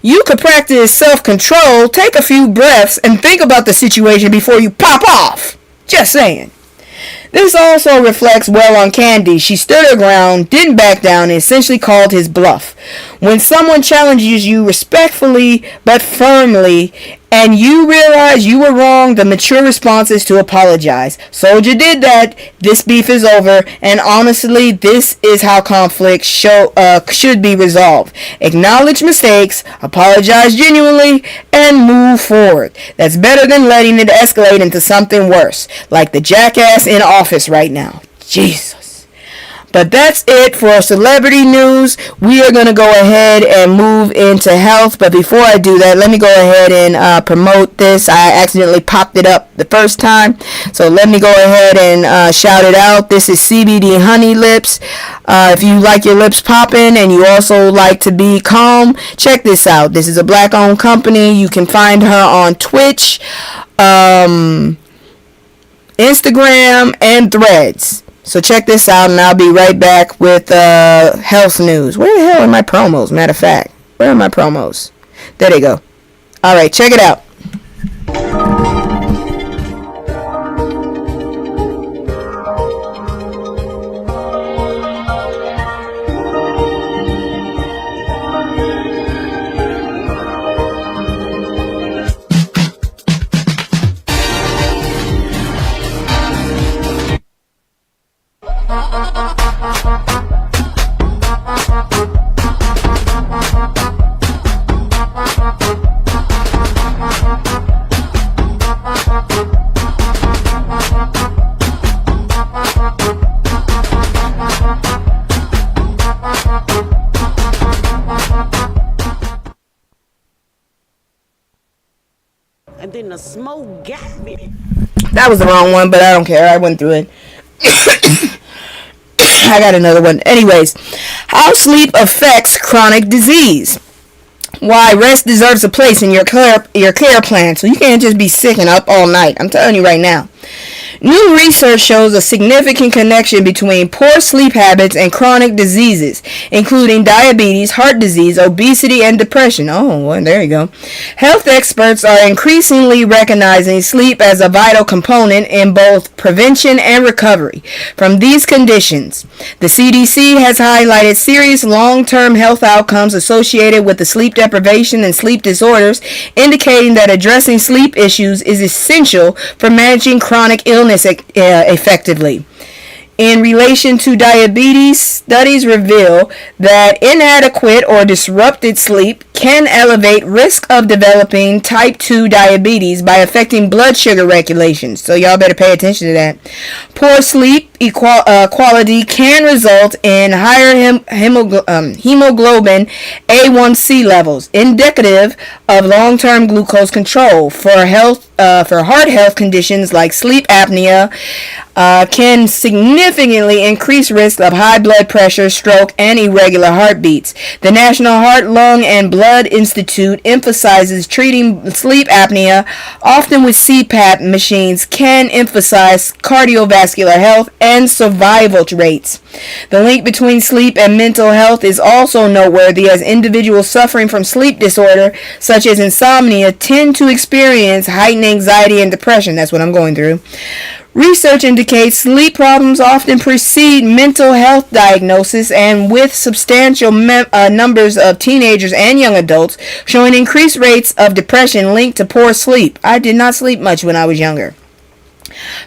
you could practice self-control, take a few breaths, and think about the situation before you pop off. Just saying. This also reflects well on Kandi. She stood her ground, didn't back down, and essentially called his bluff. When someone challenges you respectfully but firmly, and you realize you were wrong, the mature response is to apologize. Soulja did that. This beef is over, and honestly, this is how conflict should be resolved. Acknowledge mistakes, apologize genuinely, and move forward. That's better than letting it escalate into something worse, like the jackass in office right now. Jesus. But that's it for celebrity news. We are going to go ahead and move into health. But before I do that, let me go ahead and promote this. I accidentally popped it up the first time. So let me go ahead and shout it out. This is CBD Honey Lips. If you like your lips popping and you also like to be calm, check this out. This is a black-owned company. You can find her on Twitch, Instagram, and Threads. So check this out, and I'll be right back with health news. Where the hell are my promos? Matter of fact, where are my promos? There they go. All right, check it out. And then the smoke got me. That was the wrong one, but I don't care. I went through it. I got another one. Anyways, how sleep affects chronic disease. Why rest deserves a place in your care plan, so you can't just be sick and up all night. I'm telling you right now. New research shows a significant connection between poor sleep habits and chronic diseases, including diabetes, heart disease, obesity, and depression. Oh, well, there you go. Health experts are increasingly recognizing sleep as a vital component in both prevention and recovery from these conditions. The CDC has highlighted serious long-term health outcomes associated with the sleep deprivation and sleep disorders, indicating that addressing sleep issues is essential for managing chronic illness effectively. In relation to diabetes, studies reveal that inadequate or disrupted sleep can elevate risk of developing type 2 diabetes by affecting blood sugar regulations. So y'all better pay attention to that. Poor sleep quality can result in higher hemoglobin A1C levels, indicative of long-term glucose control. For heart health conditions like sleep apnea, can significantly increase risk of high blood pressure, stroke, and irregular heartbeats. The National Heart, Lung, and Blood Institute emphasizes treating sleep apnea, often with CPAP machines, can emphasize cardiovascular health and survival rates. The link between sleep and mental health is also noteworthy, as individuals suffering from sleep disorder, such as insomnia, tend to experience heightened anxiety and depression. That's what I'm going through. Research indicates sleep problems often precede mental health diagnosis, and with substantial numbers of teenagers and young adults showing increased rates of depression linked to poor sleep. I did not sleep much when I was younger.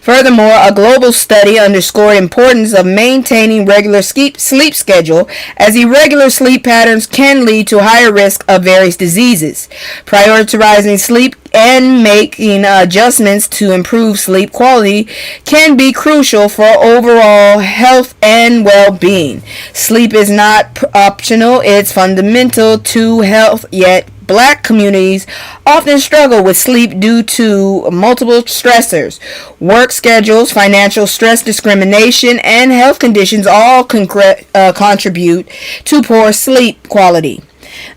Furthermore, a global study underscored importance of maintaining regular sleep schedule, as irregular sleep patterns can lead to higher risk of various diseases. Prioritizing sleep and making adjustments to improve sleep quality can be crucial for overall health and well-being. Sleep is not optional, it's fundamental to health, yet Black communities often struggle with sleep due to multiple stressors. Work schedules, financial stress, discrimination, and health conditions all contribute to poor sleep quality.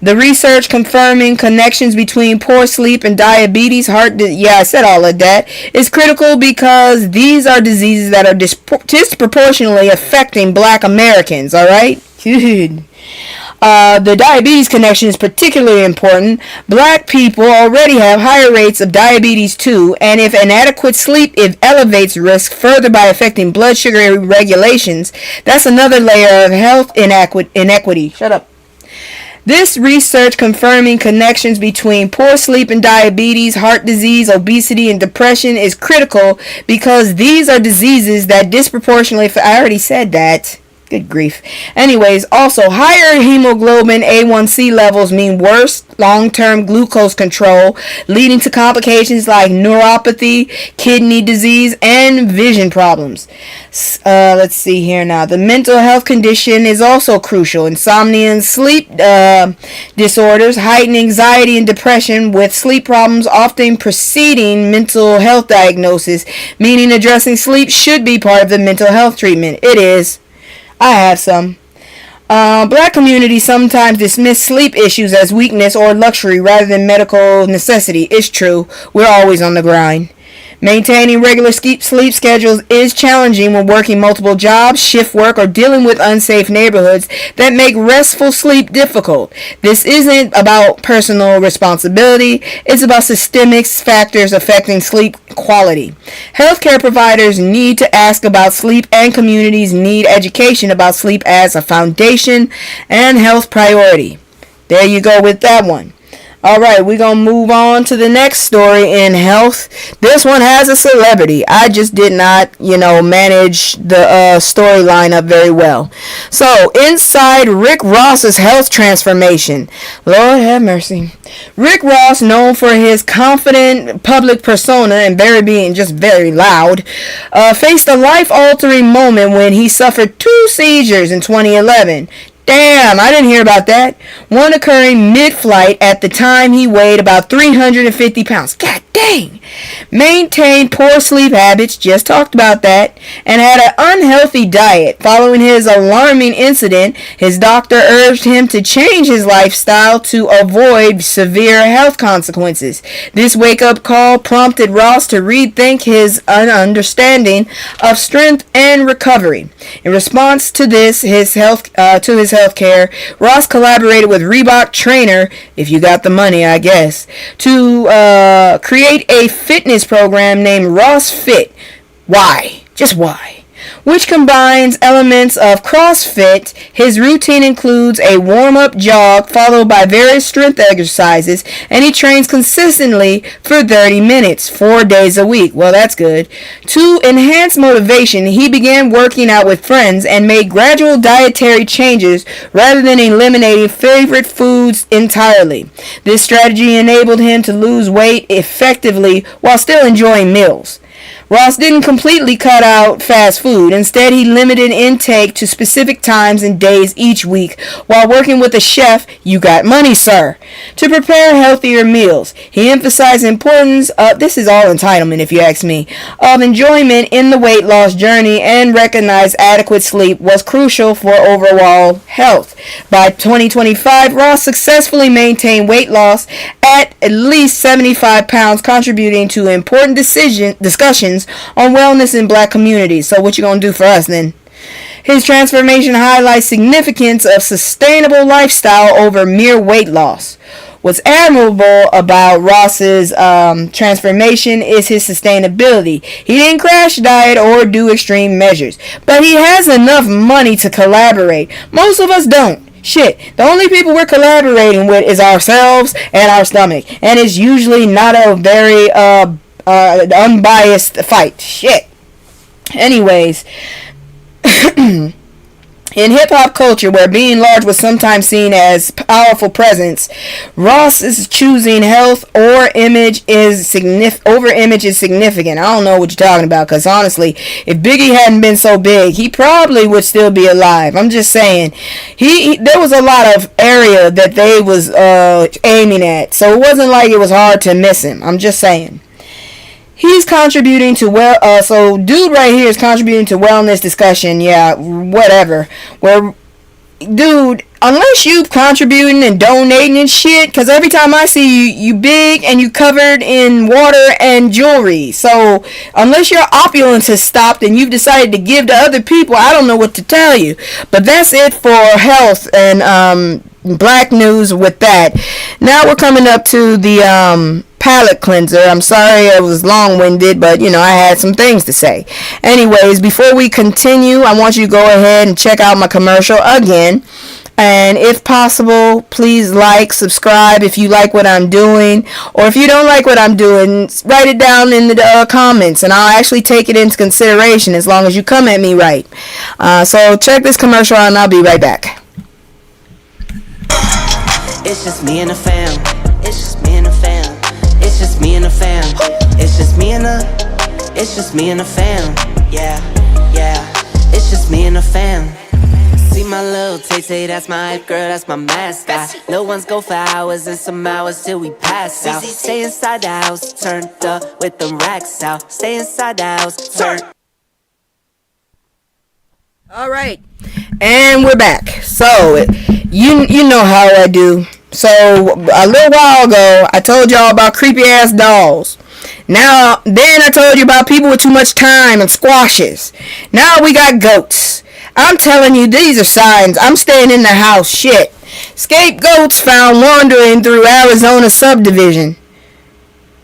The research confirming connections between poor sleep and diabetes, I said all of that, is critical because these are diseases that are disproportionately affecting Black Americans, alright? The diabetes connection is particularly important. Black people already have higher rates of diabetes too, and if inadequate sleep elevates risk further by affecting blood sugar regulations, that's another layer of health inequity. Shut up. This research confirming connections between poor sleep and diabetes, heart disease, obesity, and depression is critical because these are diseases that disproportionately, I already said that. Good grief. Anyways, also higher hemoglobin A1C levels mean worse long-term glucose control, leading to complications like neuropathy, kidney disease, and vision problems. Let's see here now. The mental health condition is also crucial. Insomnia and sleep disorders, heightened anxiety and depression, with sleep problems often preceding mental health diagnosis, meaning addressing sleep should be part of the mental health treatment. It is. I have some. Black communities sometimes dismiss sleep issues as weakness or luxury rather than medical necessity. It's true. We're always on the grind. Maintaining regular sleep schedules is challenging when working multiple jobs, shift work, or dealing with unsafe neighborhoods that make restful sleep difficult. This isn't about personal responsibility. It's about systemic factors affecting sleep quality. Healthcare providers need to ask about sleep, and communities need education about sleep as a foundation and health priority. There you go with that one. Alright, we're going to move on to the next story in health. This one has a celebrity. I just did not, manage the storyline up very well. So, inside Rick Ross's health transformation. Lord have mercy. Rick Ross, known for his confident public persona and being very loud, faced a life-altering moment when he suffered 2 seizures in 2011. Damn, I didn't hear about that. One occurring mid-flight at the time he weighed about 350 pounds. God Dang. Maintained poor sleep habits, just talked about that, and had an unhealthy diet. Following his alarming incident, his doctor urged him to change his lifestyle to avoid severe health consequences. This wake-up call prompted Ross to rethink his understanding of strength and recovery. In response to his health care, Ross collaborated with Reebok trainer, if you got the money, I guess, to create a fitness program named Ross Fit. Why? Just why? Which combines elements of CrossFit. His routine includes a warm-up jog followed by various strength exercises, and he trains consistently for 30 minutes, 4 days a week. Well, that's good. To enhance motivation, he began working out with friends and made gradual dietary changes rather than eliminating favorite foods entirely. This strategy enabled him to lose weight effectively while still enjoying meals. Ross didn't completely cut out fast food. Instead, he limited intake to specific times and days each week while working with a chef, you got money, sir, to prepare healthier meals. He emphasized the importance of, this is all entitlement if you ask me, of enjoyment in the weight loss journey and recognized adequate sleep was crucial for overall health. By 2025, Ross successfully maintained weight loss at least 75 pounds, contributing to important discussions on wellness in black communities. So what you gonna do for us then? His transformation highlights significance of sustainable lifestyle over mere weight loss. What's admirable about Ross's transformation is his sustainability. He didn't crash diet or do extreme measures, but he has enough money to collaborate. Most of us don't. Shit, the only people we're collaborating with is ourselves and our stomach, and it's usually not a very unbiased fight. Shit. Anyways, in hip-hop culture, where being large was sometimes seen as powerful presence, Ross is choosing health over image is significant. I don't know what you're talking about, because honestly, if Biggie hadn't been so big, he probably would still be alive. I'm just saying, there was a lot of area that they was aiming at, so it wasn't like it was hard to miss him. I'm just saying. He's contributing to so dude right here is contributing to wellness discussion. Yeah, whatever. Where, dude, unless you contributing and donating and shit, because every time I see you big and you covered in water and jewelry. So unless your opulence has stopped and you've decided to give to other people, I don't know what to tell you. But that's it for health and black news with that. Now we're coming up to the palate cleanser. I'm sorry I was long-winded, but I had some things to say. Anyways, before we continue, I want you to go ahead and check out my commercial again. And if possible, please subscribe if you like what I'm doing. Or if you don't like what I'm doing, write it down in the comments, and I'll actually take it into consideration as long as you come at me right. So check this commercial out and I'll be right back. It's just me and the fam. It's just me and the fam. It's just me and the fam. It's just me and the fam. Yeah, yeah. It's just me and the fam. See my little Tay-Tay, that's my hype girl, that's my mascot. Little ones go for hours and some hours till we pass out. Stay inside the house, turned up with them racks out. Stay inside the house, turned. Alright, and we're back. So, you know how I do. So, a little while ago, I told y'all about creepy ass dolls. Then I told you about people with too much time and squashes. Now we got goats. I'm telling you, these are signs. I'm staying in the house. Shit. Scapegoats found wandering through Arizona subdivision.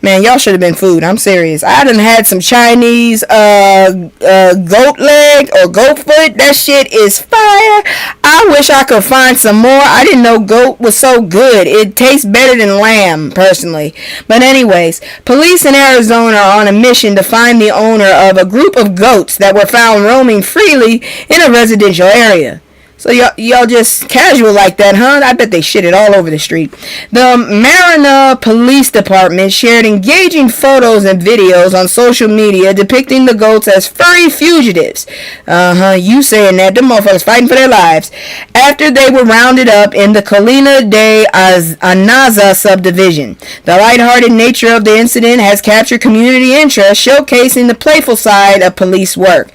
Man, y'all should have been food. I'm serious. I done had some Chinese goat leg or goat foot. That shit is fire. I wish I could find some more. I didn't know goat was so good. It tastes better than lamb, personally. But anyways, police in Arizona are on a mission to find the owner of a group of goats that were found roaming freely in a residential area. So y'all just casual like that, huh? I bet they shit it all over the street. The Marina Police Department shared engaging photos and videos on social media depicting the goats as furry fugitives. You saying that. Them motherfuckers fighting for their lives. After they were rounded up in the Colina de Anaza subdivision. The lighthearted nature of the incident has captured community interest, showcasing the playful side of police work.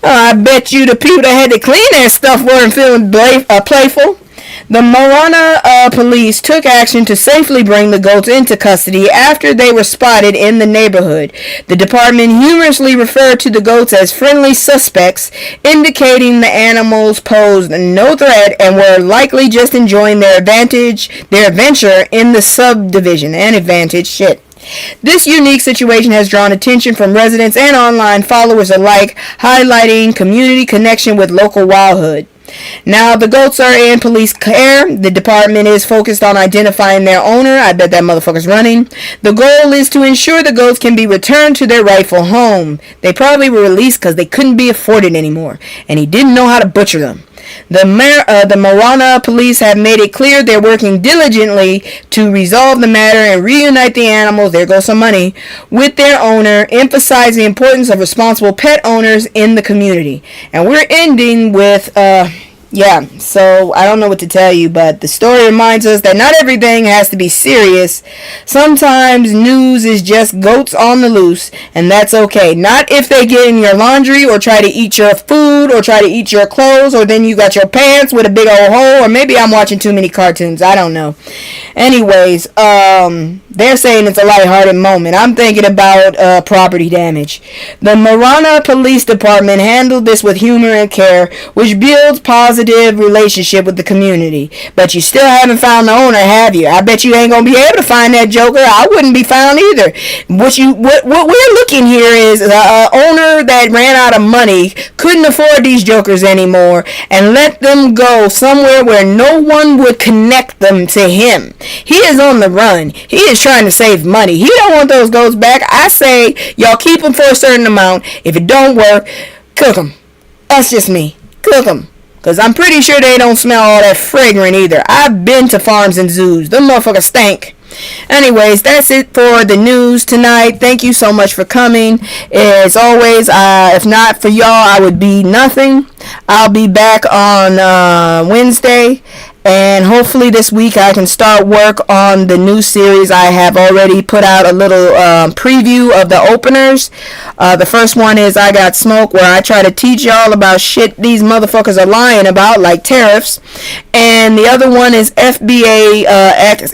I bet you the people that had to clean that stuff weren't feeling playful. The Marana police took action to safely bring the goats into custody after they were spotted in the neighborhood. The department humorously referred to the goats as friendly suspects, indicating the animals posed no threat and were likely just enjoying their adventure in the subdivision. And advantage, shit. This unique situation has drawn attention from residents and online followers alike, highlighting community connection with local wildhood. Now the goats are in police care. The department is focused on identifying their owner. I bet that motherfucker's running. The goal is to ensure the goats can be returned to their rightful home. They probably were released because they couldn't be afforded anymore, and he didn't know how to butcher them. The Marana police have made it clear they're working diligently to resolve the matter and reunite the animals, there goes some money, with their owner, emphasize the importance of responsible pet owners in the community. And we're ending with, so I don't know what to tell you, but the story reminds us that not everything has to be serious. Sometimes news is just goats on the loose, and that's okay. Not if they get in your laundry or try to eat your food or try to eat your clothes, or then you got your pants with a big old hole, or maybe I'm watching too many cartoons. I don't know. Anyways, they're saying it's a lighthearted moment. I'm thinking about property damage. The Marana Police Department handled this with humor and care, which builds positive relationship with the community. But you still haven't found the owner, have you? I bet you ain't gonna be able to find that joker. I wouldn't be found either. What we're looking here is an owner that ran out of money, couldn't afford these jokers anymore, and let them go somewhere where no one would connect them to him. He is on the run. He is trying to save money. He don't want those goats back. I say y'all keep them for a certain amount. If it don't work, cook them. That's just me. Cook them. Because I'm pretty sure they don't smell all that fragrant either. I've been to farms and zoos. Them motherfuckers stank. Anyways, that's it for the news tonight. Thank you so much for coming. As always, if not for y'all, I would be nothing. I'll be back on Wednesday. And hopefully this week I can start work on the new series. I have already put out a little preview of the openers. The first one is I Got Smoke, where I try to teach y'all about shit these motherfuckers are lying about, like tariffs. And the other one is FBA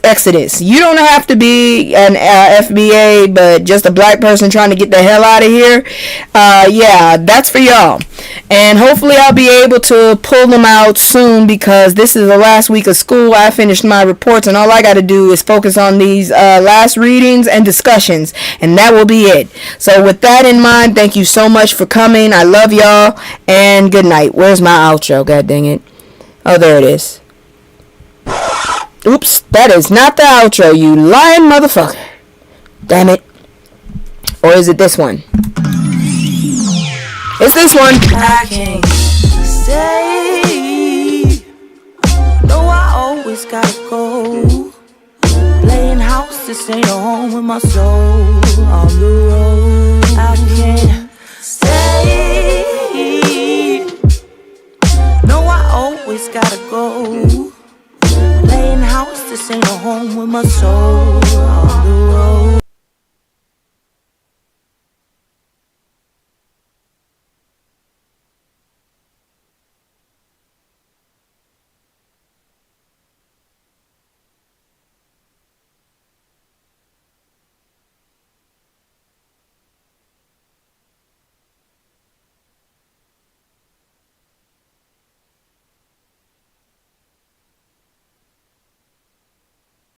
Exodus. You don't have to be an FBA, but just a black person trying to get the hell out of here. Yeah, that's for y'all. And hopefully I'll be able to pull them out soon, because this is the last week of school. I finished my reports, and all I got to do is focus on these last readings and discussions, and that will be it. So with that in mind, thank you so much for coming. I love y'all, and good night. Where's my outro? God dang it. Oh, there it is. Oops, that is not the outro, you lying motherfucker. Damn it. Or is it this one? It's this one. I can't stay. No, I always gotta go. Playing house, this ain't a home with my soul. On the road, I can't stay. No, I always gotta go. Playing house, this ain't a home with my soul. On the road.